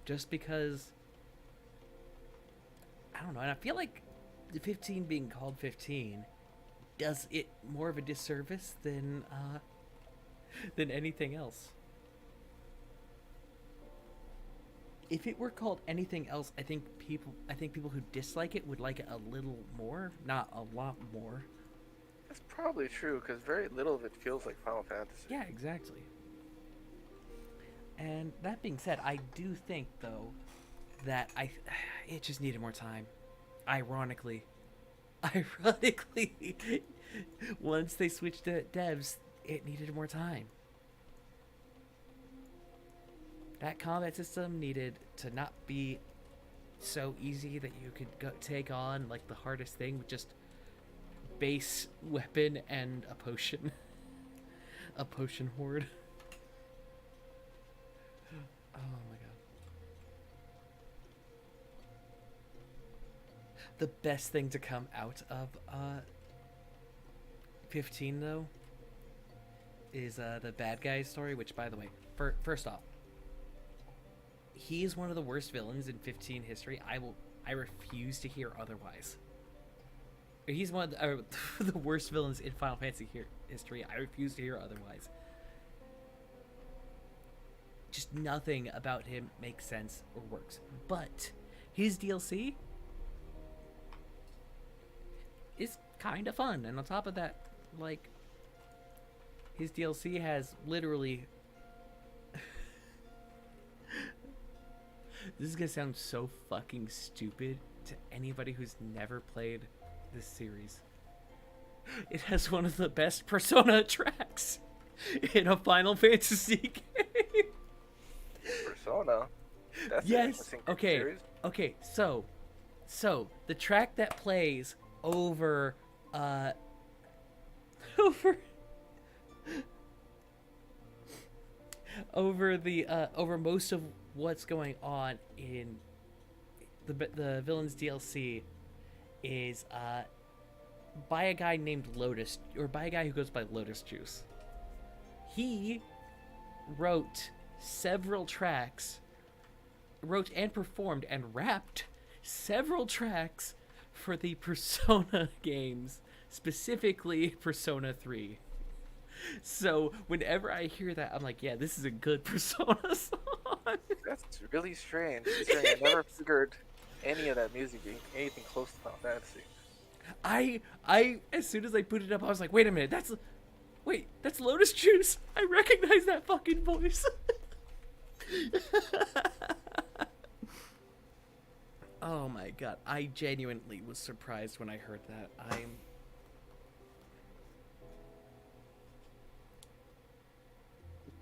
just because I don't know, and I feel like the 15 being called 15 does it more of a disservice than anything else. If it were called anything else, I think people who dislike it would like it a little more, not a lot more. That's probably true, because very little of it feels like Final Fantasy. Yeah, exactly. And that being said, I do think, though, that it just needed more time. Ironically, once they switched to devs, it needed more time. That combat system needed to not be so easy that you could take on like the hardest thing with just base weapon and a potion. A potion horde. Oh my god. The best thing to come out of 15 though is the bad guy's story, which by the way, first off, he is one of the worst villains in 15 history. I refuse to hear otherwise. He's one of the worst villains in Final Fantasy history. I refuse to hear otherwise. Just nothing about him makes sense or works. But his DLC is kind of fun. And on top of that, like, his DLC has literally... This is gonna sound so fucking stupid to anybody who's never played this series. It has one of the best Persona tracks in a Final Fantasy game. Persona? That's yes. Okay. So the track that plays over over most of what's going on in the villain's DLC is by a guy named Lotus, or by a guy who goes by Lotus Juice. he wrote several tracks, wrote and performed and rapped several tracks for the Persona games, specifically Persona 3. So whenever I hear that, I'm like, yeah, this is a good Persona song. That's really strange. I never figured any of that music being anything close to Final Fantasy. I as soon as I put it up, I was like, wait a minute, that's Lotus Juice. I recognize that fucking voice. Oh my god, I genuinely was surprised when I heard that.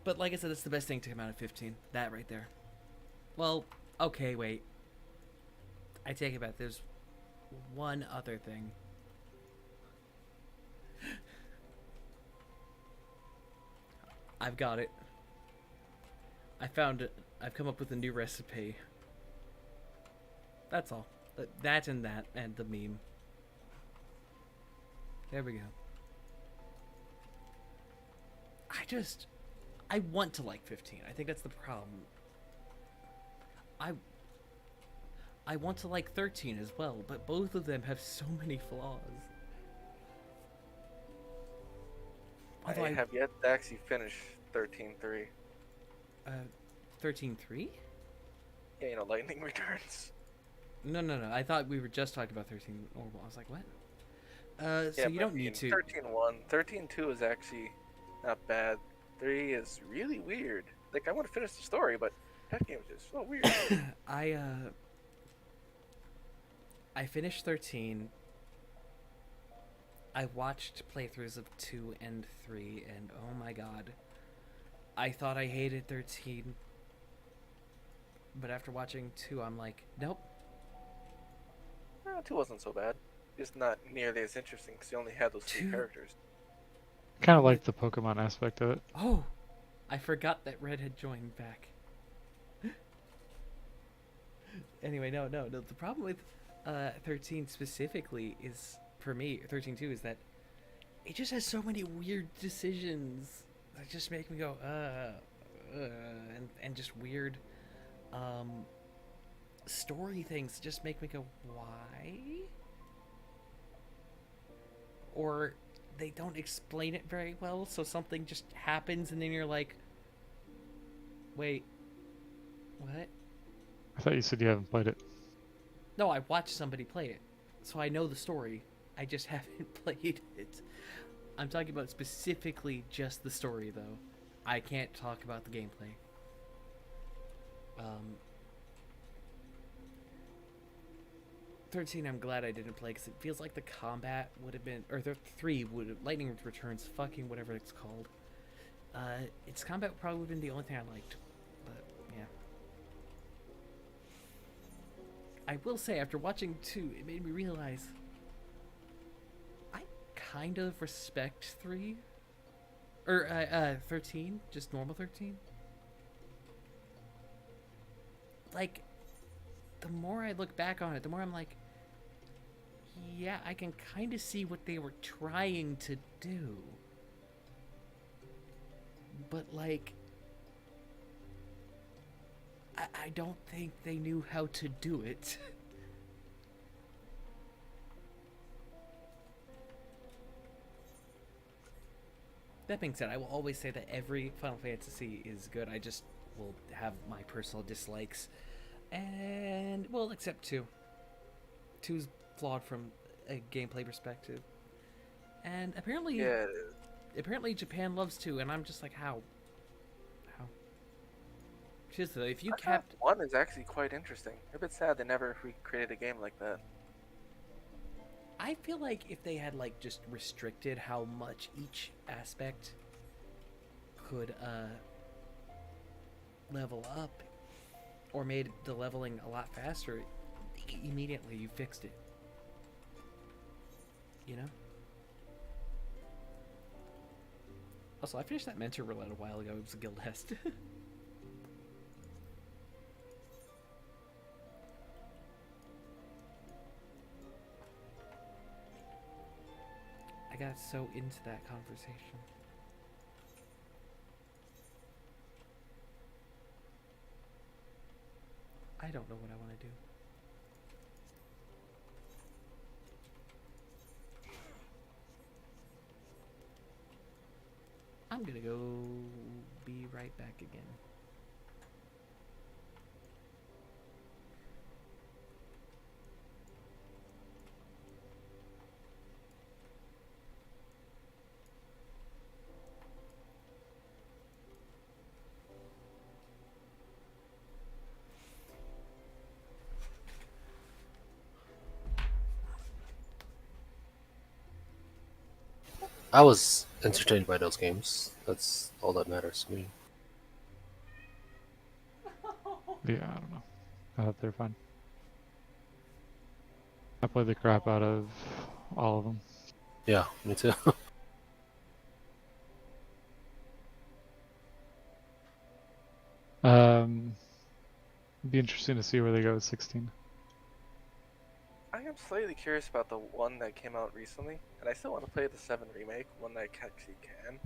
But like I said, it's the best thing to come out of 15. That right there. Well, okay, wait. I take it back. There's one other thing. I've got it. I found it. I've come up with a new recipe. That's all. That and the meme. There we go. I want to like 15. I think that's the problem. I want to like 13 as well, but both of them have so many flaws. Although I have yet to actually finish 13.3. 13.3? Yeah, you know, Lightning Returns. No. I thought we were just talking about 13 normal. I was like, what? So yeah, you don't need to. 13.1. 13.2 is actually not bad. 3 is really weird. Like, I want to finish the story, but that game is just so weird. I finished 13. I watched playthroughs of 2 and 3, and oh my god. I thought I hated 13. But after watching 2, I'm like, nope. 2 wasn't so bad. Just not nearly as interesting because you only had those 2 characters. Kind of like the Pokemon aspect of it. Oh! I forgot that Red had joined back. Anyway, no. The problem with 13 specifically is, for me, 13.2 is that it just has so many weird decisions that just make me go, and just weird story things just make me go, why? Or they don't explain it very well, so something just happens and then you're like, wait, what? I thought you said you haven't played it. No, I watched somebody play it, so I know the story. I just haven't played it. I'm talking about specifically just the story, though. I can't talk about the gameplay. 13, I'm glad I didn't play, because it feels like the combat would have been, or the 3 would have, Lightning Returns, fucking whatever it's called. Its combat probably would have been the only thing I liked, but yeah. I will say, after watching 2, it made me realize I kind of respect 3. Or, 13, just normal 13. Like, the more I look back on it, the more I'm like, yeah, I can kind of see what they were trying to do. But, like, I don't think they knew how to do it. That being said, I will always say that every Final Fantasy is good. I just will have my personal dislikes. And, well, except 2. 2's flawed from a gameplay perspective. And apparently, apparently Japan loves 2, and I'm just like, how? Just though, if you kept 1 is actually quite interesting. A bit sad they never recreated a game like that. I feel like if they had like just restricted how much each aspect could level up, or made the leveling a lot faster, immediately you fixed it. You know? Also, I finished that Mentor Roulette a while ago. It was a guild test. I got so into that conversation. I don't know what I want to do. I'm gonna go be right back again. I was entertained by those games. That's all that matters to me. Yeah, I don't know. I hope they're fun. I played the crap out of all of them. Yeah, me too. Be interesting to see where they go with 16. I am slightly curious about the one that came out recently, and I still want to play the 7 remake, one that I actually can.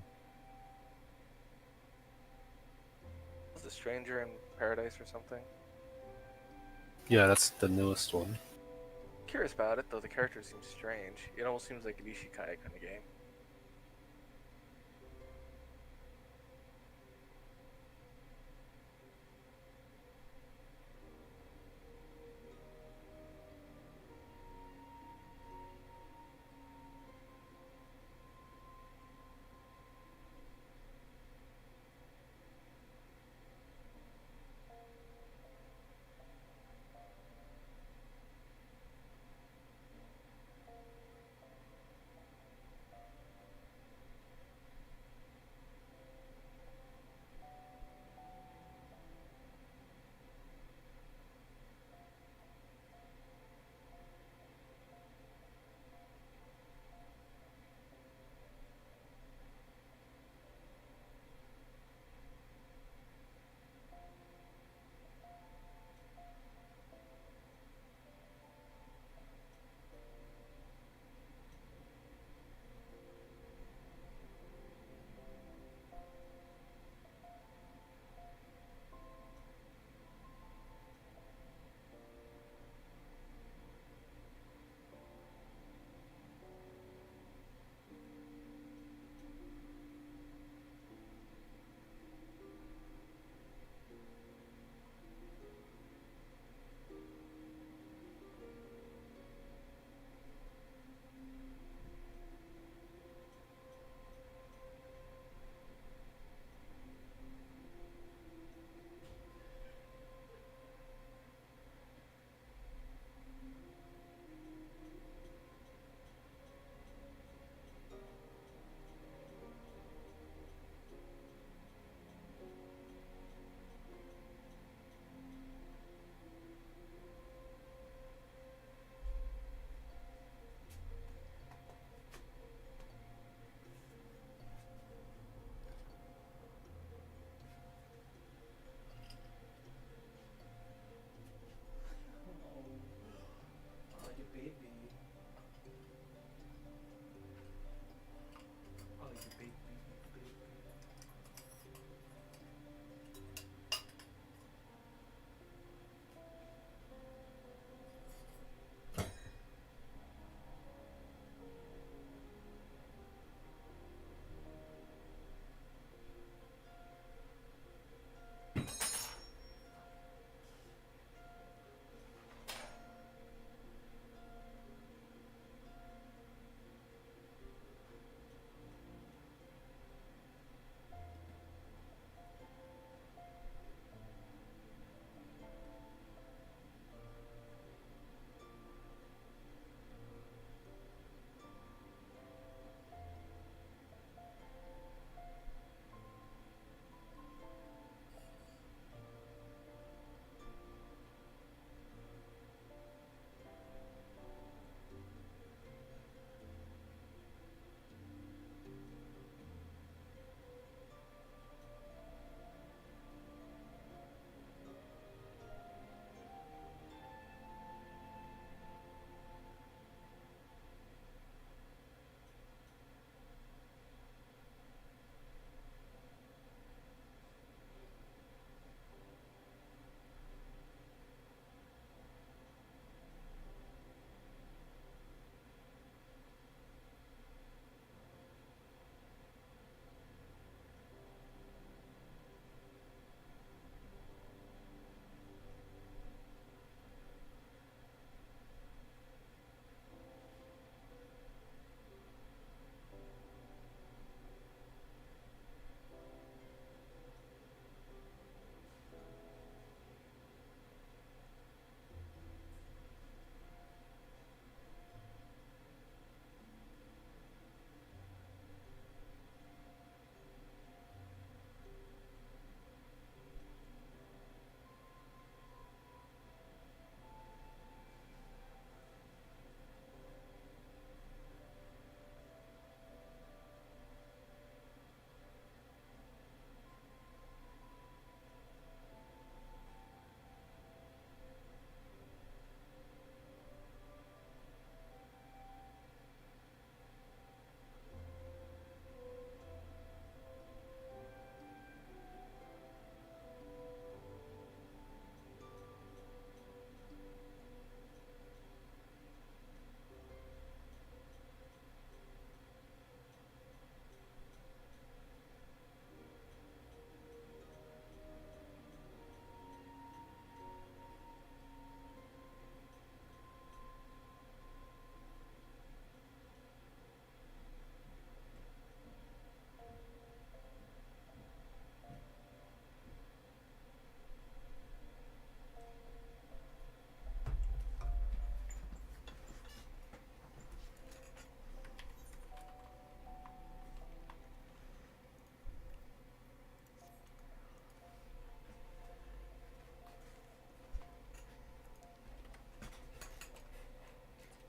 Was it Stranger in Paradise or something? Yeah, that's the newest one. Curious about it, though the character seems strange. It almost seems like an Isekai kind of game.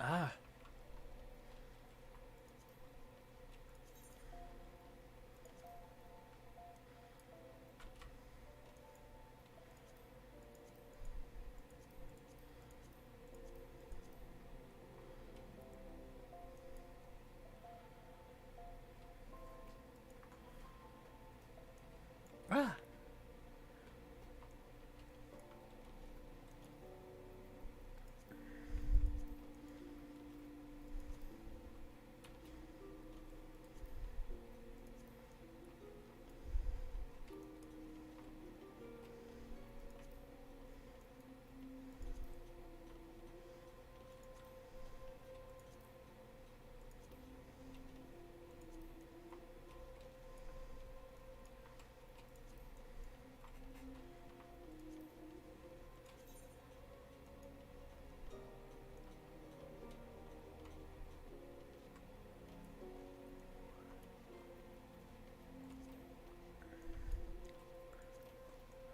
Ah. Ah.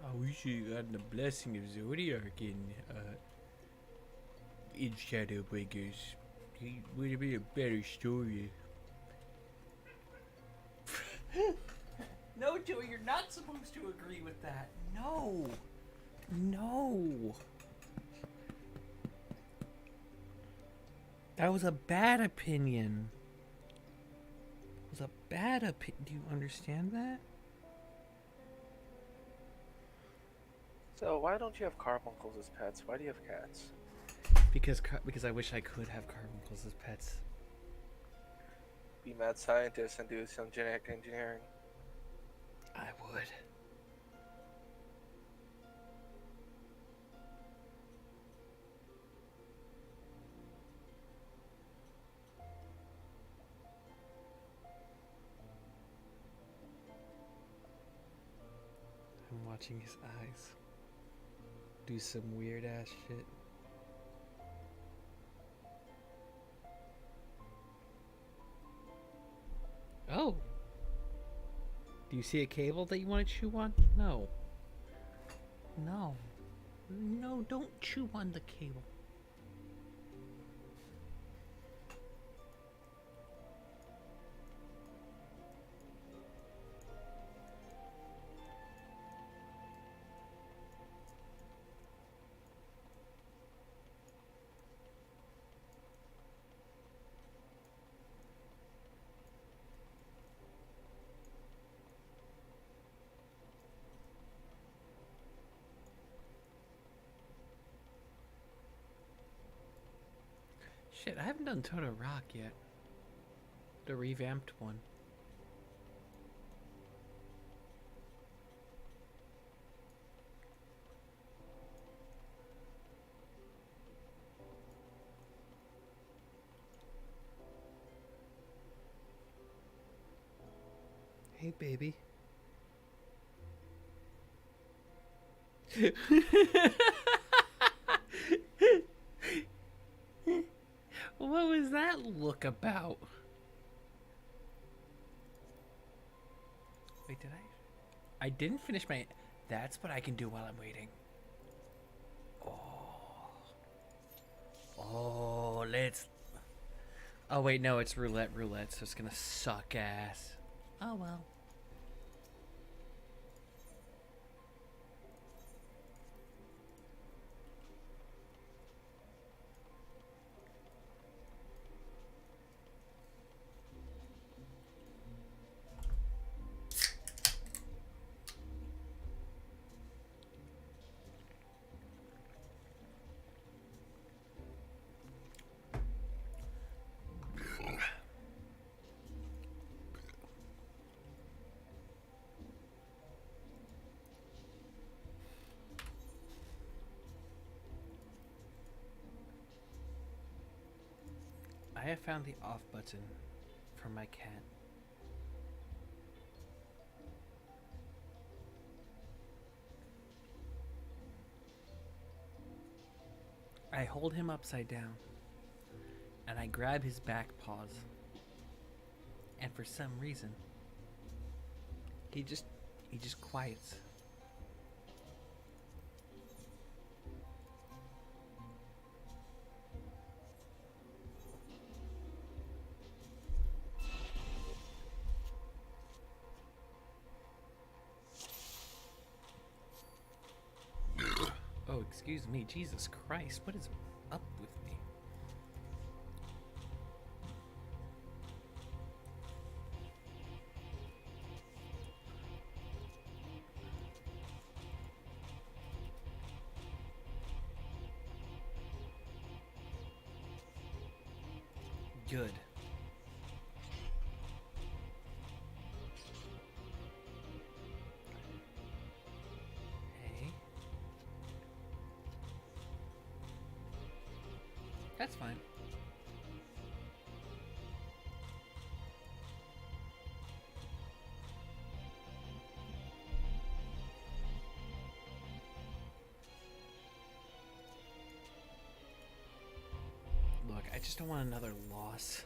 I wish you got the blessing of Zodiac in Shadowbringers. It would have been a better story. No, Joey, you're not supposed to agree with that. No. No. That was a bad opinion. It was a bad opinion. Do you understand that? So why don't you have carbuncles as pets? Why do you have cats? Because I wish I could have carbuncles as pets. Be mad scientist and do some genetic engineering. I would. I'm watching his eyes do some weird ass shit. Oh. Do you see a cable that you want to chew on? No. No. No, don't chew on the cable. Shit, I haven't done Total Rock yet. The revamped one. Hey, baby. What was that look about? Wait, did I? I didn't finish my... That's what I can do while I'm waiting. Oh. Oh, let's... Oh, wait, no, it's roulette, so it's gonna suck ass. Oh, well. I have found the off button for my cat. I hold him upside down and I grab his back paws, and for some reason he just quiets. Excuse me, Jesus Christ, what is up with me? Good. Hey. That's fine. Look, I just don't want another loss.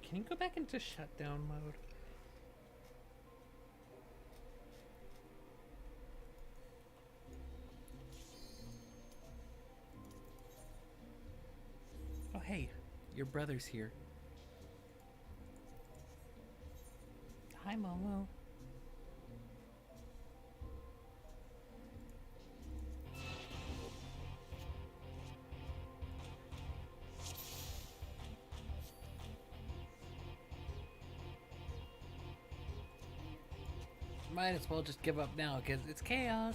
Can you go back into shutdown mode? Oh, hey, your brother's here. Hi, Momo. Might as well just give up now, because it's chaos.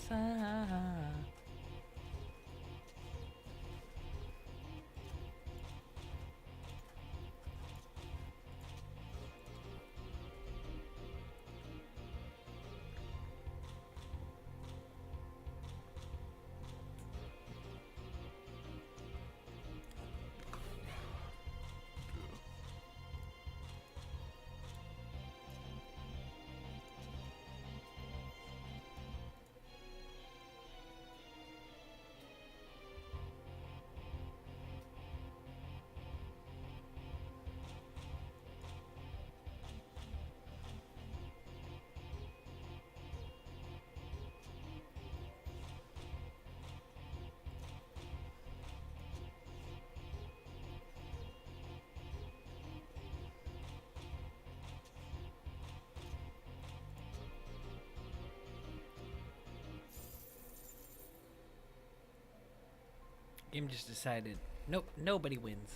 Game just decided, nope, nobody wins.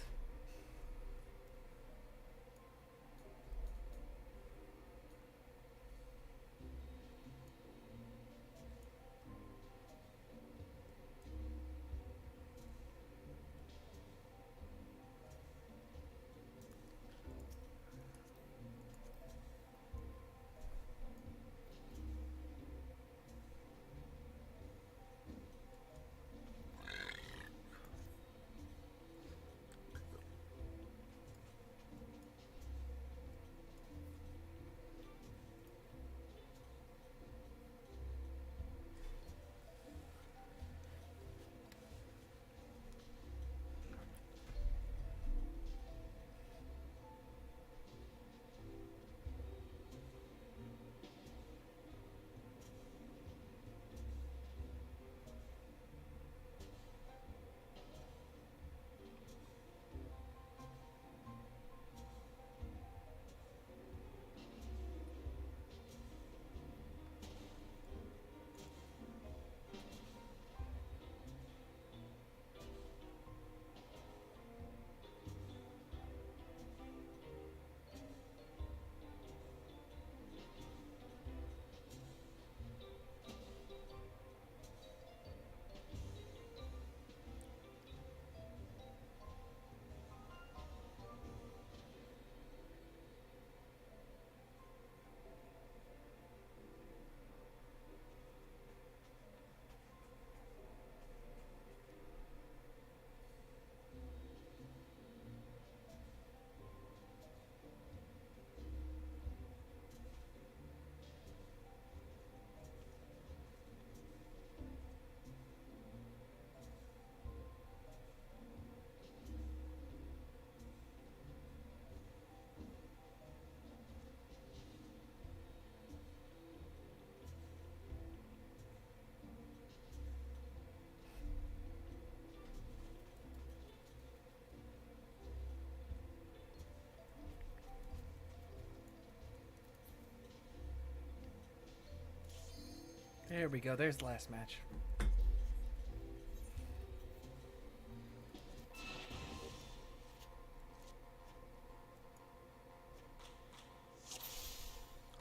There we go. There's the last match.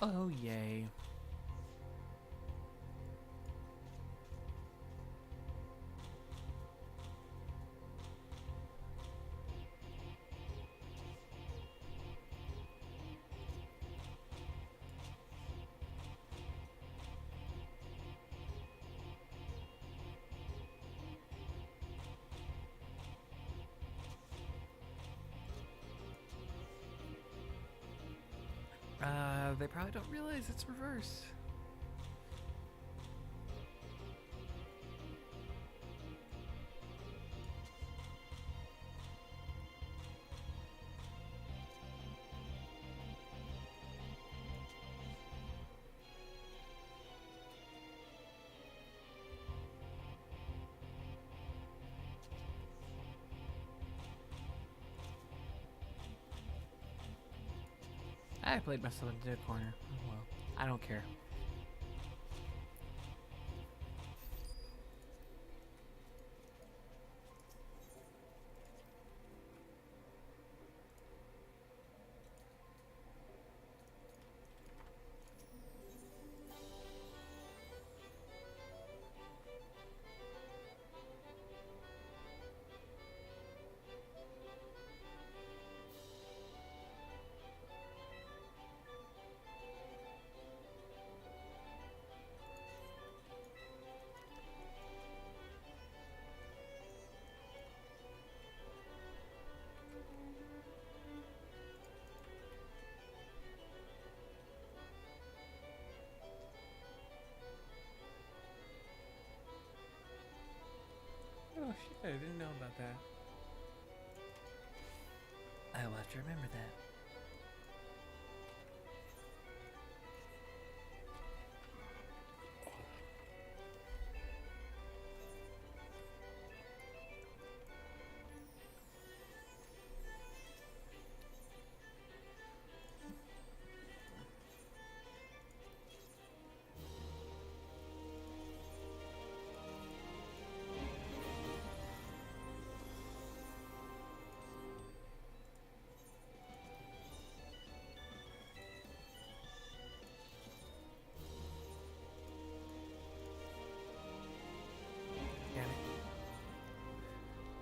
Oh, yay. They probably don't realize it's reverse. I played myself into a corner. Oh, well, I don't care. Oh shit, I didn't know about that. I will have to remember that.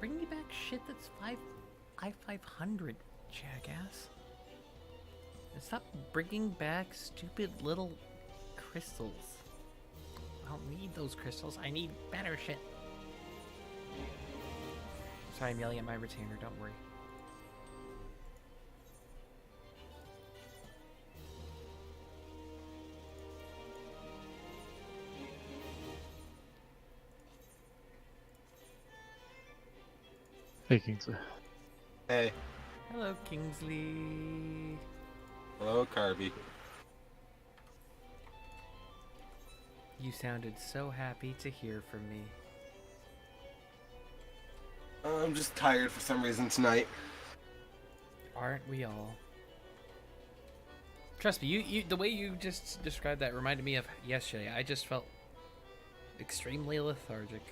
Bring me back shit that's I-500, jackass. And stop bringing back stupid little crystals. I don't need those crystals. I need better shit. Sorry, I'm yelling at my retainer. Don't worry. Hey, Kingsley. Hey. Hello, Kingsley. Hello, Carby. You sounded so happy to hear from me. I'm just tired for some reason tonight. Aren't we all? Trust me, you the way you just described that reminded me of yesterday. I just felt extremely lethargic.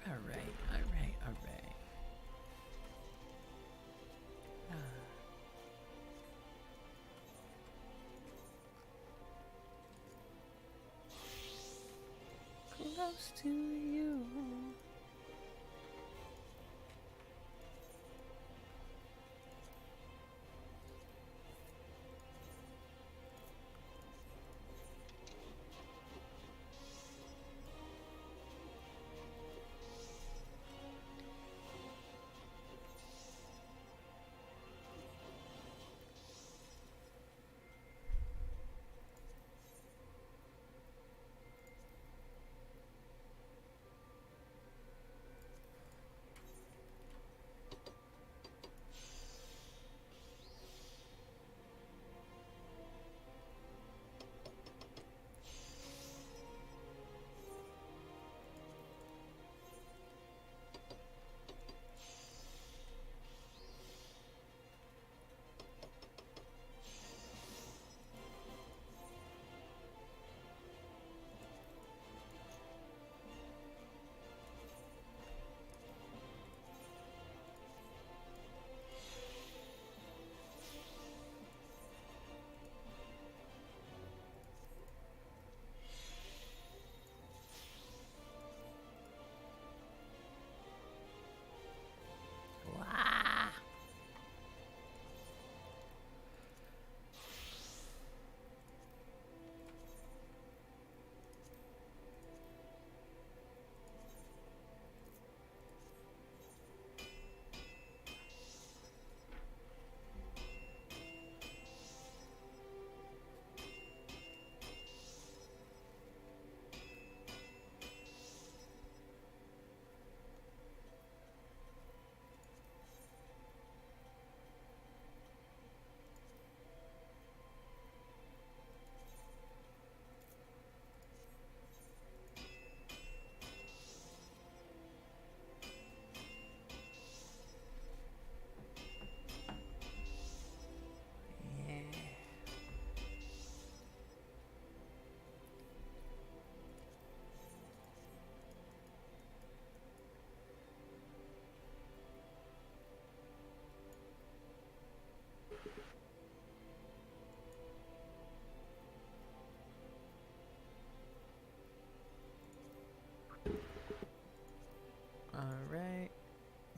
Alright. Close to you.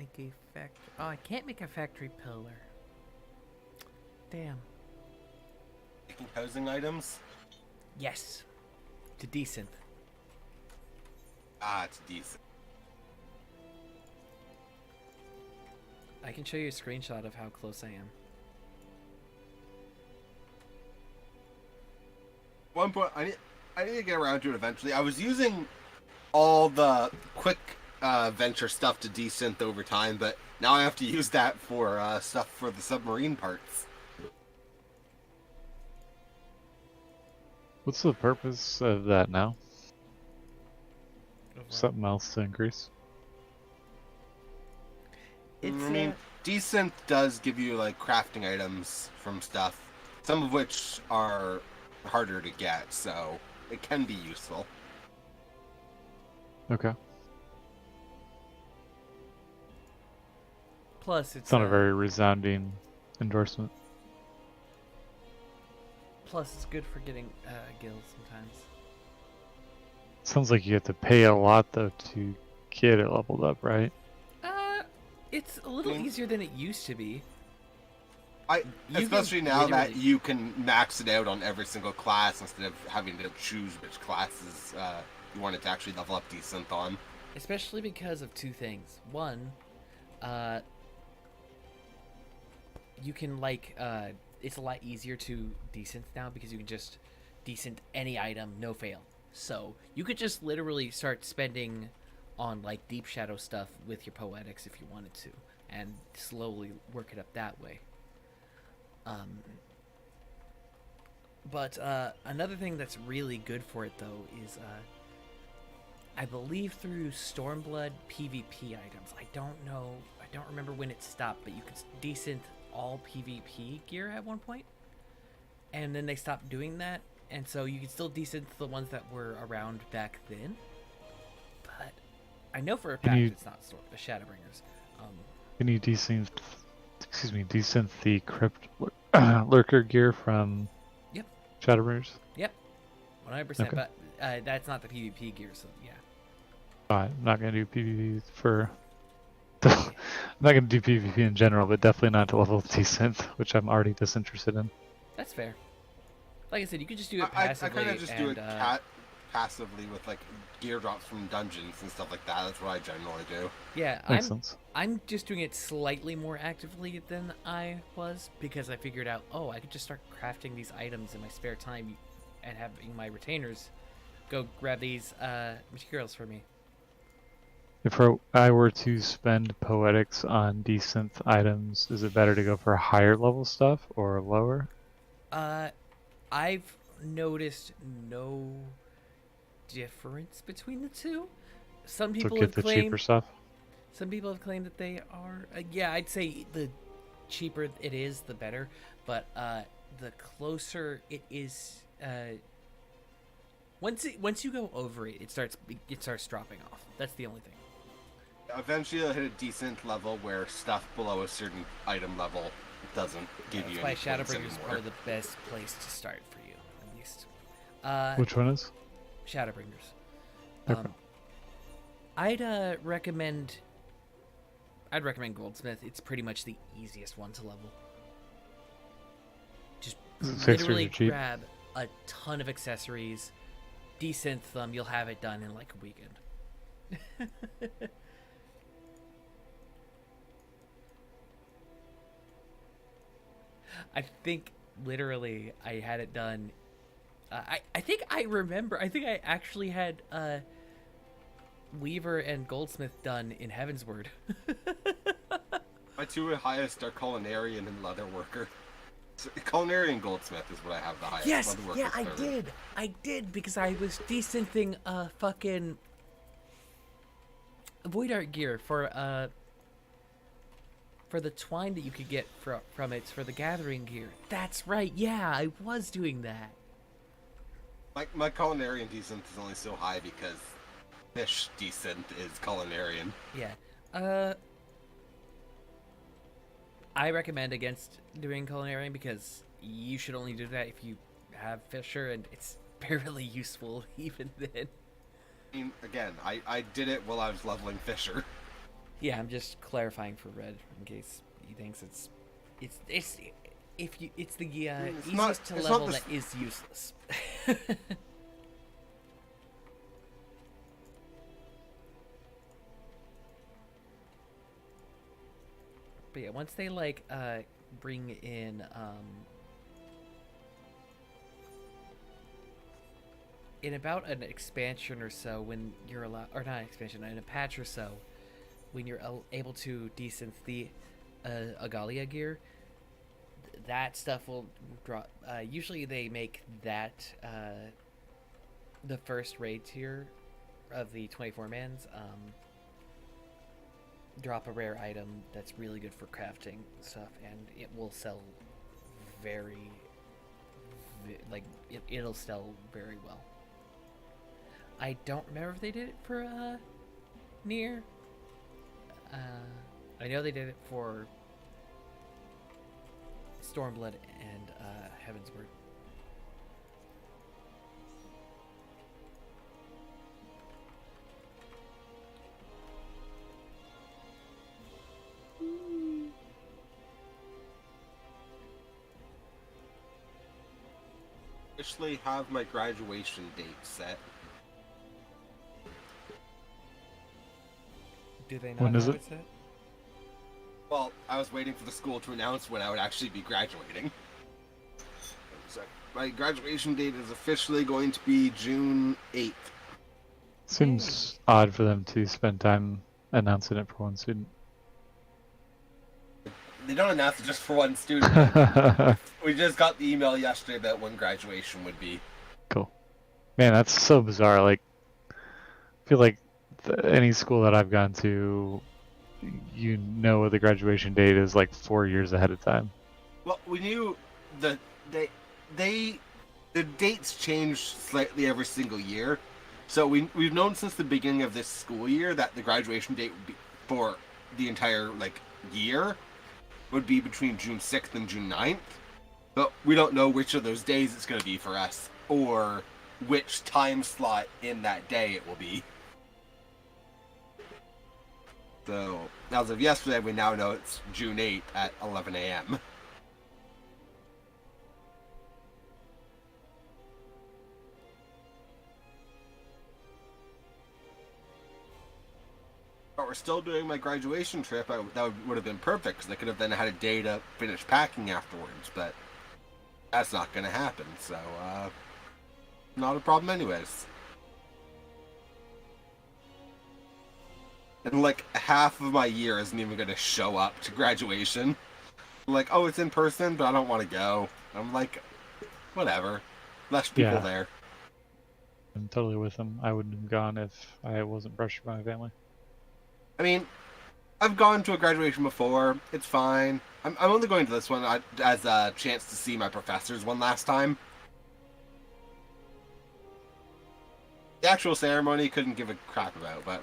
make a factory. Oh, I can't make a factory pillar. Damn. Making housing items? Yes. To decent. Ah, it's decent. I can show you a screenshot of how close I am. One point, I need to get around to it eventually. I was using all the quick venture stuff to desynth over time, but now I have to use that for stuff for the submarine parts. What's the purpose of that now? Something else to increase? I mean, desynth does give you like crafting items from stuff, some of which are harder to get, so it can be useful. Okay. Plus, It's not a very resounding endorsement. Plus, it's good for getting gills sometimes. Sounds like you have to pay a lot though to get it leveled up, right? It's a little easier than it used to be. Especially now that you can max it out on every single class instead of having to choose which classes you want it to actually level up decent on. Especially because of two things. One, you can it's a lot easier to desynth now because you can just desynth any item, no fail. So you could just literally start spending on like deep shadow stuff with your poetics if you wanted to, and slowly work it up that way. But another thing that's really good for it though is I believe through Stormblood PvP items. I don't remember when it stopped, but you could desynth all PvP gear at one point, and then they stopped doing that, and so you can still desynth the ones that were around back then. But I know for a fact it's not the Shadowbringers. Can you desynth the Crypt Lurker gear from Shadowbringers? Yep, 100%. Okay. But that's not the PvP gear, so yeah. I'm not gonna do PvP for. I'm not gonna do PvP in general, but definitely not to level desynth, which I'm already disinterested in. That's fair. Like I said, you could just do it passively. I kind of just do it passively with like gear drops from dungeons and stuff like that. That's what I generally do. Yeah, Makes sense. I'm just doing it slightly more actively than I was because I figured out, I could just start crafting these items in my spare time and having my retainers go grab these materials for me. If I were to spend poetics on desynth items, is it better to go for higher level stuff or lower? I've noticed no difference between the two. Some people have claimed cheaper stuff. Some people have claimed that they are. Yeah, I'd say the cheaper it is, the better. But the closer it is, once you go over it, it starts dropping off. That's the only thing. Eventually, you'll hit a decent level where stuff below a certain item level doesn't give you any points anymore. Shadowbringers is probably the best place to start for you, at least. Which one is? Shadowbringers. Okay. I'd recommend Goldsmith. It's pretty much the easiest one to level. Just literally grab a ton of accessories, desynth them. You'll have it done in like a weekend. I think literally I had it done. I think I remember. I think I actually had Weaver and Goldsmith done in Heavensward. My two highest are Culinarian and Leatherworker. So, Culinarian and Goldsmith is what I have the highest. Yes, yeah, I did because I was desynthing fucking Void Art gear for the twine that you could get from it for the gathering gear. That's right. Yeah, I was doing that. My Culinarian desynth is only so high because fish desynth is Culinarian. Yeah. I recommend against doing Culinarian because you should only do that if you have Fisher, and it's barely useful even then. I mean, again, I did it while I was leveling Fisher. Yeah, I'm just clarifying for Red in case he thinks it's if you it's the It's easiest not- to it's level not that is useless. But yeah, once they like bring in in about an expansion or so, when you're allowed, or not an expansion, in a patch or so, when you're able to desynth the Agalia gear, that stuff will drop. Usually they make that the first raid tier of the 24-mans drop a rare item that's really good for crafting stuff, and it will sell very, like, it'll sell very well. I don't remember if they did it for Nier. I know they did it for Stormblood and Heavensward. Officially have my graduation date set. Do they not When is have it? it set? Well, I was waiting for the school to announce when I would actually be graduating. So, my graduation date is officially going to be June 8th. Seems odd for them to spend time announcing it for one student. They don't announce it just for one student. We just got the email yesterday about when graduation would be. Cool. Man, that's so bizarre. Like, I feel like any school that I've gone to, you know, the graduation date is like 4 years ahead of time. Well, we knew the dates change slightly every single year, so we've known since the beginning of this school year that the graduation date would be for the entire year would be between June 6th and June 9th, but we don't know which of those days it's going to be for us or which time slot in that day it will be. So, as of yesterday, we now know it's June 8th at 11 a.m. But we're still doing my graduation trip. That would have been perfect, because I could have then had a day to finish packing afterwards, but that's not going to happen, so, not a problem anyways. And half of my year isn't even going to show up to graduation. Like, oh, it's in person, but I don't want to go. I'm like, whatever. Less people there. I'm totally with them. I wouldn't have gone if I wasn't pressured by my family. I mean, I've gone to a graduation before. It's fine. I'm only going to this one as a chance to see my professors one last time. The actual ceremony couldn't give a crap about, but,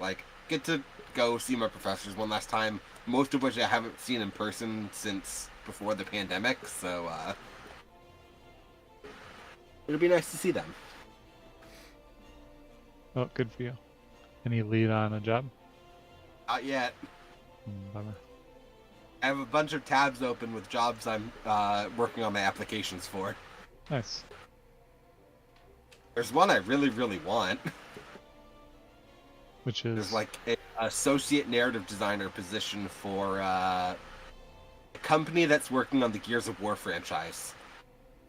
get to go see my professors one last time, most of which I haven't seen in person since before the pandemic, so, it'll be nice to see them. Oh, good for you. Any lead on a job? Not yet. Bummer. I have a bunch of tabs open with jobs I'm working on my applications for. Nice. There's one I really, really want. Which is? There's an associate narrative designer position for a company that's working on the Gears of War franchise.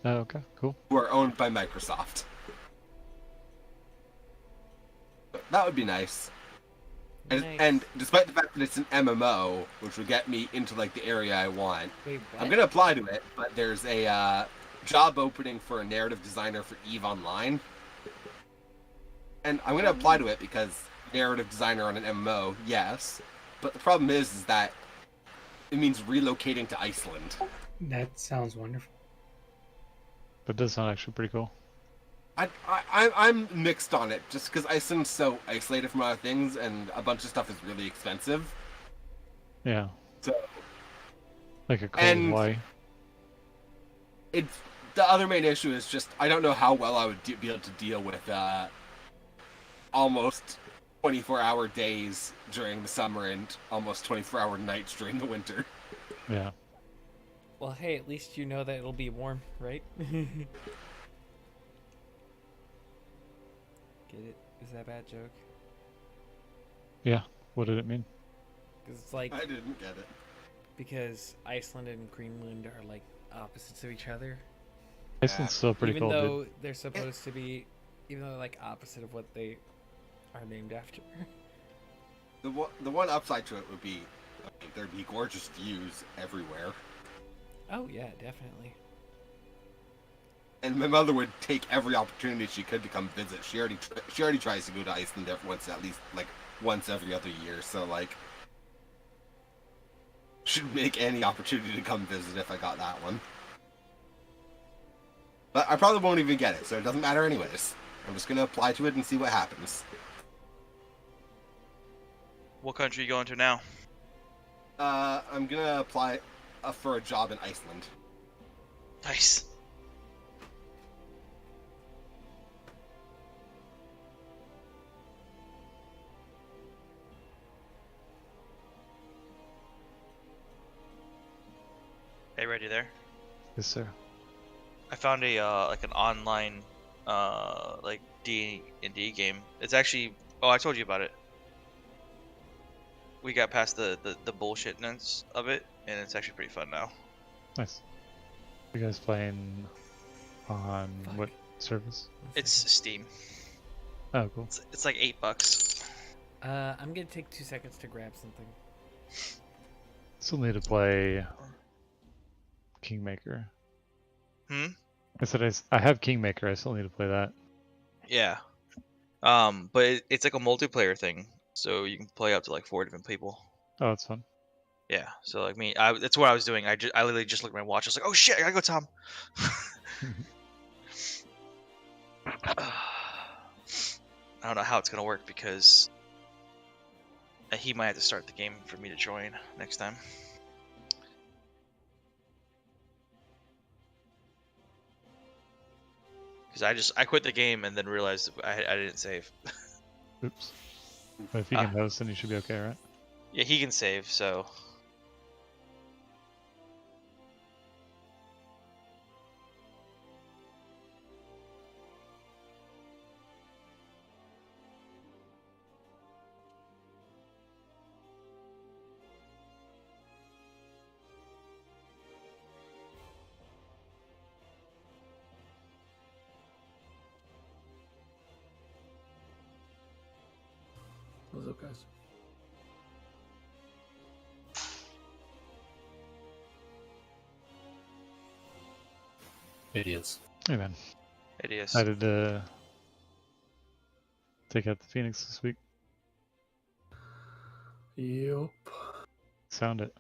Oh, okay, cool. Who are owned by Microsoft. But that would be nice. And despite the fact that it's an MMO, which would get me into the area I want, I'm gonna apply to it. But there's a job opening for a narrative designer for EVE Online, and I'm gonna apply to it because narrative designer on an MMO, yes. But the problem is that it means relocating to Iceland. That sounds wonderful. That does sound actually pretty cool. I'm mixed on it, just because Iceland's so isolated from other things, and a bunch of stuff is really expensive. Yeah. So. Like a cold Hawaii. The other main issue is just I don't know how well I would be able to deal with almost 24-hour days during the summer and almost 24-hour nights during the winter. Yeah. Well, hey, at least you know that it'll be warm, right? Get it? Is that a bad joke? Yeah. What did it mean? Because it's like... I didn't get it. Because Iceland and Greenland are like opposites of each other. Iceland's still pretty even cold, though dude. they're supposed to be, even though they're like opposite of what they are named after. The one upside to it would be, there'd be gorgeous views everywhere. Oh yeah, definitely. And my mother would take every opportunity she could to come visit. She already tries to go to Iceland at least once every other year. So like, should make any opportunity to come visit if I got that one. But I probably won't even get it, so it doesn't matter anyways. I'm just gonna apply to it and see what happens. What country are you going to now? I'm gonna apply for a job in Iceland. Nice. Hey, ready there? Yes, sir. I found a like an online like D&D game. It's actually I told you about it. We got past the bullshitness of it, and it's actually pretty fun now. Nice. You guys playing on what service? It's Steam. Oh, cool. It's like $8. I'm gonna take 2 seconds to grab something. Still need to play Kingmaker. I said I have Kingmaker. I still need to play that. Yeah. But it's like a multiplayer thing, so you can play up to like 4 different people. Oh, that's fun. Yeah. So like me, that's what I was doing. I literally just looked at my watch. I was like, oh shit, I gotta go, Tom. I don't know how it's gonna work because he might have to start the game for me to join next time. Because I quit the game and then realized I didn't save. Oops. But if you can host, then you should be okay, right? Yeah, he can save, so. What's up, guys? Idiots. Hey, man. Idiots. I did take out the Phoenix this week. Yup. Sound it.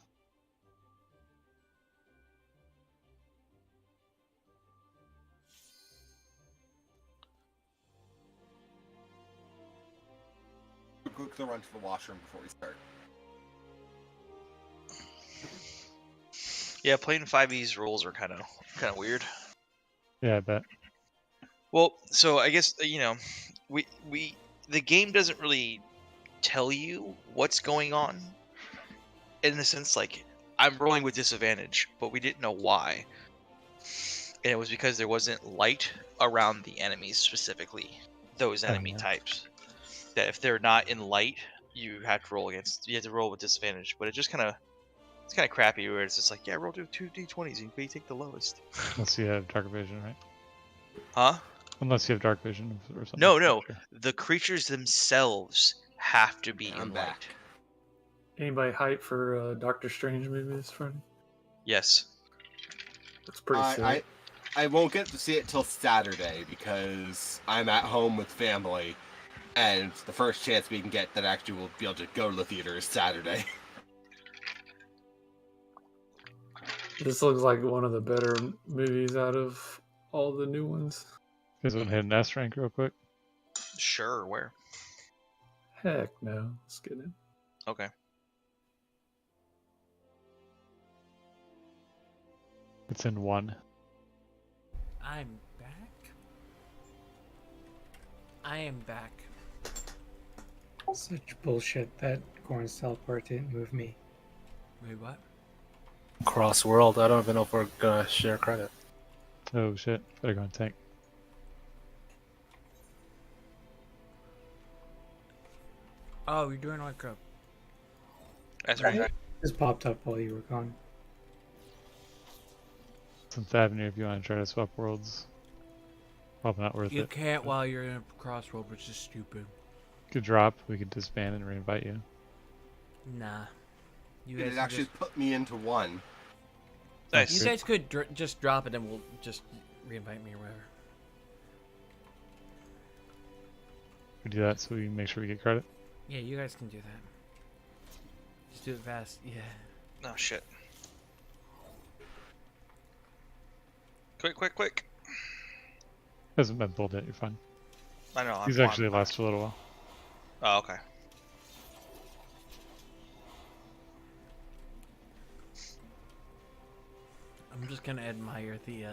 Quick run to the washroom before we start. Yeah, playing 5e's rules are kind of weird. Yeah, I bet. Well, so I guess the game doesn't really tell you what's going on. In the sense, like, I'm rolling with disadvantage, but we didn't know why. And it was because there wasn't light around the enemies specifically, those enemy types. That if they're not in light, you have to roll with disadvantage. But it's kind of crappy where it's just like, yeah, roll 2 d20s and you take the lowest. Unless you have dark vision, right? Huh? Unless you have dark vision or something. No. The creatures themselves have to be in light. Anybody hype for Doctor Strange movie this Friday? Yes. That's pretty sick. I won't get to see it till Saturday because I'm at home with family, and the first chance we can get that actually we'll be able to go to the theater is Saturday. This looks like one of the better movies out of all the new ones. You guys want to hit an S rank real quick? Sure, where? Heck no. Let's get in. Okay. It's in 1. I'm back. I am back. Such bullshit that Gorn's teleport didn't move me. Wait, what? Cross world. I don't even know if we're gonna share credit. Oh shit, better go on tank. Oh, you're doing like a... That's right. Just popped up while you were gone. 10th Avenue if you want to try to swap worlds. Probably not worth You it. can't while you're in a crossroad, which is stupid. Could drop, we could disband and reinvite you. Nah. You It guys actually just... put me into one. Nice. You guys could just drop it and we'll just reinvite me or whatever. We do that so we make sure we get credit. Yeah, you guys can do that. Just do it fast. Yeah. Oh shit. Quick. Hasn't been pulled yet, you're fine. I know. These actually last a little while. Oh, okay. I'm just gonna admire the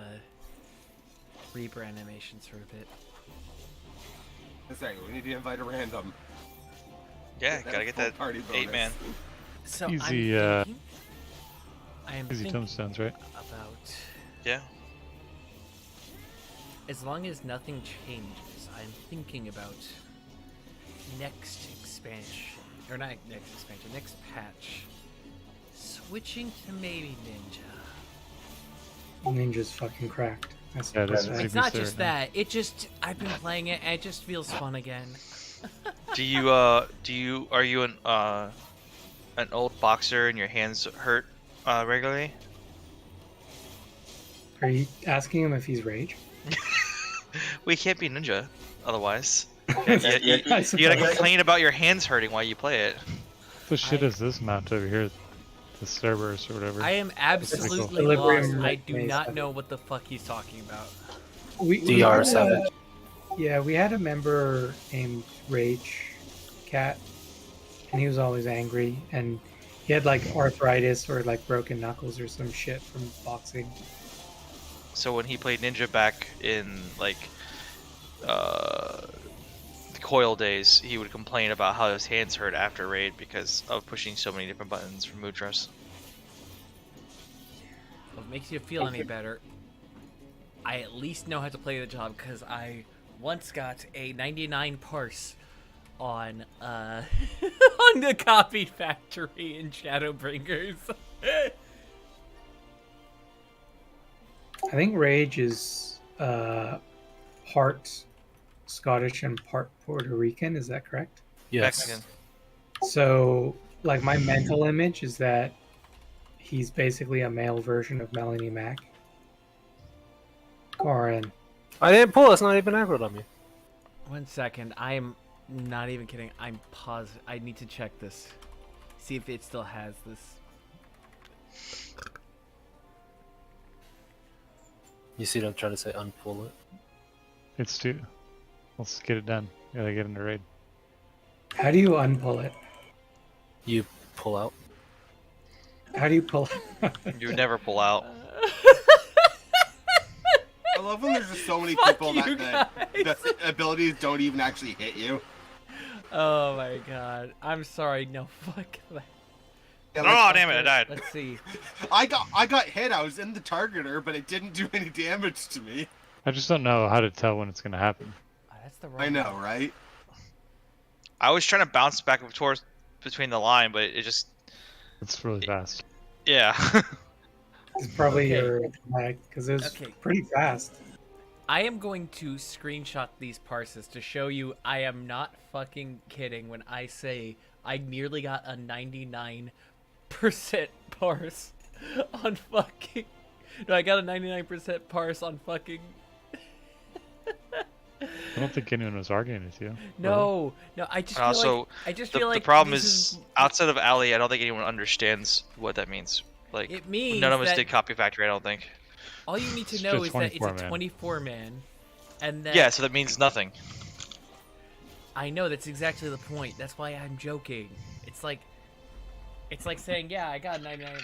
Reaper animations for a bit. Sorry, we need to invite a random. Yeah, gotta get that party 8-man. So Easy, I am easy thinking tombstones, right? about... Yeah. As long as nothing changes, I'm thinking about next expansion, or not next expansion, next patch, switching to maybe Ninja. Ninja's fucking cracked. That's Yeah, that's It's not just that. It just I've been playing it and it just feels fun again. Are you an old boxer and your hands hurt regularly? Are you asking him if he's rage? We can't be ninja otherwise. You gotta complain about your hands hurting while you play it. What the shit is this mount over here? The Cerberus or whatever. I am absolutely lost. I do not know what the fuck he's talking about. DR7. Yeah, we had a member named Rage Cat, and he was always angry, and he had like arthritis or like broken knuckles or some shit from boxing. So when he played ninja back in like the Coil days, he would complain about how his hands hurt after raid because of pushing so many different buttons from Mudras. If it makes you feel any better, I at least know how to play the job because I once got a 99 parse on on the Copy Factory in Shadowbringers. I think Rage is part Scottish and part Puerto Rican. Is that correct? Yes. Mexican. So, like, my mental image is that he's basically a male version of Melanie Mac. Corin. I didn't pull. It's not even aggroed on me. 1 second. I am not even kidding. I'm positive. I need to check this. See if it still has this. You see them trying to say unpull it? It's too. Let's get it done. Gotta get into raid. How do you unpull it? You pull out. How do you pull it? You never pull out. I love when there's just so many Fuck people you that the abilities don't even actually hit you. Oh my god. I'm sorry. No, fuck that. Yeah, Oh, damn it, I died. Let's see. I got hit. I was in the targeter, but it didn't do any damage to me. I just don't know how to tell when it's gonna happen. That's the wrong I know, right? I was trying to bounce back and forth between the line, but it just... It's really fast. Yeah. It's probably Okay. your lag, because it was Okay. pretty fast. I am going to screenshot these parses to show you I am not fucking kidding when I say I nearly got a 99% parse on fucking... No, I got a 99% parse on fucking... I don't think anyone was arguing with you. No, I just feel Also, like... I just the feel like problem this is, outside of Ali, I don't think anyone understands what that means. Like, It means none of us that- did Copy Factory, I don't think. All you need to It's know a is that it's a 24-man. 24-man, and that... Yeah, so that means nothing. I know, that's exactly the point. That's why I'm joking. It's like saying, yeah, I got 99.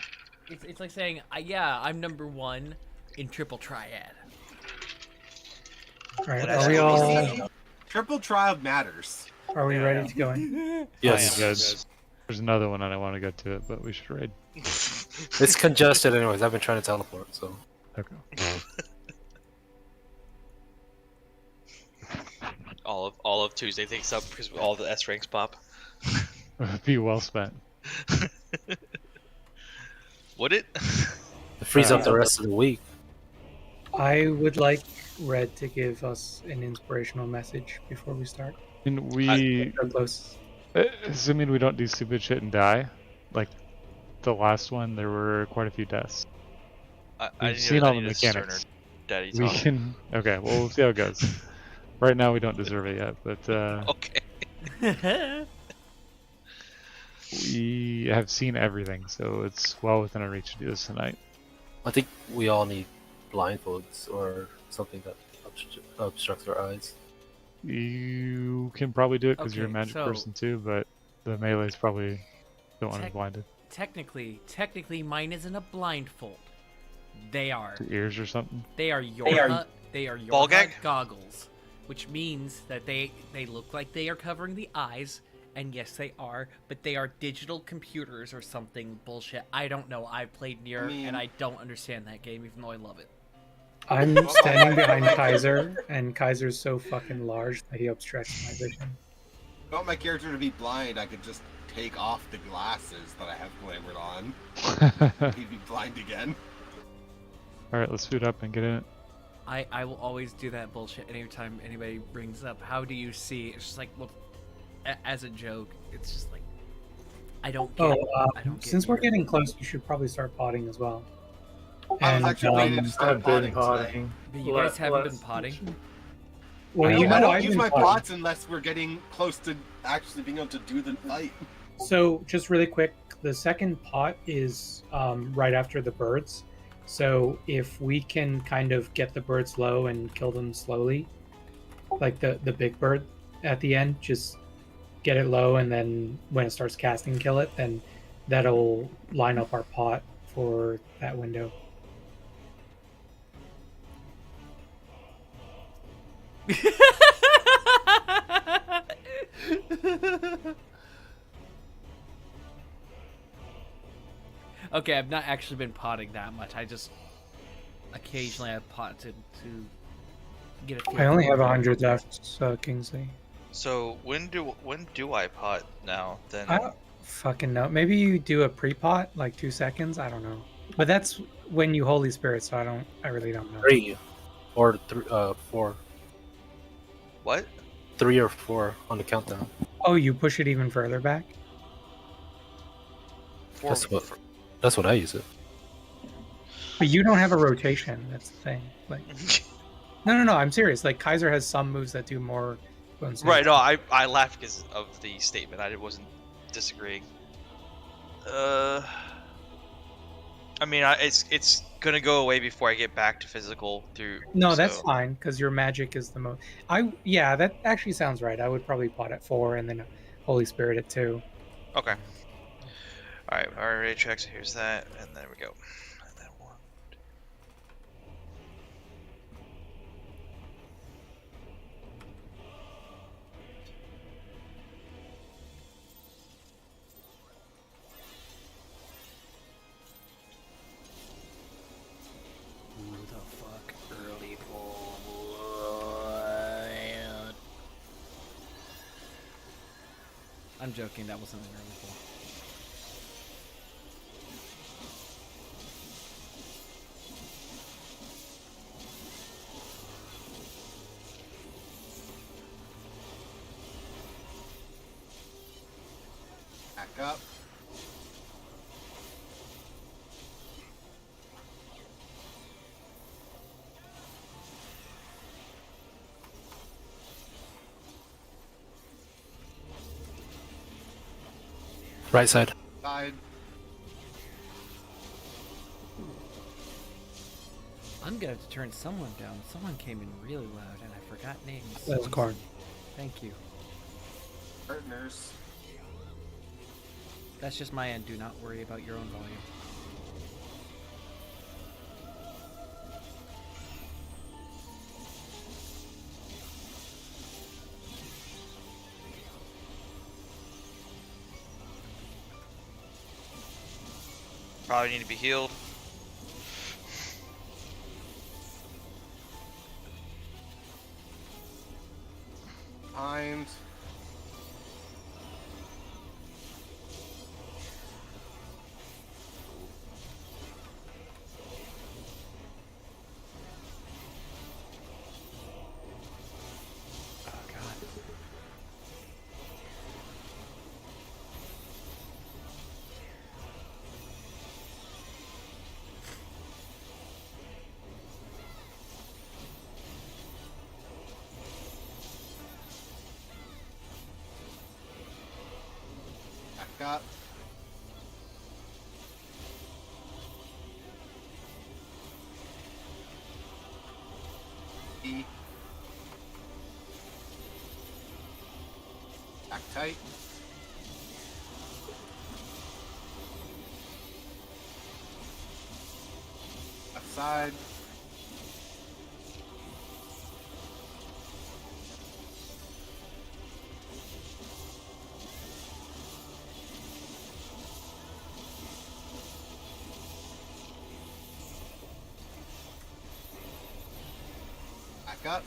It's like saying, yeah, I'm #1 in Triple Triad. Alright, That's are we what all Triple trial matters. Are we ready to go in? Yes. Yes. There's another one and I want to get to it, but we should raid. It's congested anyways. I've been trying to teleport, so. Okay. All of Tuesday takes up because all the S ranks pop. Be well spent. Would it? It frees up the rest of the week. I would like Red to give us an inspirational message before we start. And we, So close. assuming we don't do stupid shit and die, like the last one, there were quite a few deaths. We've seen all the mechanics. Daddy We talk. can. Okay, well, we'll see how it goes. Right now, we don't deserve it yet, but Okay. we have seen everything, so it's well within our reach to do this tonight. I think we all need blindfolds or something that obstructs our eyes. You can probably do it because you're a Okay, magic so- person too, but the melees probably don't want to be blinded. Technically, mine isn't a blindfold. They are. The ears or something. They are your Ball gag? goggles, which means that they look like they are covering the eyes, and yes, they are, but they are digital computers or something bullshit. I don't know. I've played Nier, and I don't understand that game, even though I love it. I'm standing behind Kaiser, and Kaiser's so fucking large that he obstructs my vision. If I want my character to be blind, I could just take off the glasses that I have glamored on. He'd be blind again. All right, let's boot up and get in it. I will always do that bullshit anytime anybody brings up, how do you see? It's just like, well, as a joke, it's just like, I don't get it. I don't get Since we're Nier. getting close, you should probably start potting as well. I was actually waiting to start I've been potting potting. But you guys haven't been potting? Well, I you know, don't I've use been my potting. pots unless we're getting close to actually being able to do the fight. So, just really quick, the second pot is right after the birds. So, if we can kind of get the birds low and kill them slowly, like the big bird at the end, just get it low, and then when it starts casting, kill it, then that'll line up our pot for that window. Okay, I've not actually been potting that much. I just occasionally I pot to get a feel I only for have it. 100 left, so Kingsley. So when do I pot now? Then I don't fucking know. Maybe you do a pre-pot, like 2 seconds. I don't know. But that's when you Holy Spirit, so I really don't know. 3 or 4. What? 3 or 4 on the countdown. Oh, you push it even further back? That's what I use it. But you don't have a rotation. That's the thing. Like, no. I'm serious. Like Kaiser has some moves that do more. Right. No, I laughed because of the statement. I wasn't disagreeing. I mean, it's gonna go away before I get back to physical through. No, that's so- fine because your magic is the most. Yeah, that actually sounds right. I would probably pot at 4 and then Holy Spirit at 2. Okay. All right. Already checked. So here's that, and there we go. And then 1. Who the fuck early pull? I'm joking. That wasn't an early pull. Back up. Right side. Side. I'm gonna have to turn someone down. Someone came in really loud, and I forgot names. That's Corn. Thank you. Partners. That's just my end. Do not worry about your own volume. Probably need to be healed. Timed. Back up. E. Back tight. Left side. Back up.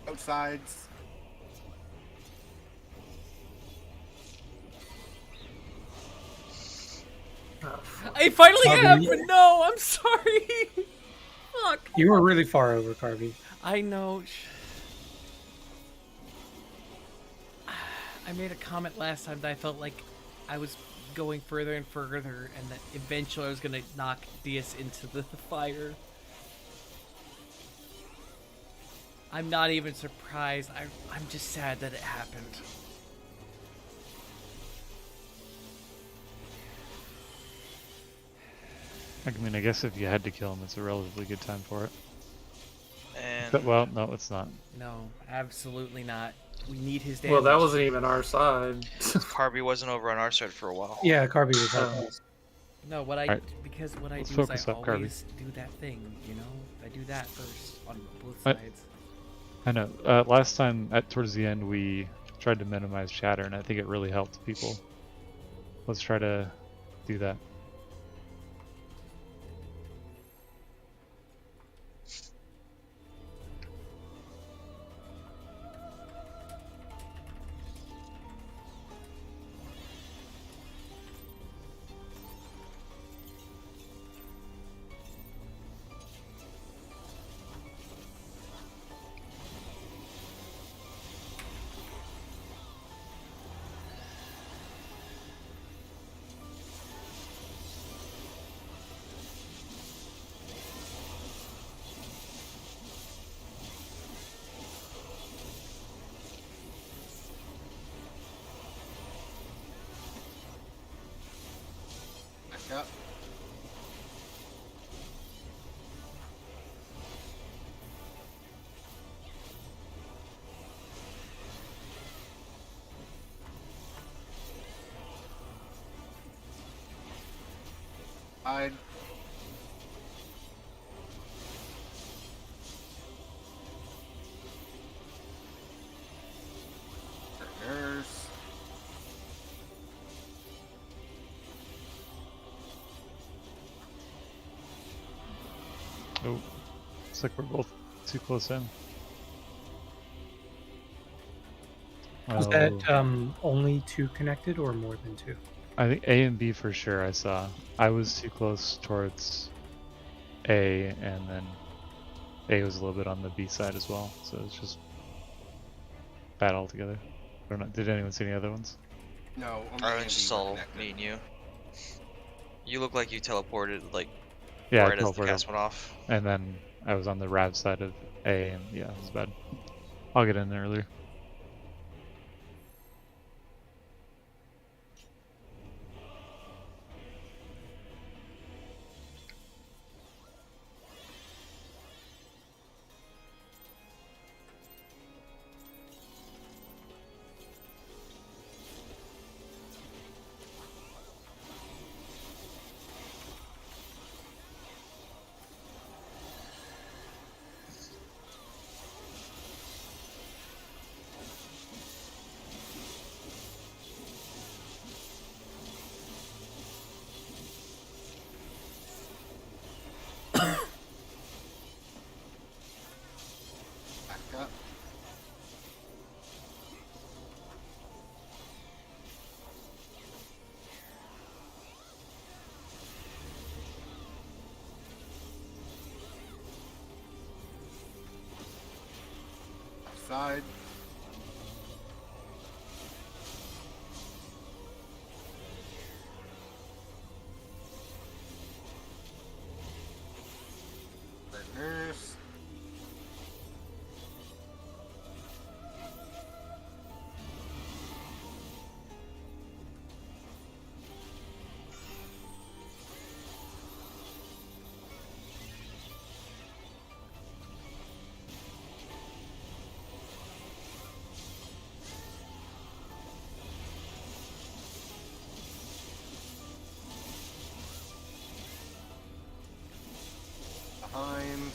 Outsides. I finally Carby, have, but no, I'm sorry. Fuck. You were really far over, Carby. I know. I made a comment last time that I felt like I was going further and further, and that eventually I was gonna knock Diaz into the fire. I'm not even surprised. I'm just sad that it happened. I mean, I guess if you had to kill him, it's a relatively good time for it. And Well, no, it's not. No, absolutely not. We need his damage. Well, that wasn't even our side. Carby wasn't over on our side for a while. Yeah, Carby was helping us. No, what I Alright. because what I Let's do is focus I up, Carby. always do that thing, you know. I do that first on both What? sides. I know. Last time, towards the end, we tried to minimize chatter, and I think it really helped people. Let's try to do that. Back up. Hide. Nurse. Oh, looks like we're both too close in. Was that only 2 connected or more than 2? I think A and B for sure I saw. I was too close towards A, and then A was a little bit on the B side as well, so it's just bad altogether. I don't know. Did anyone see any other ones? No, I just saw me and you. You look like you teleported, like, Yeah, right I as the cast went off. and then I was on the Rav side of A, and yeah, it was bad. I'll get in there earlier. Side. Partners. Behind.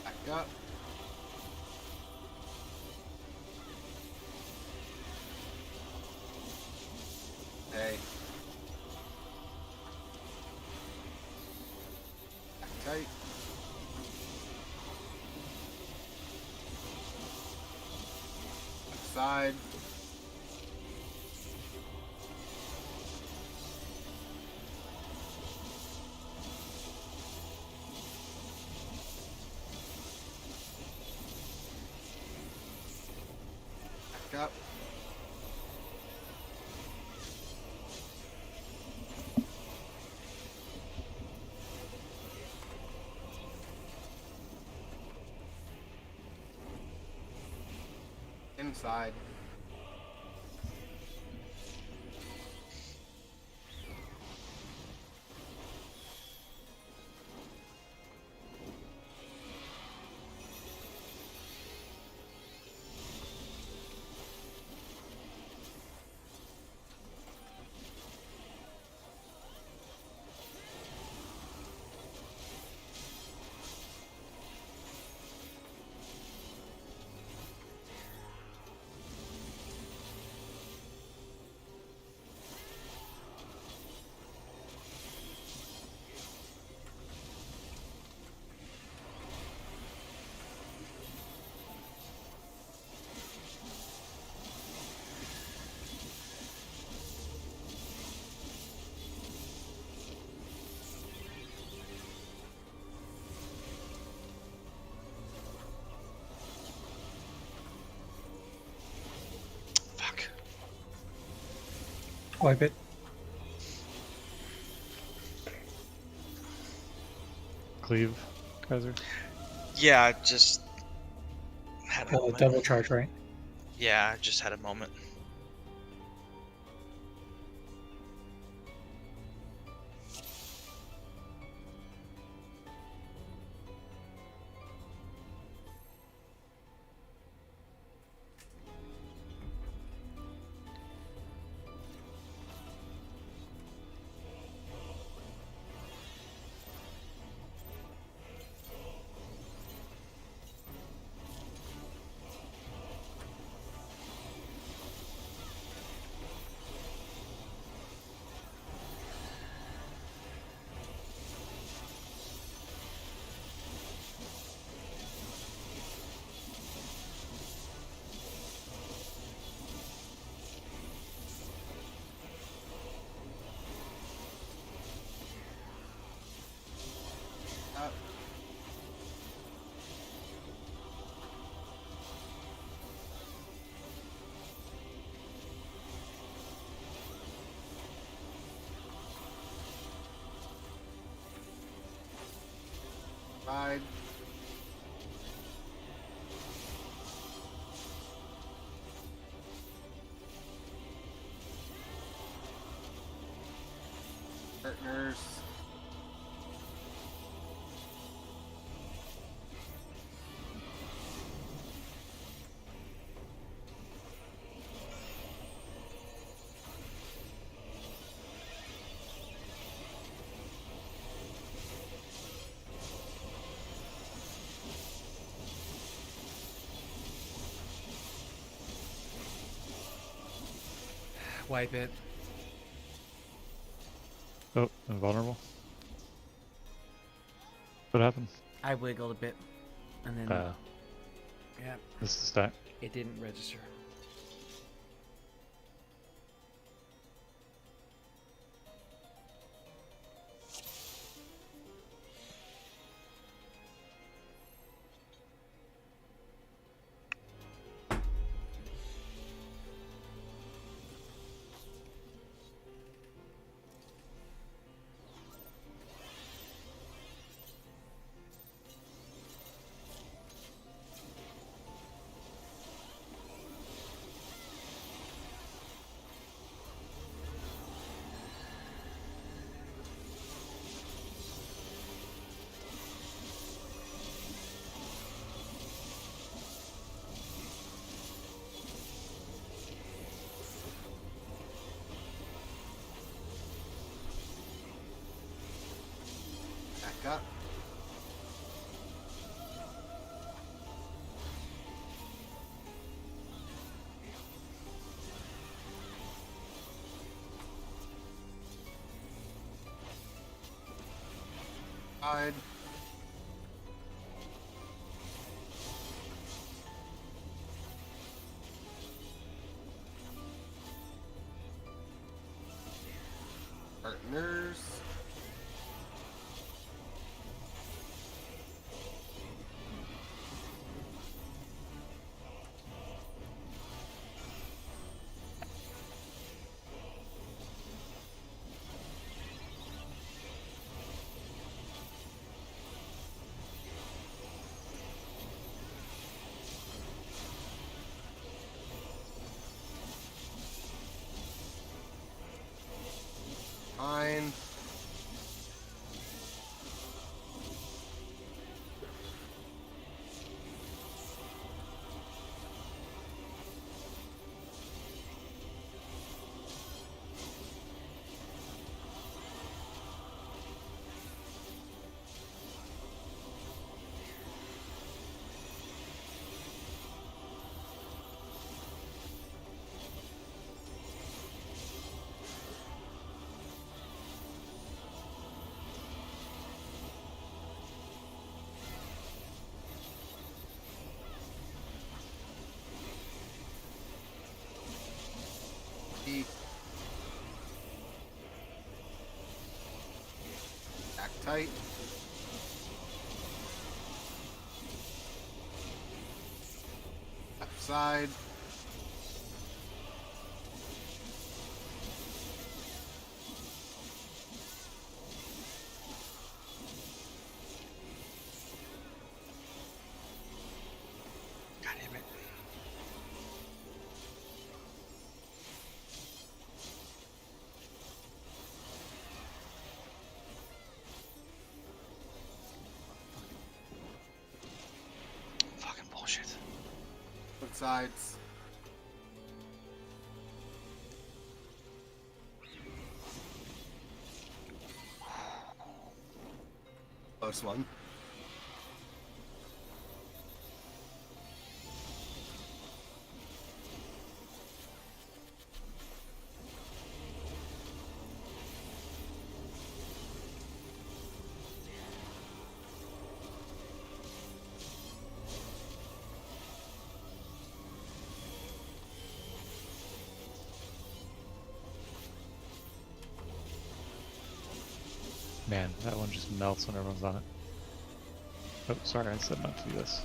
Back up. Hey. Back tight. Back side. Back up. Inside. Wipe it. Cleave, Kaiser. Yeah, just had a moment. Double charge, right? Yeah, just had a moment. Side. Partners. wipe it. Oh, invulnerable. What happened? I wiggled a bit, and then yeah, This is the stack. it didn't register. Back up. Hide. Partners. Fine. Back tight. Left side. God damn it. Fucking bullshit. Both sides. Close one. Man, that one just melts when everyone's on it. Oh, sorry, I said not to do this.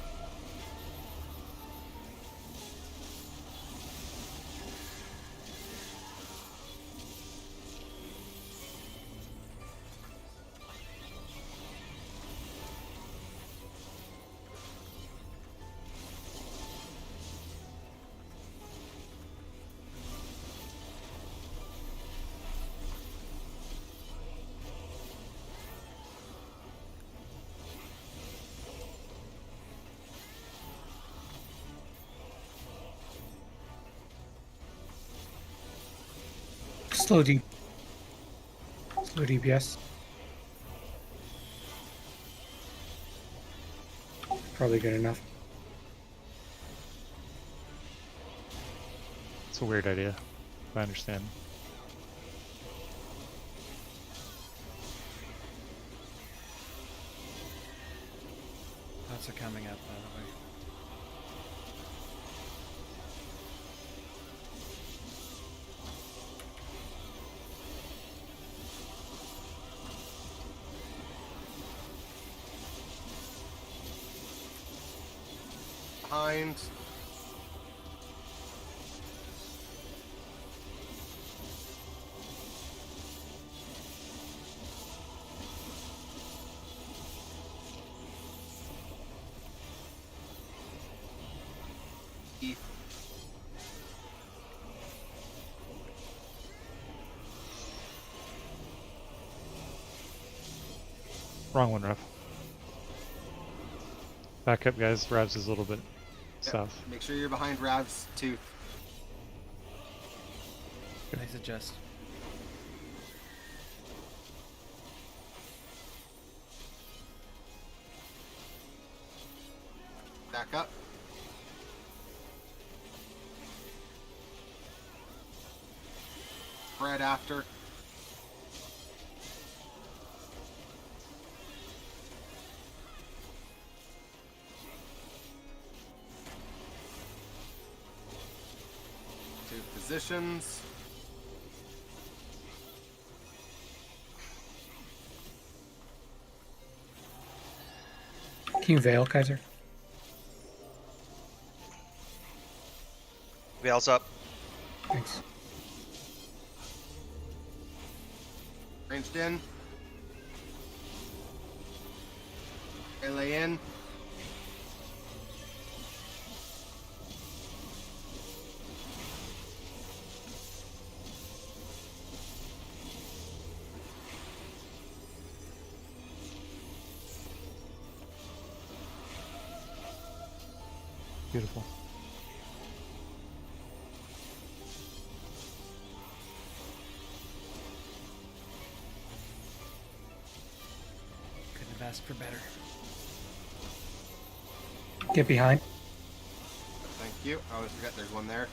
Slow DPS. Probably good enough. It's a weird idea, I understand. Thoughts are coming up, by the way. Behind. Wrong one, Rev. Back up, guys. Rav's is a little bit Yep. south. Make sure you're behind Rav's tooth. Nice adjust. Back up. Spread after. Two positions. Can you veil, Kaiser? Veil's up. Thanks. Ranged in. Melee in. Beautiful. Couldn't have asked for better. Get behind. Thank you. I always forget there's one there.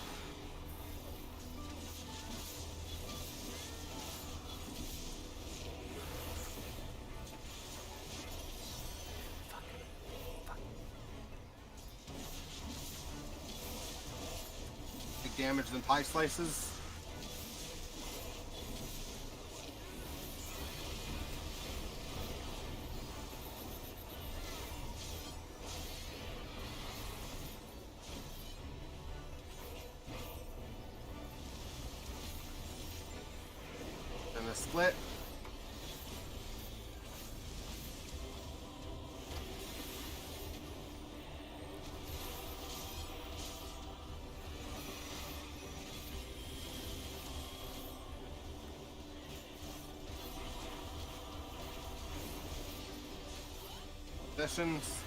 Big damage than pie slices. And a split. Sessions.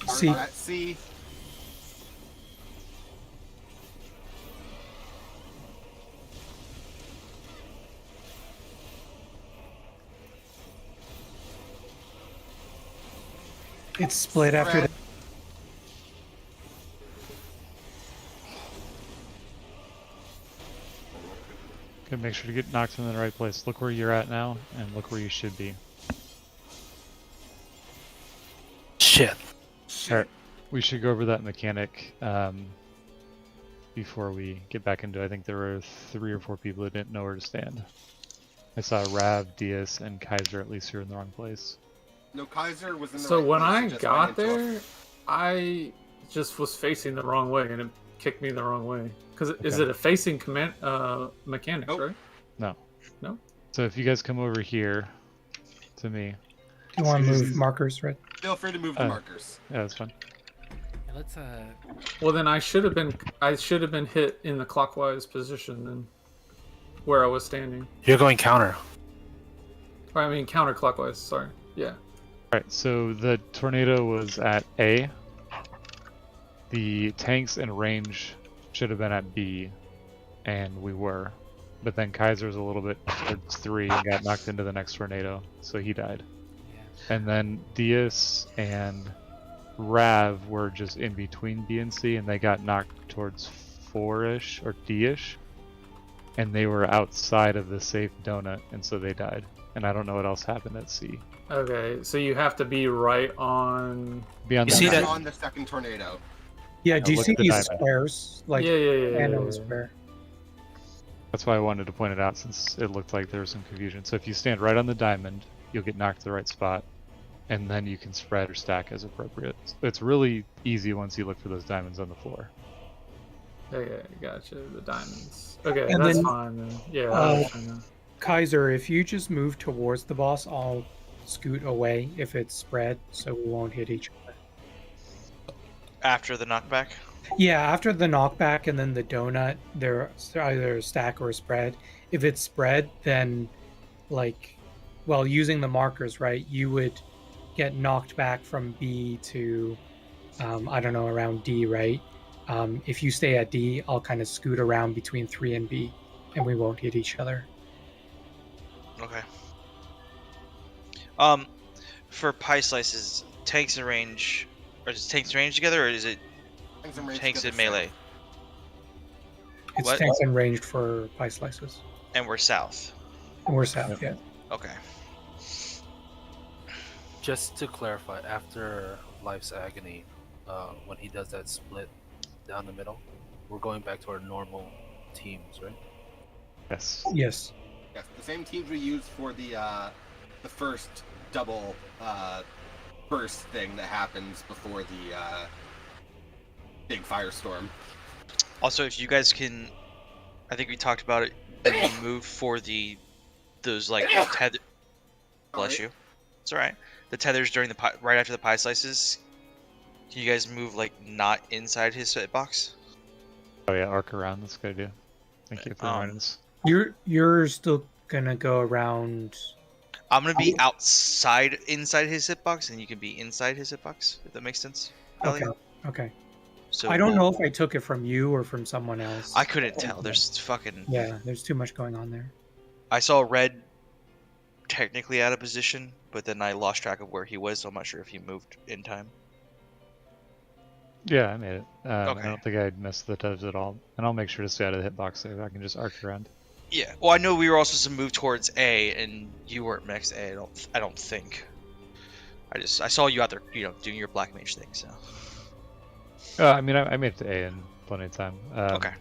C. At C. It's split after Spread. that. Good, make sure to get knocked in the right place. Look where you're at now, and look where you should be. Shit. Alright, we should go over that mechanic before we get back into it. I think there were 3 or 4 people who didn't know where to stand. I saw Rav, Diaz, and Kaiser at least who were in the wrong place. No, Kaiser was in the So right when place, I he just got went into a- there, I just was facing the wrong way, and it kicked me the wrong way. Because is it a facing command mechanic, Nope. right? No. No. So if you guys come over here to me. Do you want to move markers, Red? Feel free to move the markers. Yeah, that's fine. Yeah, let's Well, then I should have been hit in the clockwise position then, where I was standing. You're going counter. Or, I mean counterclockwise. Sorry. Yeah. Alright, so the tornado was at A. The tanks and range should have been at B. and we were. But then Kaiser's a little bit towards 3 and got knocked into the next tornado, so he died. Yeah. And then Diaz and Rav were just in between B and C, and they got knocked towards 4-ish or D-ish, and they were outside of the safe donut, and so they died. And I don't know what else happened at C. Okay, so you have to be right on. Be on You the see that diamond. on the second tornado. Yeah, do you look see at the these diamond. squares? Like, Yeah. and on the square. That's why I wanted to point it out, since it looked like there was some confusion. So if you stand right on the diamond, you'll get knocked to the right spot, and then you can spread or stack as appropriate. It's really easy once you look for those diamonds on the floor. Okay, gotcha. The diamonds. Okay, And that's then, fine then. Yeah. I was trying to- Kaiser, if you just move towards the boss, I'll scoot away if it's spread, so we won't hit each other. After the knockback? Yeah, after the knockback and then the donut, they're either a stack or a spread. If it's spread, then, like, well, using the markers, right, you would get knocked back from B to, I don't know, around D, right? If you stay at D, I'll kind of scoot around between 3 and B, and we won't hit each other. Okay. For pie slices, tanks and range, or is tanks and range together, or is it tanks and melee? It's What? tanks and ranged for pie slices. And we're south. And we're south, yeah. Okay. Just to clarify, after Life's Agony, when he does that split down the middle, we're going back to our normal teams, right? Yes. Yes. Yes, the same teams we used for the first double burst thing that happens before the big firestorm. Also, if you guys can, I think we talked about it. When you move for those like tether. Bless you. It's all right. The tethers during the right after the pie slices. Can you guys move like not inside his hitbox? Oh yeah, arc around. That's a good idea. Thank you for reminding us. You're still gonna go around. I'm gonna be inside his hitbox, and you can be inside his hitbox. If that makes sense. Kelly? Okay. So I don't know if I took it from you or from someone else. I couldn't tell. There's fucking. Yeah, there's too much going on there. I saw Red technically out of position, but then I lost track of where he was, so I'm not sure if he moved in time. Yeah, I made it. Okay. I don't think I missed the tethers at all, and I'll make sure to stay out of the hitbox so I can just arc around. Yeah. Well, I know we were also to move towards A, and you weren't next to A. I don't think. I saw you out there, doing your black mage thing. So. I mean, I made it to A in plenty of time. Okay.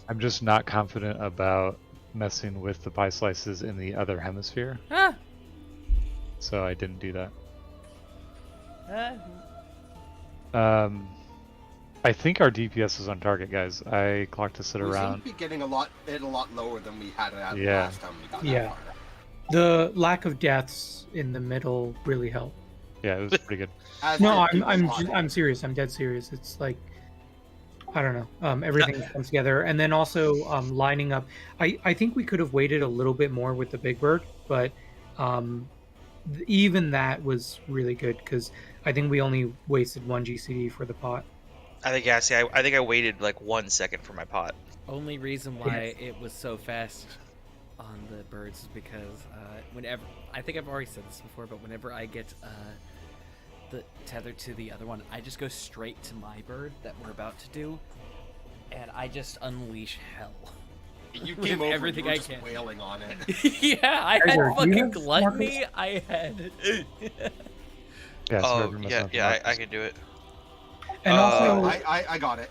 I'm just not confident about messing with the pie slices in the other hemisphere. Ah. So I didn't do that. I think our DPS is on target, guys. I clocked to sit We around. seem to be getting a lot lower than we had it at Yeah. last time we got Yeah. that far. The lack of deaths in the middle really helped. Yeah, it was pretty good. No, I'm serious. I'm dead serious. It's like, I don't know. Everything comes together, and then also lining up. I think we could have waited a little bit more with the big bird, but even that was really good because I think we only wasted 1 GCD for the pot. I think I think I waited like 1 second for my pot. Only reason why it was so fast on the birds is because whenever, I think I've already said this before, but whenever I get the tether to the other one, I just go straight to my bird that we're about to do, and I just unleash hell. You With came over, everything you were I just can. wailing on it. Yeah, I had Kaiser, do you fucking have gluttony. markers? I had. I can do it. And also, I got it.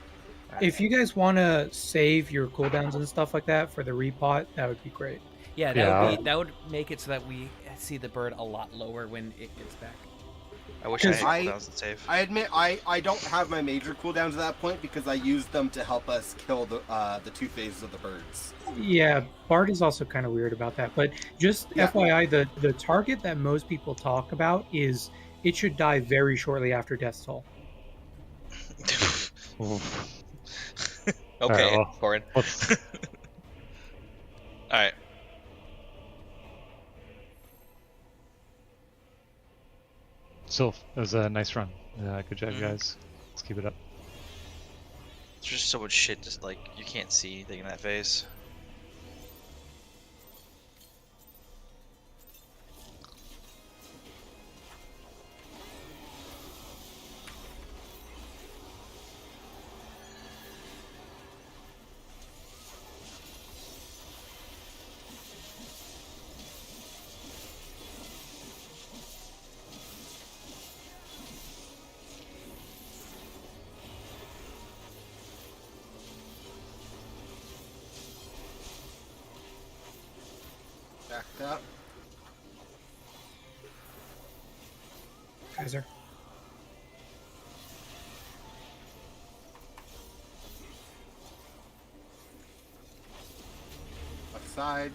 if you guys want to save your cooldowns and stuff like that for the repot, that would be great. Yeah, that would make it so that we see the bird a lot lower when it gets back. I wish I had cooldowns to save. I admit I don't have my major cooldowns at that point because I used them to help us kill the 2 phases of the birds. Yeah, Bard is also kind of weird about that. But just FYI, the target that most people talk about is it should die very shortly after Death's Toll. Okay, well, Corin. Alright. Still, it was a nice run. Good job, guys. Let's keep it up. There's just so much shit. Just like you can't see anything in that phase. Backed up. Kaiser. Left side.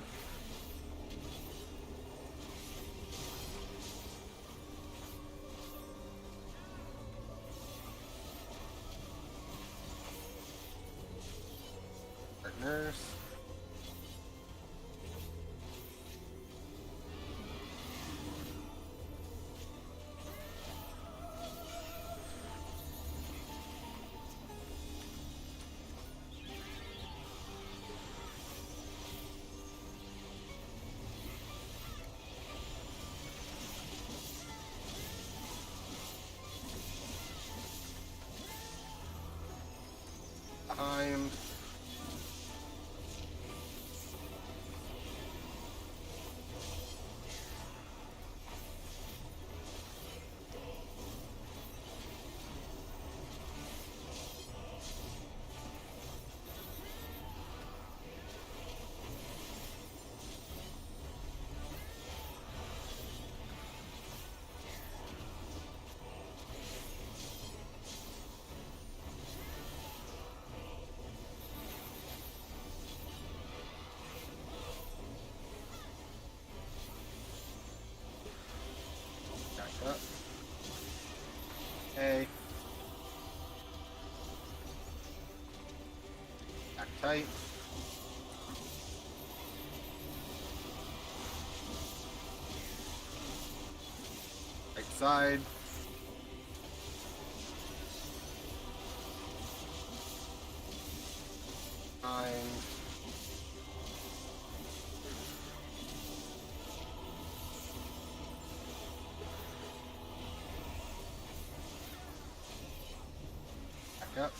Partners. Behind. Back up. Okay. Back tight. Right side. Behind. Back up.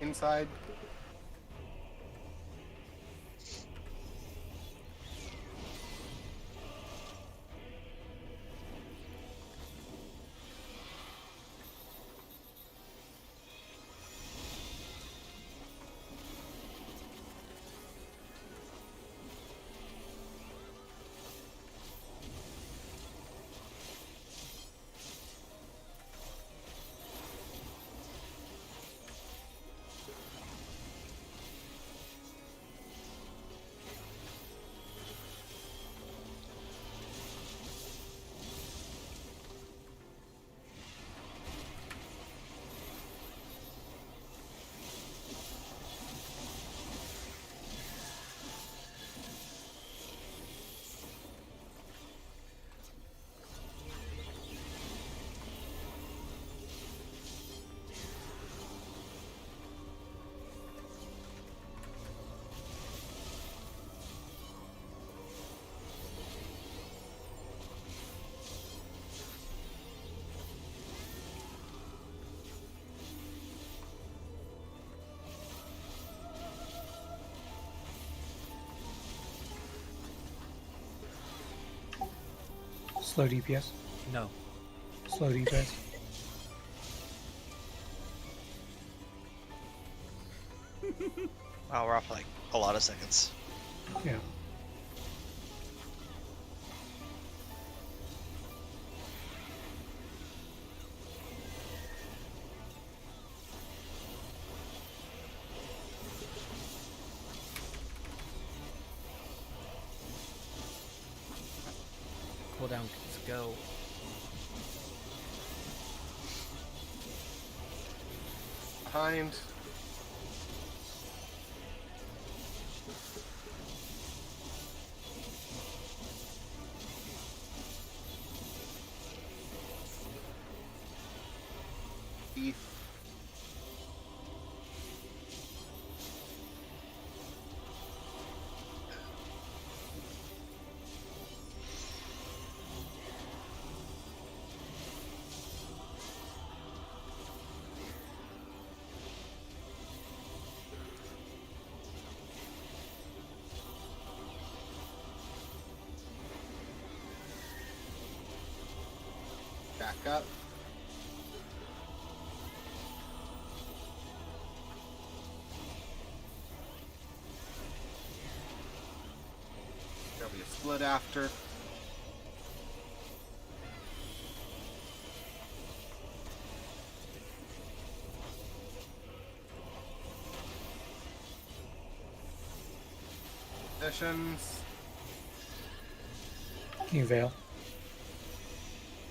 Inside. Slow DPS. No. Slow DPS. Wow, we're off like a lot of seconds. Yeah. Cooldown, let's go. Behind. Heath. Back up. There'll be a split after. Sessions. King Vale.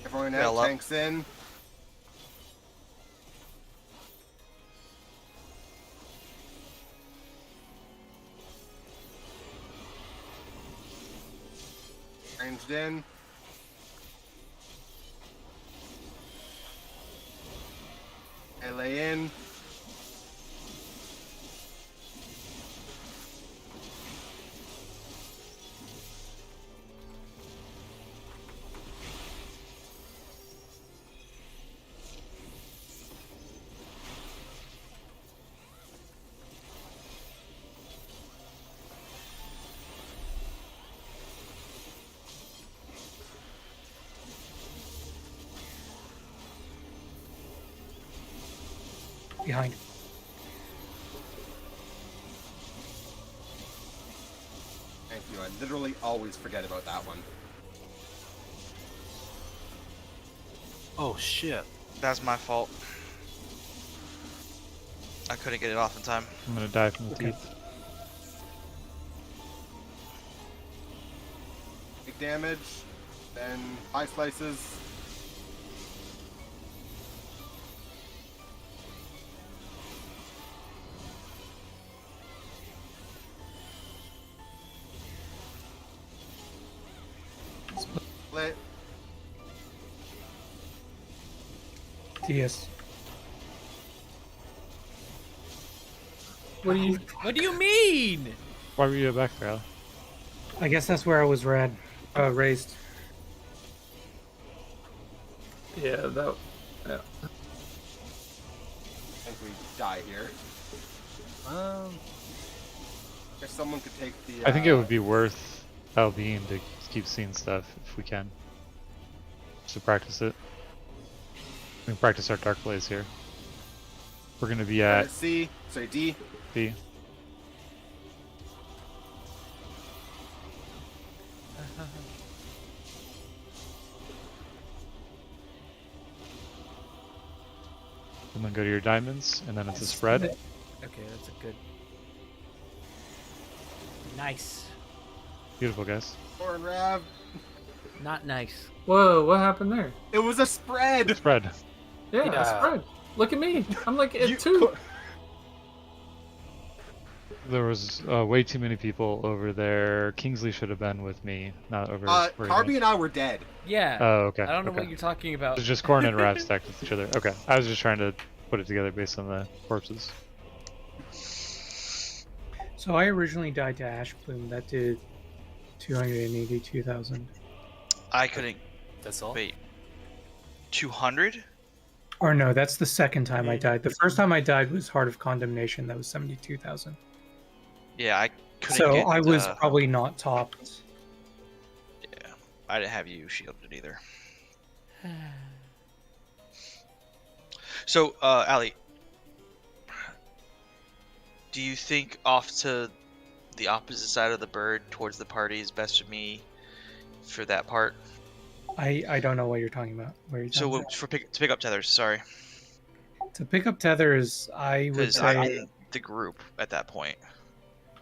Everyone Veil out, up. tanks in. Ranged in. Melee in. Behind. Thank you. I literally always forget about that one. Oh shit. That's my fault. I couldn't get it off in time. I'm gonna die from the teeth. Big damage. Then 5 slices. Split. DS. What do you mean? Why were you back there, Ali? I guess that's where I was raised. Yeah, that. Yeah. I think we die here. If someone could take the. I think it would be worth LBing to keep seeing stuff if we can. Just to practice it. We can practice our Dark Blaze here. We're gonna be at C. Sorry, D. B. And then go to your diamonds, and then it's a spread. Okay, that's a good. Nice. Beautiful, guys. Or Rav. Not nice. Whoa, what happened there? It was a spread. Spread. Yeah, Yeah. spread. Look at me. I'm like at 2. There was way too many people over there. Kingsley should have been with me, not over. where he Carby went. and I were dead. Yeah. Oh, okay. I don't know okay. what you're talking about. It's just Corn and Rav stacked with each other. Okay, I was just trying to put it together based on the corpses. So I originally died to Ash Plume. That did 282,000. I couldn't. That's all? Wait. 200? Or no, that's the second time I died. The first time I died was Heart of Condemnation. That was 72,000. Yeah, I couldn't So get, I was probably not topped. Yeah, I didn't have you shielded either. So, Ali, do you think off to the opposite side of the bird towards the party is best for me for that part? I don't know what you're talking about. Where are you talking about? To pick up tethers, sorry. To pick up tethers, I would Because say. I'm in the group at that point.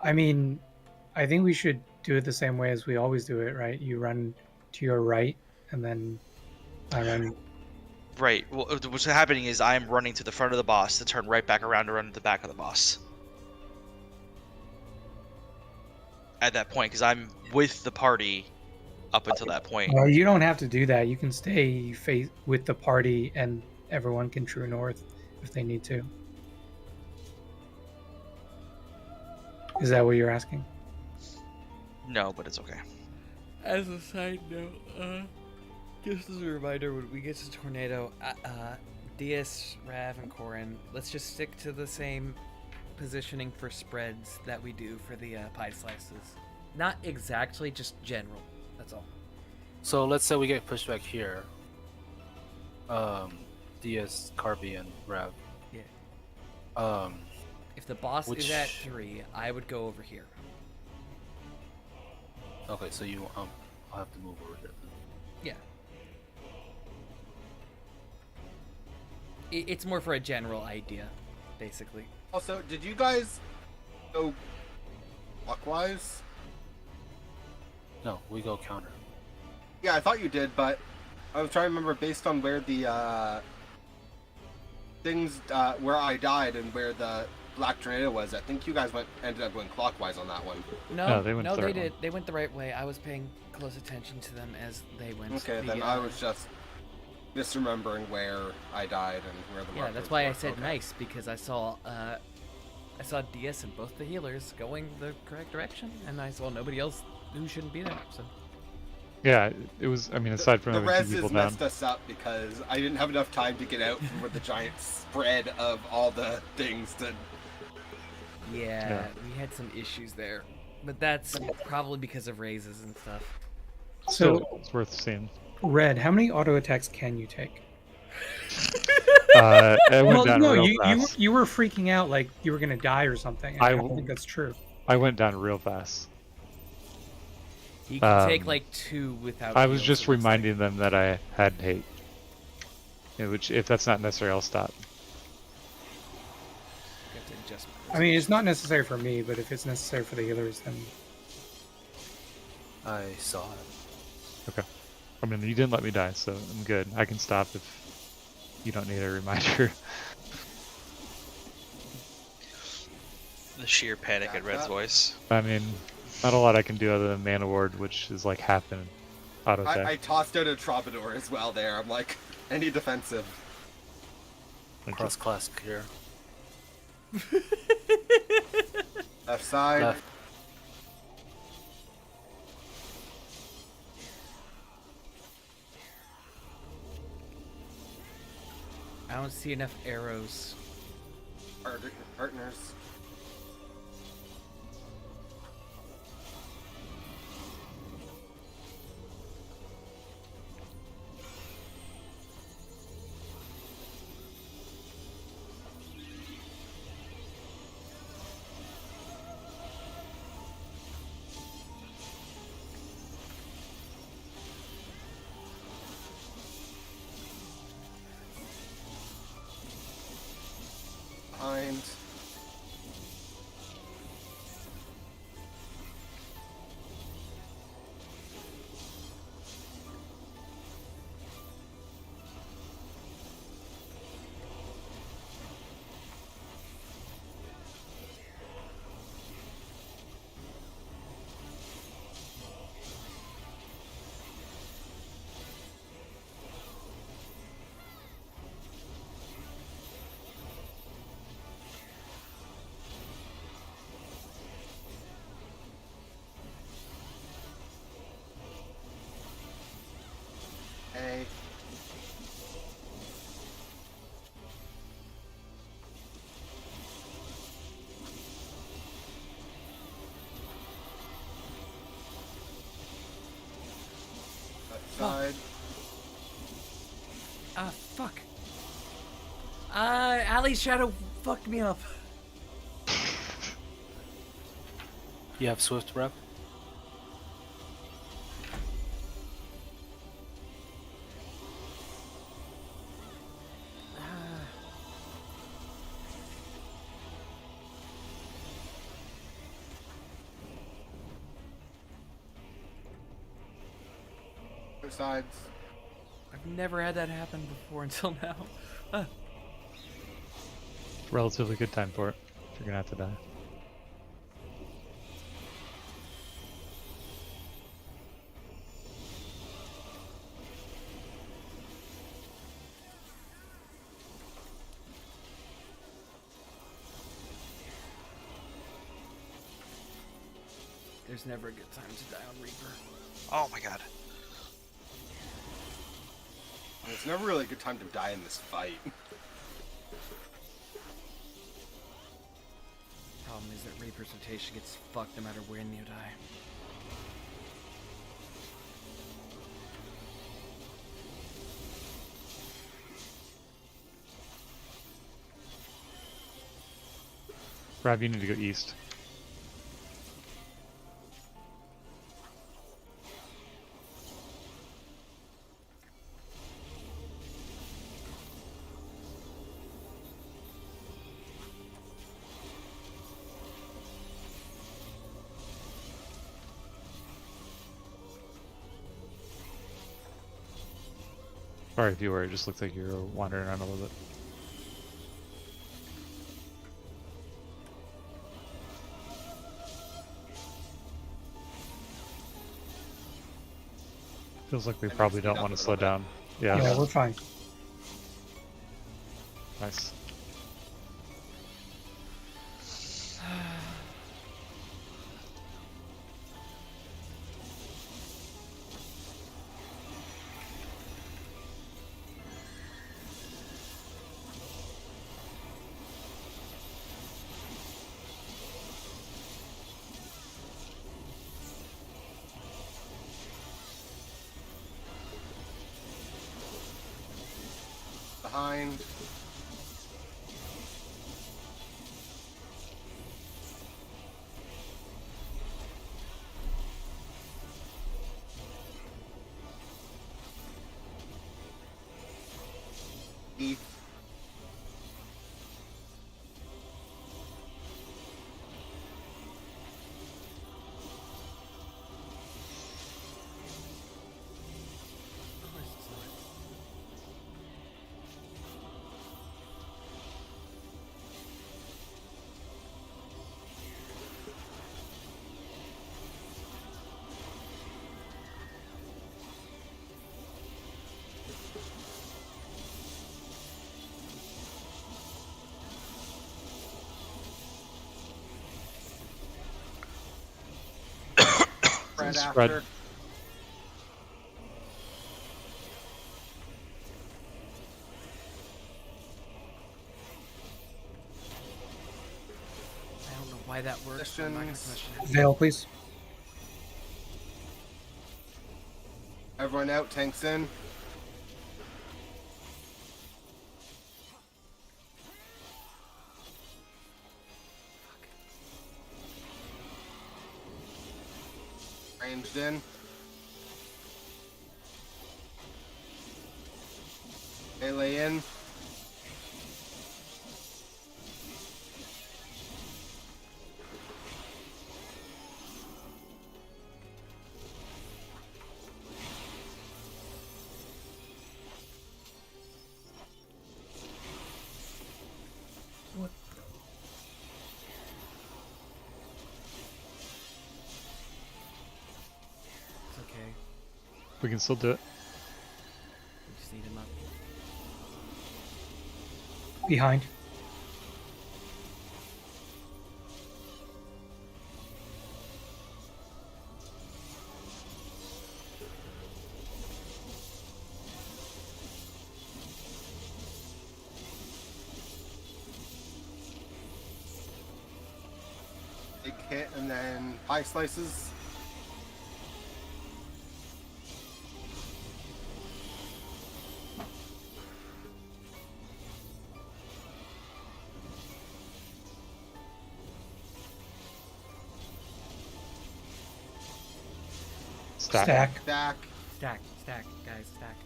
I mean, I think we should do it the same way as we always do it, right? You run to your right, and then I run. Right. Well, what's happening is I'm running to the front of the boss to turn right back around to run to the back of the boss. At that point, because I'm with the party up until that point. You don't have to do that. You can stay with the party, and everyone can true north if they need to. Is that what you're asking? No, but it's okay. As a side note, just as a reminder, when we get to Tornado, Diaz, Rav, and Corin, let's just stick to the same positioning for spreads that we do for the pie slices. Not exactly, just general. That's all. So let's say we get pushed back here. Diaz, Carby, and Rav. Yeah. If the boss is at 3, I would go over here. Okay, so you I'll have to move over there. Yeah. It's more for a general idea, basically. Also, did you guys go clockwise? No, we go counter. Yeah, I thought you did, but I was trying to remember based on where the things where I died and where the Black Tornado was. I think you guys ended up going clockwise on that one. No, they did. They went the right way. I was paying close attention to them as they went. Okay, then I was just misremembering where I died and where the yeah. That's why I said nice, because I saw DS and both the healers going the correct direction, and I saw nobody else who shouldn't be there. So. Yeah, it was. I mean, aside from the having 2 people reses down. messed us up because I didn't have enough time to get out from the giant spread of all the things to. Yeah, we had some issues there, but that's probably because of raises and stuff. So it's worth seeing. Red, how many auto attacks can you take? I went down real fast. You were freaking out like you were gonna die or something. I don't think that's true. I went down real fast. You can take like 2 without. I was just reminding them that I had hate. Which, if that's not necessary, I'll stop. I mean, it's not necessary for me, but if it's necessary for the healers, then I saw it. Okay. I mean, you didn't let me die, so I'm good. I can stop if you don't need a reminder. The sheer panic at Red's voice. I mean, not a lot I can do other than Mana Ward, which is like half an auto attack. I tossed out a Troubadour as well there. I'm like, any defensive. Cross classic here. Left side. Left. I don't see enough arrows. Partners. Behind. A. Left side. Ah, fuck. Ali's shadow fucked me up. You have Swift Rep? Sides. I've never had that happen before until now. Relatively good time for it. If you're gonna have to die. There's never a good time to die on Reaper. Oh my god. It's never really a good time to die in this fight. Problem is that Reaper's rotation gets fucked no matter when you die. Rav, you need to go east. Sorry if you were, it just looked like you were wandering around a little bit. Feels like we probably don't want to slow down. Yeah. Yeah, we're fine. Nice. Behind. East. Spread Spread. after. I don't know why that works. I'm not gonna question it. Veil, please. Everyone out, tanks in. Ranged in. Melee in. What? It's okay. We can still do it. We just need him up. Behind. Big hit and then pie slices. Stack. Stack. Stack, stack, guys, stack.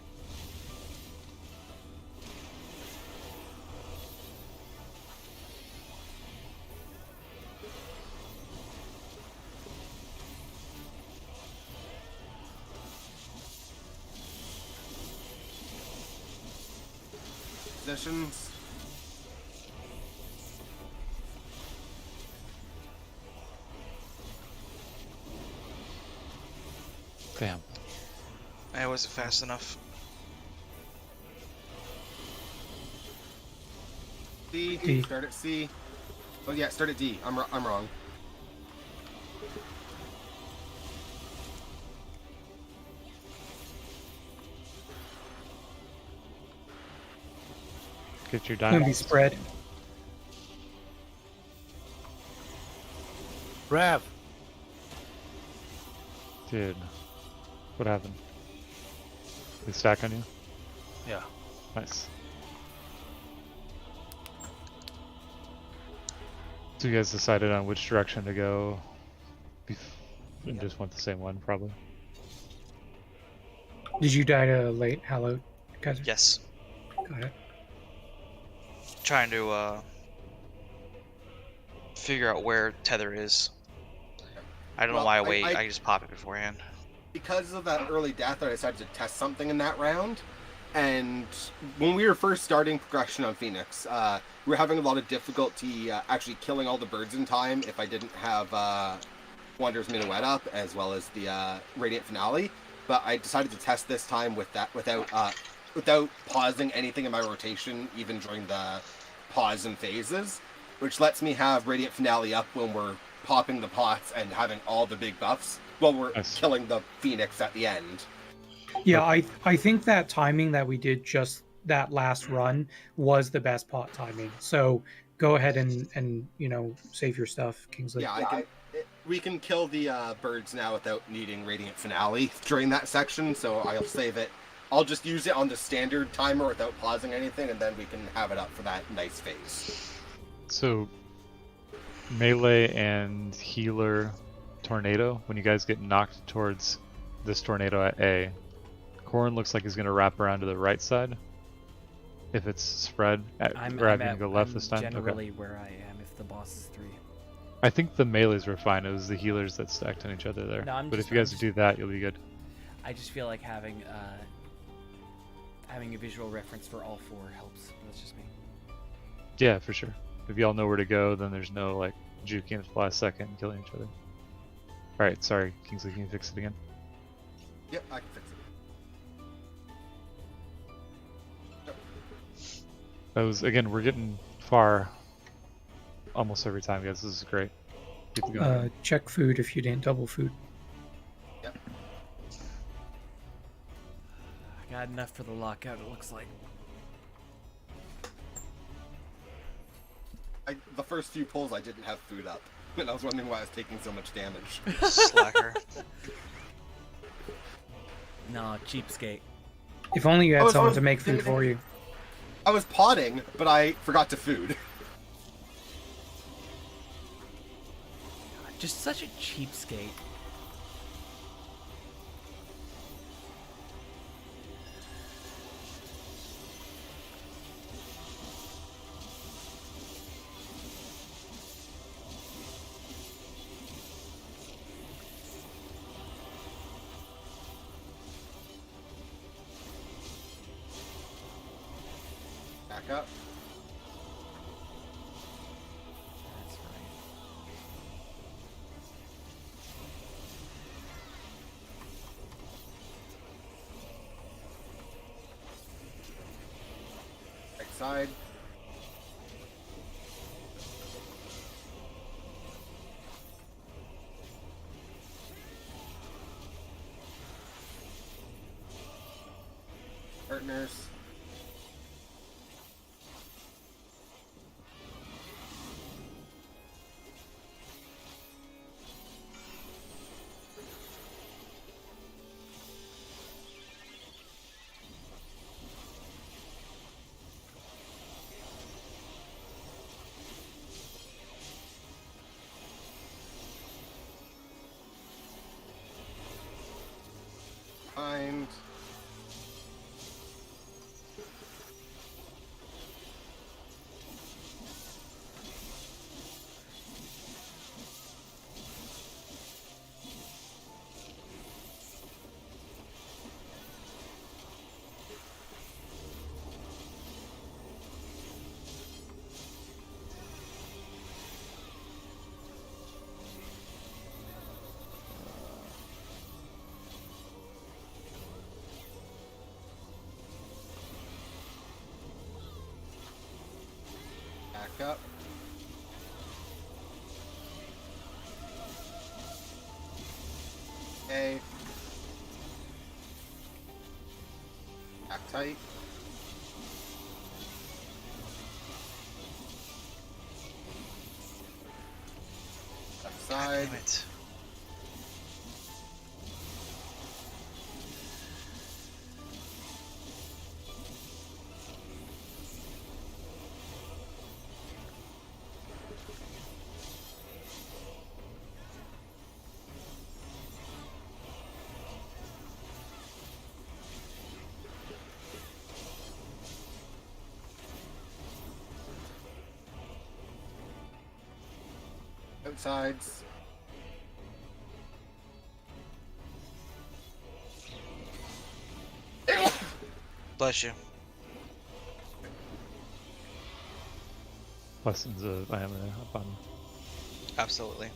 Positions. Damn. I wasn't fast enough. D. D. Start at C. Oh yeah, start at D. I'm wrong. Get your Gonna be diamonds. spread. Rev. Dude, what happened? They stack on you? Yeah. Nice. So you guys decided on which direction to go, and just went the same one, probably. Did you die to late hallowed, Kaiser? Yes. Got it. Trying to figure out where tether is. I don't know why I wait. I just pop it beforehand. Because of that early death, I decided to test something in that round. And when we were first starting progression on Phoenix, we were having a lot of difficulty actually killing all the birds in time if I didn't have Wanderer's Minuet up, as well as the Radiant Finale. But I decided to test this time with that without pausing anything in my rotation, even during the pause and phases, which lets me have Radiant Finale up when we're popping the pots and having all the big buffs while we're killing the Phoenix at the end. Yeah, I think that timing that we did just that last run was the best pot timing. So go ahead and you know, save your stuff, Kingsley. Yeah, we can kill the birds now without needing Radiant Finale during that section, so I'll save it. I'll just use it on the standard timer without pausing anything, and then we can have it up for that nice phase. So, melee and healer tornado, when you guys get knocked towards this tornado at A, Corrin looks like he's going to wrap around to the right side. If it's spread, I'm going to go left this time. Generally where I am if the boss is 3. I think the melees were fine. It was the healers that stacked on each other there. No, but if you guys do that, you'll be good. I just feel like having a visual reference for all 4 helps. That's just me. Yeah, for sure. If y'all know where to go, then there's no like juking at the last second and killing each other. Alright, sorry, Kingsley, can you fix it again? Yep, I can fix it. That was, again, we're getting far almost every time, guys. This is great. Keep it going. Check food if you didn't double food. Yep. I got enough for the lockout, it looks like. The first few pulls I didn't have food up, and I was wondering why I was taking so much damage. Slacker. No, cheapskate. If only you had someone to make food for you. I was potting, but I forgot to food. Just such a cheapskate. Back up. That's right. Right side. Partners. Find. Back up. Okay. Back tight. Outside. Damn it. Outsides. Bless you. Lessons of I am up on. Absolutely.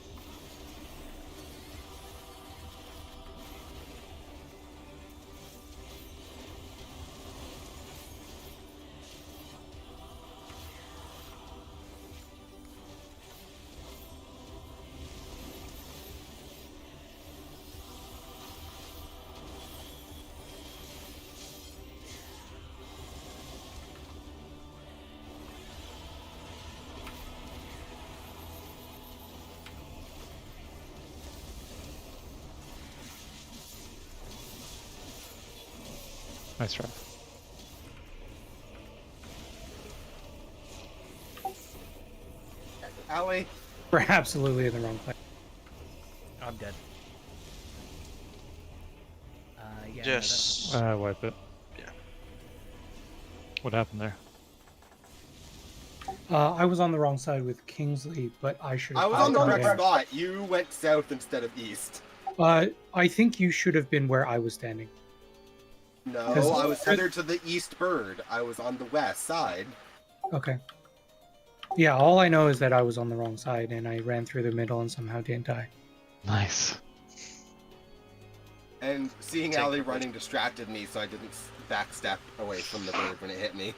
Nice try. Alley. We're absolutely in the wrong place. I'm dead. Yeah. Just Wipe it. Yeah. What happened there? I was on the wrong side with Kingsley, but I should have. I was on the correct spot. You went south instead of east. I think you should have been where I was standing. No, I was tethered to the east bird. I was on the west side. Okay. Yeah, all I know is that I was on the wrong side and I ran through the middle and somehow didn't die. Nice. And seeing Allie running distracted me, so I didn't backstep away from the bird when it hit me.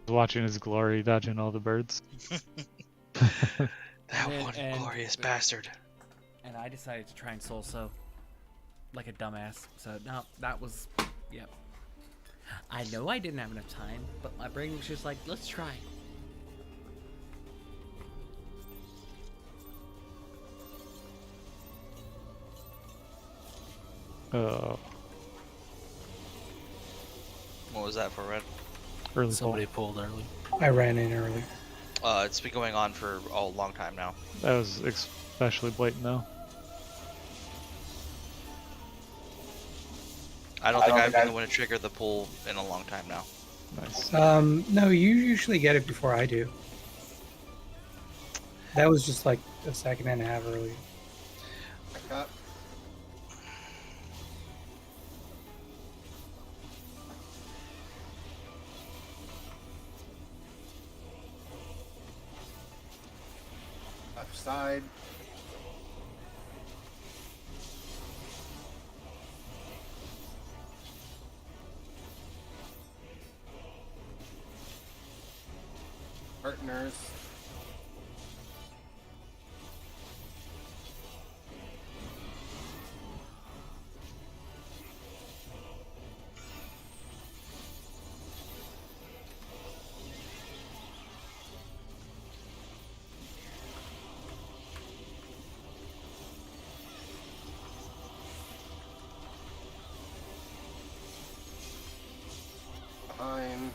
Watching his glory, dodging all the birds. That one glorious bastard. And I decided to try and soul so, like a dumbass. So no, that was, yep. I know I didn't have enough time, but my brain was just like, let's try. Oh. What was that for, Red? Early Somebody pulled early. I ran in early. It's been going on for a long time now. That was especially blatant though. I don't think I've been the one to trigger the pull in a long time now. Nice. No, you usually get it before I do. That was just like a second and a half early. Back up. Left side. Partners. Behind.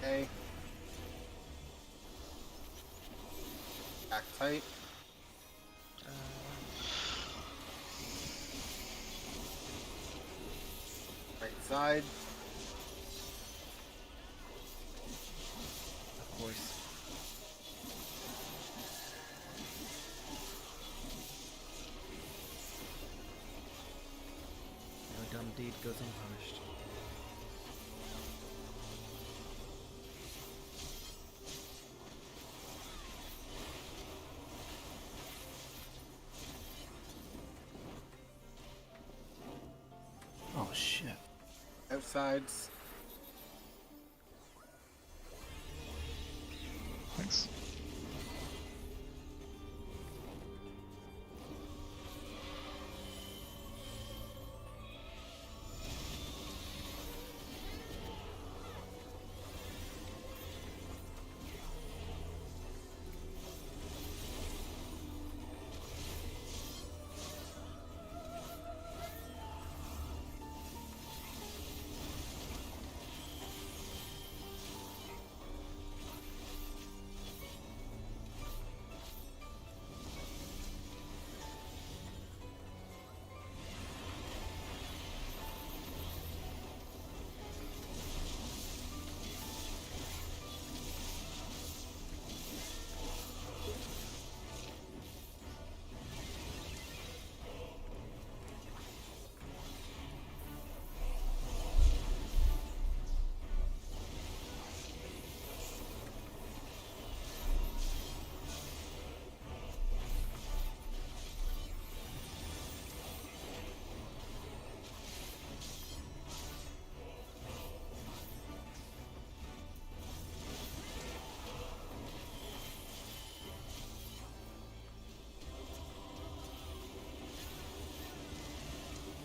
Okay. Back tight. Right side. Of course. goes unpunished. Oh shit. Outsides. Thanks.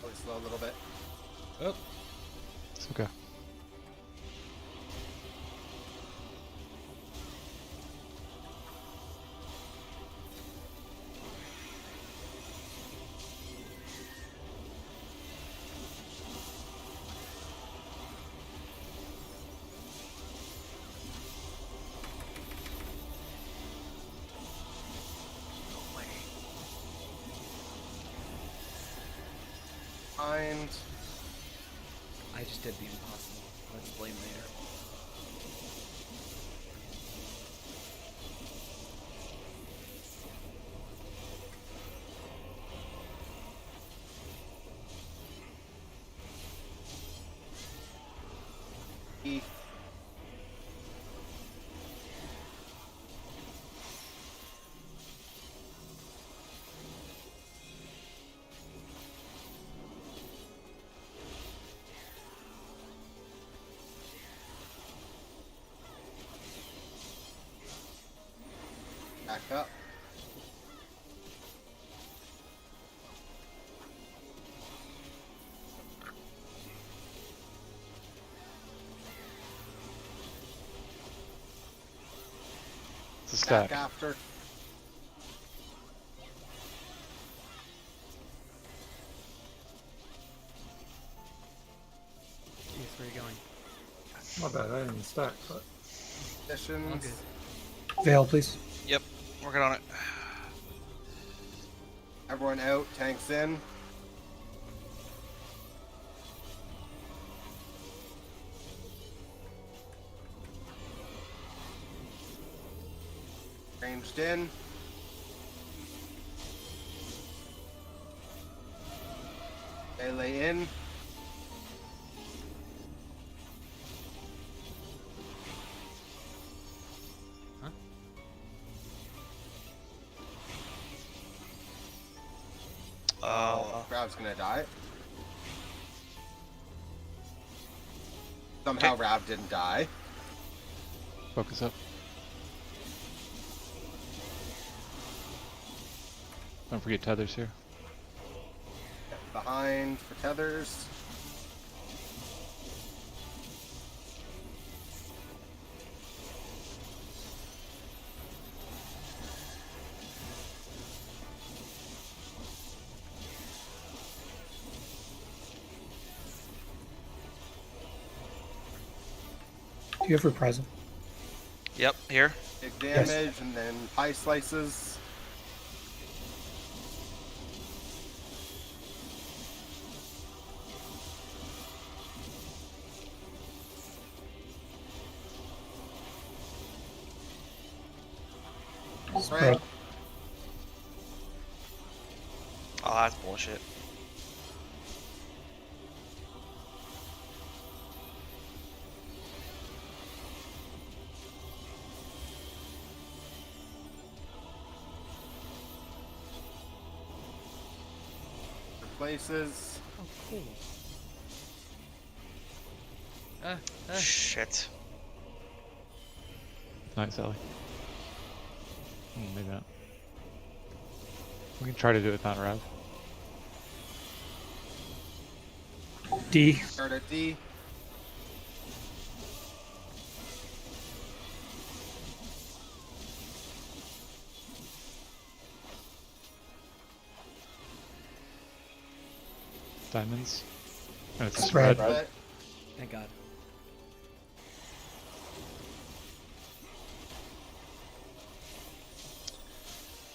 Probably slow a little bit. Oh. It's okay. Find. I just did the impossible. Let's blame later. E. Back up. It's a stack. Back after. Jeez, where are you going? My bad, I didn't stack, but Positions. Veil, please. Yep, working on it. Everyone out. Tanks in. Ranged in. Melee in. Huh? Rav's gonna die. Somehow Rav didn't die. Focus up. Don't forget tethers here. Behind for tethers. Do you have reprisal? Yep, here. Big damage and then pie slices. Right. Oh, that's bullshit. places. Oh, cool. Shit. Nice, Ellie. Maybe not. We can try to do it without Rav. D. Start at D. Diamonds. And it's a Spread. spread. Thank God.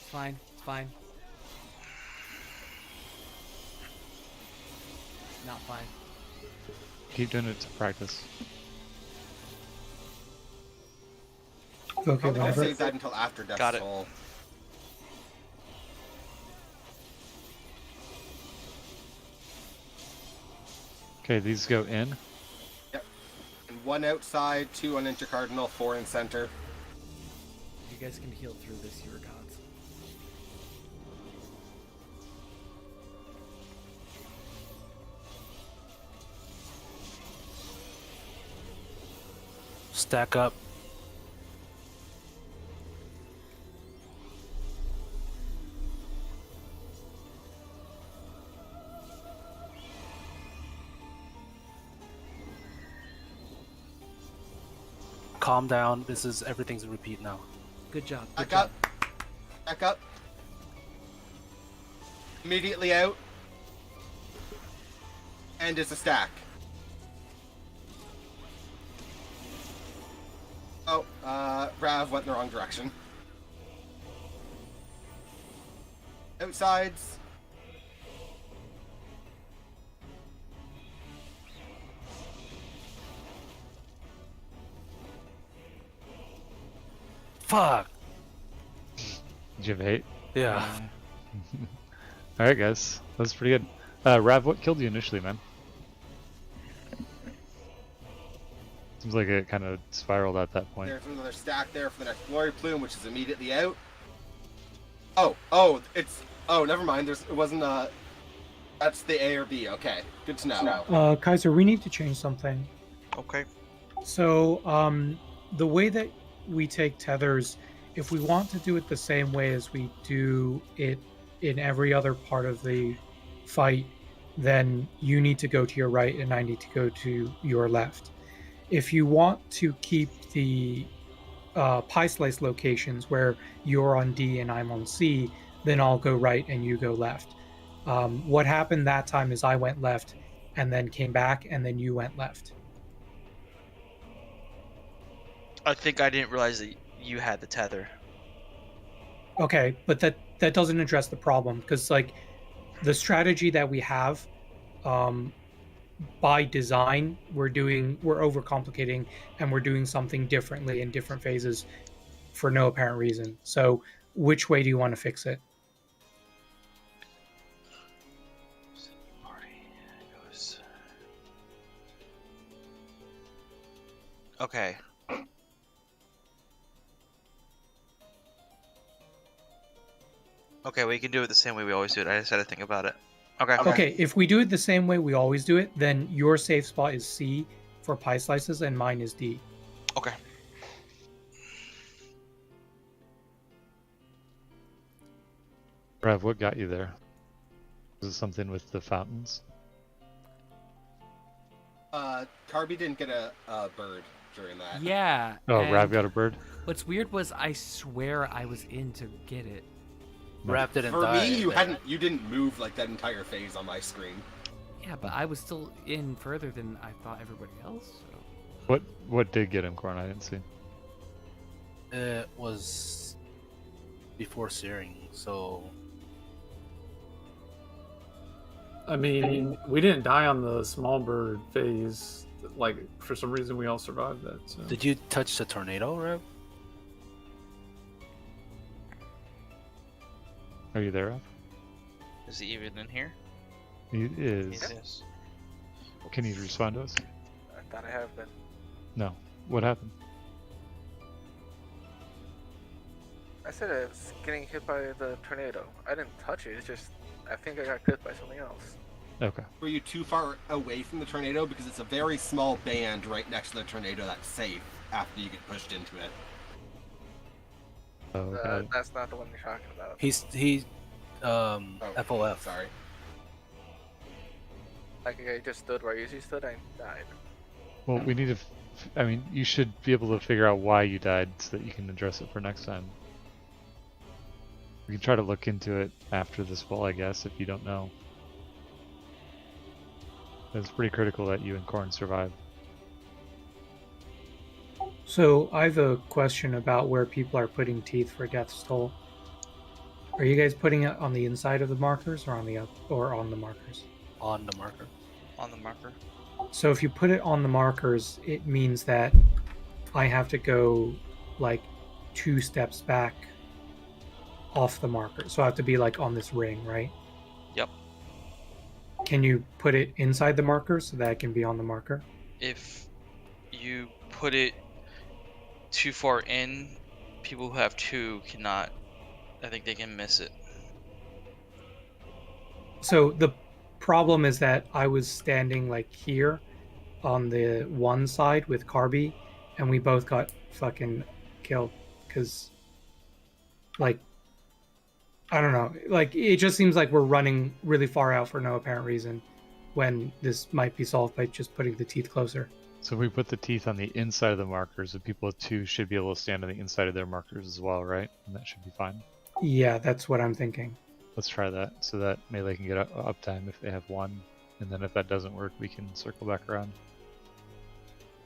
Fine, fine. Not fine. Keep doing it to practice. Okay, I'll whenever. save that until after Death's Got it. Toll. Okay, these go in. Yep. And 1 outside, 2 on intercardinal, 4 in center. You guys can heal through this, you are gods. Stack up. Calm down. This is everything's a repeat now. Good job. Good Back job. up. Back up. Immediately out. And it's a stack. Oh, Rav went in the wrong direction. Outsides. Fuck. Did you have 8? Yeah. Alright, guys. That's pretty good. Rav, what killed you initially, man? Seems like it kind of spiraled at that point. There's another stack there for the next Glory Plume, which is immediately out. Oh, never mind. It wasn't, that's the A or B. Okay, good to know. Kaiser, we need to change something. Okay. So, the way that we take tethers, if we want to do it the same way as we do it in every other part of the fight, then you need to go to your right and I need to go to your left. If you want to keep the pie slice locations where you're on D and I'm on C, then I'll go right and you go left. What happened that time is I went left and then came back and then you went left. I think I didn't realize that you had the tether. Okay, but that doesn't address the problem because like the strategy that we have, by design, we're overcomplicating and we're doing something differently in different phases for no apparent reason. So which way do you want to fix it? Okay. Okay, we can do it the same way we always do it. I just had to think about it. Okay, if we do it the same way we always do it, then your safe spot is C for pie slices and mine is D. Okay. Rav, what got you there? Was it something with the fountains? Carby didn't get a bird during that. Yeah. Oh, and Rav got a bird? What's weird was I swear I was in to get it. Rav didn't For die. me, you didn't move like that entire phase on my screen. Yeah, but I was still in further than I thought everybody else. So. What did get him, Corn? I didn't see. It was before searing, so I mean, we didn't die on the small bird phase. Like, for some reason, we all survived that. So. Did you touch the tornado, Rev? Are you there, Rav? Is he even in here? He is. Yes. Can you respond to us? I thought I have been. No. What happened? I said it's getting hit by the tornado. I didn't touch it. It's just I think I got clipped by something else. Okay. Were you too far away from the tornado? Because it's a very small band right next to the tornado that's safe after you get pushed into it. Oh, okay. That's not the one you're talking about. FOF. Sorry. Like I just stood where I usually stood, I died. Well, we need to. I mean, you should be able to figure out why you died so that you can address it for next time. We can try to look into it after this fall, I guess, if you don't know. It's pretty critical that you and Corn survive. So I have a question about where people are putting teeth for Death's Toll. Are you guys putting it on the inside of the markers or on the markers? On the marker. On the marker. So if you put it on the markers, it means that I have to go like 2 steps back off the marker. So I have to be like on this ring, right? Yep. Can you put it inside the marker so that it can be on the marker? If you put it too far in, people who have 2 cannot. I think they can miss it. So the problem is that I was standing like here on the one side with Carby, and we both got fucking killed because, like, I don't know, like it just seems like we're running really far out for no apparent reason when this might be solved by just putting the teeth closer. So if we put the teeth on the inside of the markers, the people with 2 should be able to stand on the inside of their markers as well, right? And that should be fine. Yeah, that's what I'm thinking. Let's try that so that Melee can get uptime if they have 1. And then if that doesn't work, we can circle back around.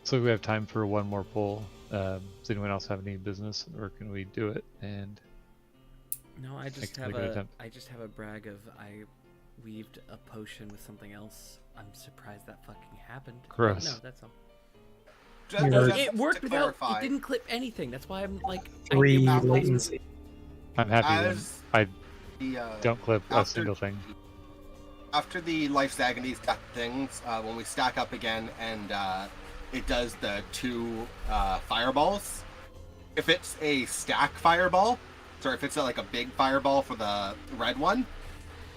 So we have time for one more poll. Does anyone else have any business, or can we do it? And no, I just have a brag of I weaved a potion with something else. I'm surprised that fucking happened. Gross. No, that's all. Just It worked to without. clarify. It didn't clip anything. That's why I'm like. 3 latency. I'm happy As when I the, don't clip a after- single thing. After the Life's Agonies cut things, when we stack up again and it does the 2 fireballs, if it's a stack fireball, so if it's like a big fireball for the red one,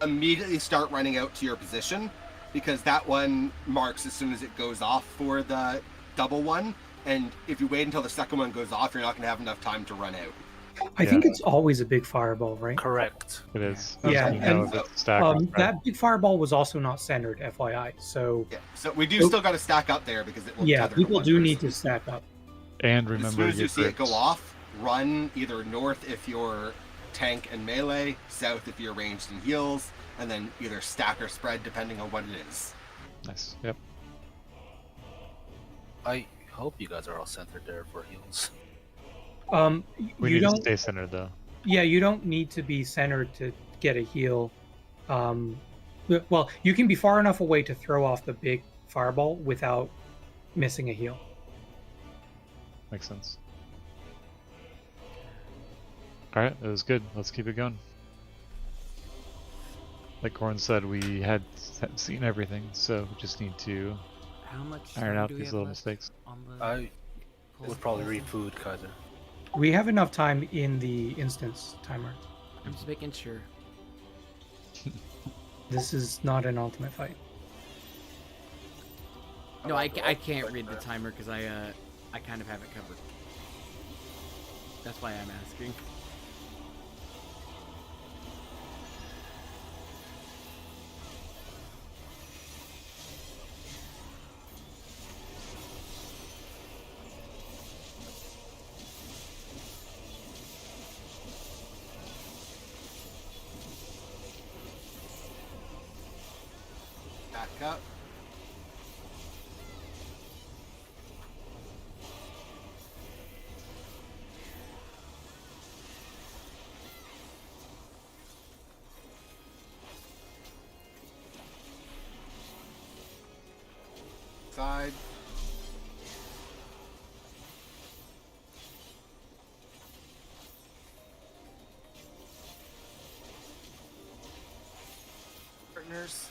immediately start running out to your position, because that one marks as soon as it goes off for the double one, and if you wait until the second one goes off, you're not going to have enough time to run out. I think it's always a big fireball, right? Correct. It is. Yeah, You know and if it's stacked or spread. that big fireball was also not centered, FYI. So Yeah, so we do still got to stack up there because it will yeah, tether to people one do person. need to stack up. And As remember soon as your you see it go grips. off, run either north if you're tank and melee, south if you're ranged and heals, and then either stack or spread depending on what it is. Nice. Yep. I hope you guys are all centered there for heals. We You need to don't. stay centered though. Yeah, you don't need to be centered to get a heal. Well, you can be far enough away to throw off the big fireball without missing a heal. Makes sense. Alright, that was good. Let's keep it going. Like Corn said, we had seen everything, so we just need to How much iron time out do we these have little left mistakes. on the I would probably read food, Kaiser. We have enough time in the instance timer. I'm just making sure. This is not an ultimate fight. No, I can't read the timer because I kind of have it covered. That's why I'm asking. Back up. Side. Partners.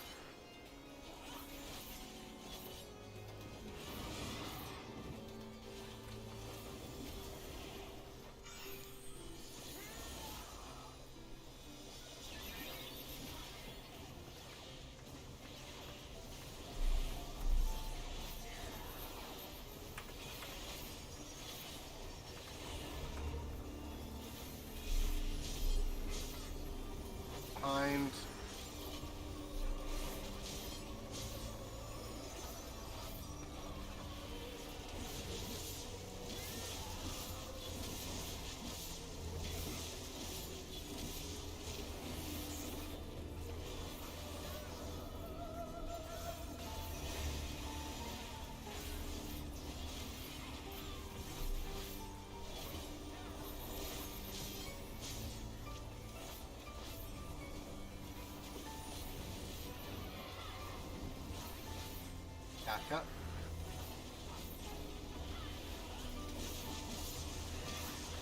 Back up.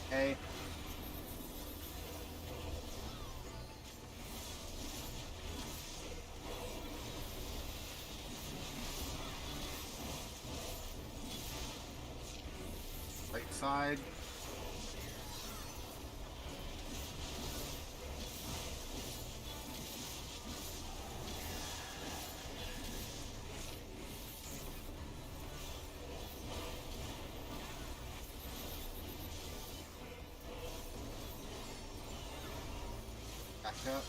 Okay. Right side. Back up.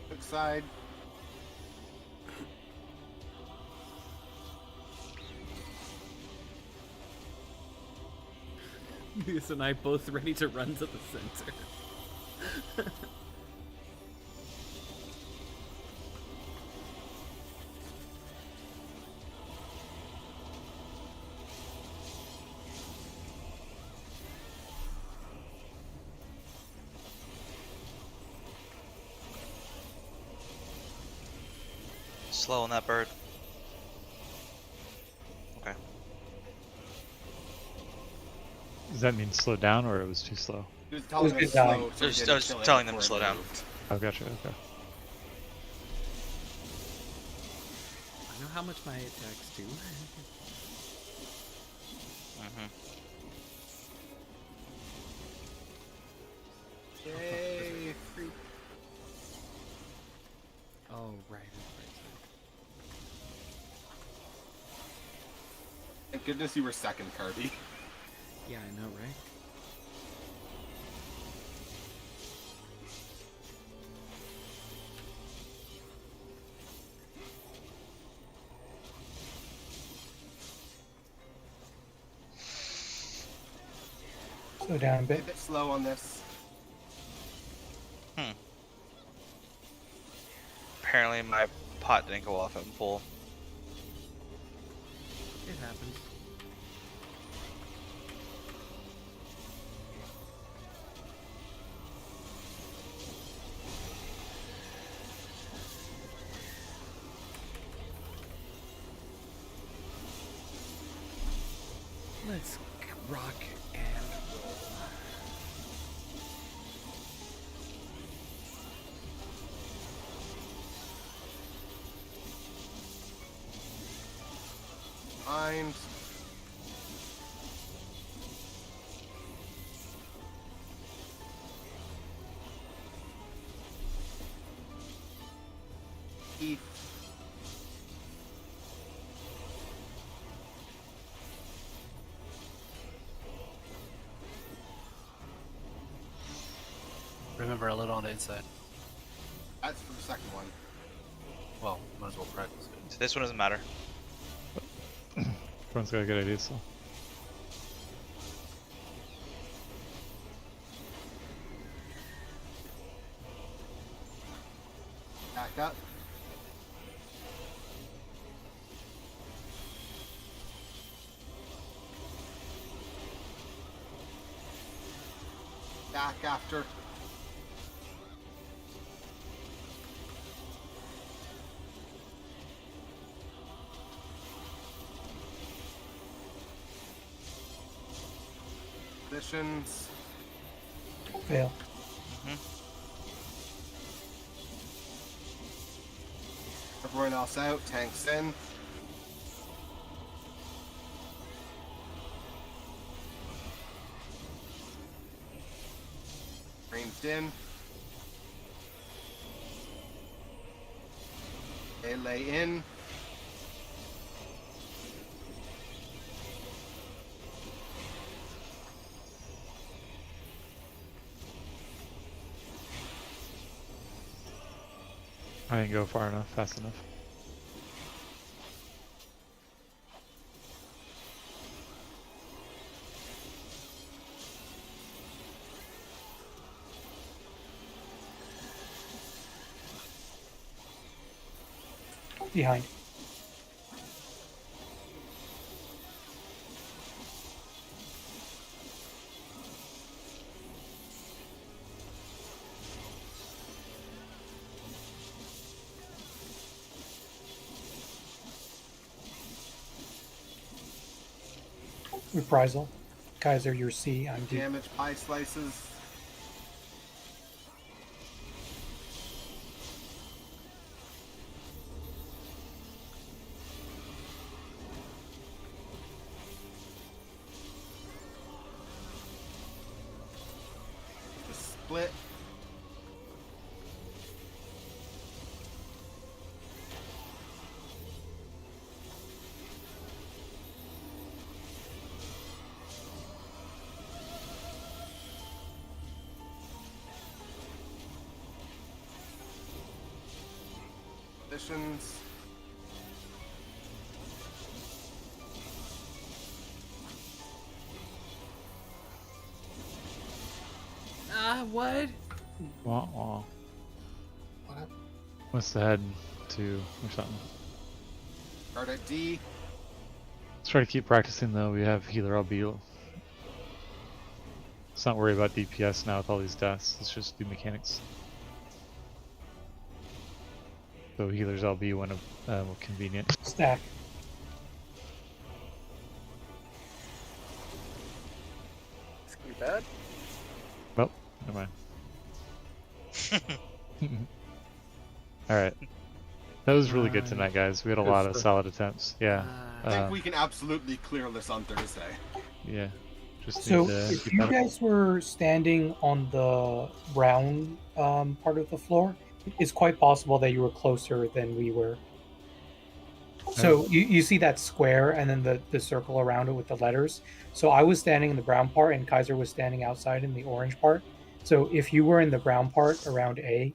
Quick side. Muse and I both ready to run to the center. Slow on that bird. Okay. Does that mean slow down or it was too slow? He was telling us slow, so I was telling them to slow down. Oh, gotcha. Okay. I know how much my attacks do. Yay! Free. Oh, right. Thank goodness you were second, Kirby. Yeah, I know, right? Slow down a A bit. bit slow on this. Apparently my pot didn't go off in full. It happens. Let's rock and roll. Mind. Keith. Remember, a little on the inside. That's for the second one. Well, might as well practice it. So this one doesn't matter. Everyone's got a good idea still. Back up. Back after. Positions. Fail. Everyone else out. Tanks in. Ranged in. Melee in. I didn't go far enough, fast enough. Behind. Reprisal. Kaiser, your C, I'm D. Damage pie slices. The split. Positions. What? Wah, wah. What? What's the head to or something? Start at D. Let's try to keep practicing though. We have healer LB. Let's not worry about DPS now with all these deaths. Let's just do mechanics. So healers LB when convenient. Stack. This could be bad. Well, never mind. Alright. That was really good tonight, guys. We had a lot of solid attempts. Yeah. I think we can absolutely clear this on Thursday. Yeah. Just So need to if keep you that- guys were standing on the brown part of the floor, it's quite possible that you were closer than we were. So you see that square and then the circle around it with the letters. So I was standing in the brown part and Kaiser was standing outside in the orange part. So if you were in the brown part around A,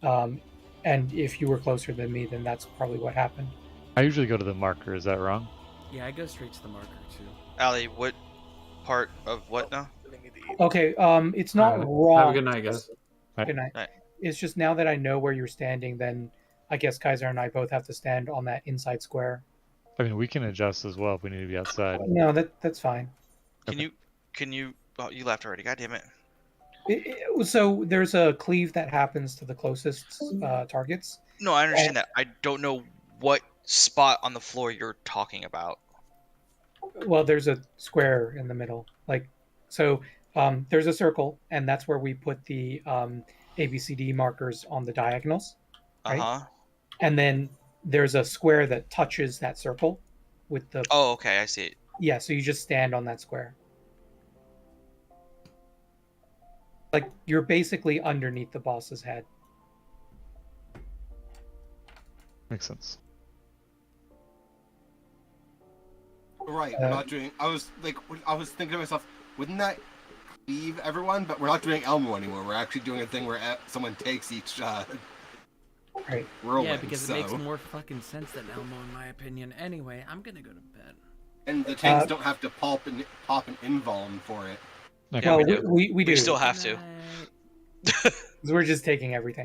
and if you were closer than me, then that's probably what happened. I usually go to the marker, is that wrong? Yeah, I go straight to the marker too. Ali, what part of what now? Okay, it's not Alright. wrong. Have a good night, guys. Good night. Night. It's just now that I know where you're standing, then I guess Kaiser and I both have to stand on that inside square. I mean, we can adjust as well if we need to be outside. No, that's fine. Can you? Oh, you left already. God damn it. So there's a cleave that happens to the closest targets. No, I understand that. I don't know what spot on the floor you're talking about. Well, there's a square in the middle. There's a circle, and that's where we put the ABCD markers on the diagonals. Right? Uh-huh. And then there's a square that touches that circle with the... Oh, okay, I see it. Yeah, so you just stand on that square. Like, you're basically underneath the boss's head. Makes sense. Right, we're not doing. I was thinking to myself, wouldn't that leave everyone? But we're not doing Elmo anymore. We're actually doing a thing where someone takes each right. rolling. Yeah, because it makes more fucking sense than Elmo, in my opinion. Anyway, I'm gonna go to bed. And the tanks don't have to pop an invuln for it. Okay. Well, we do. We still have to. We're just taking everything.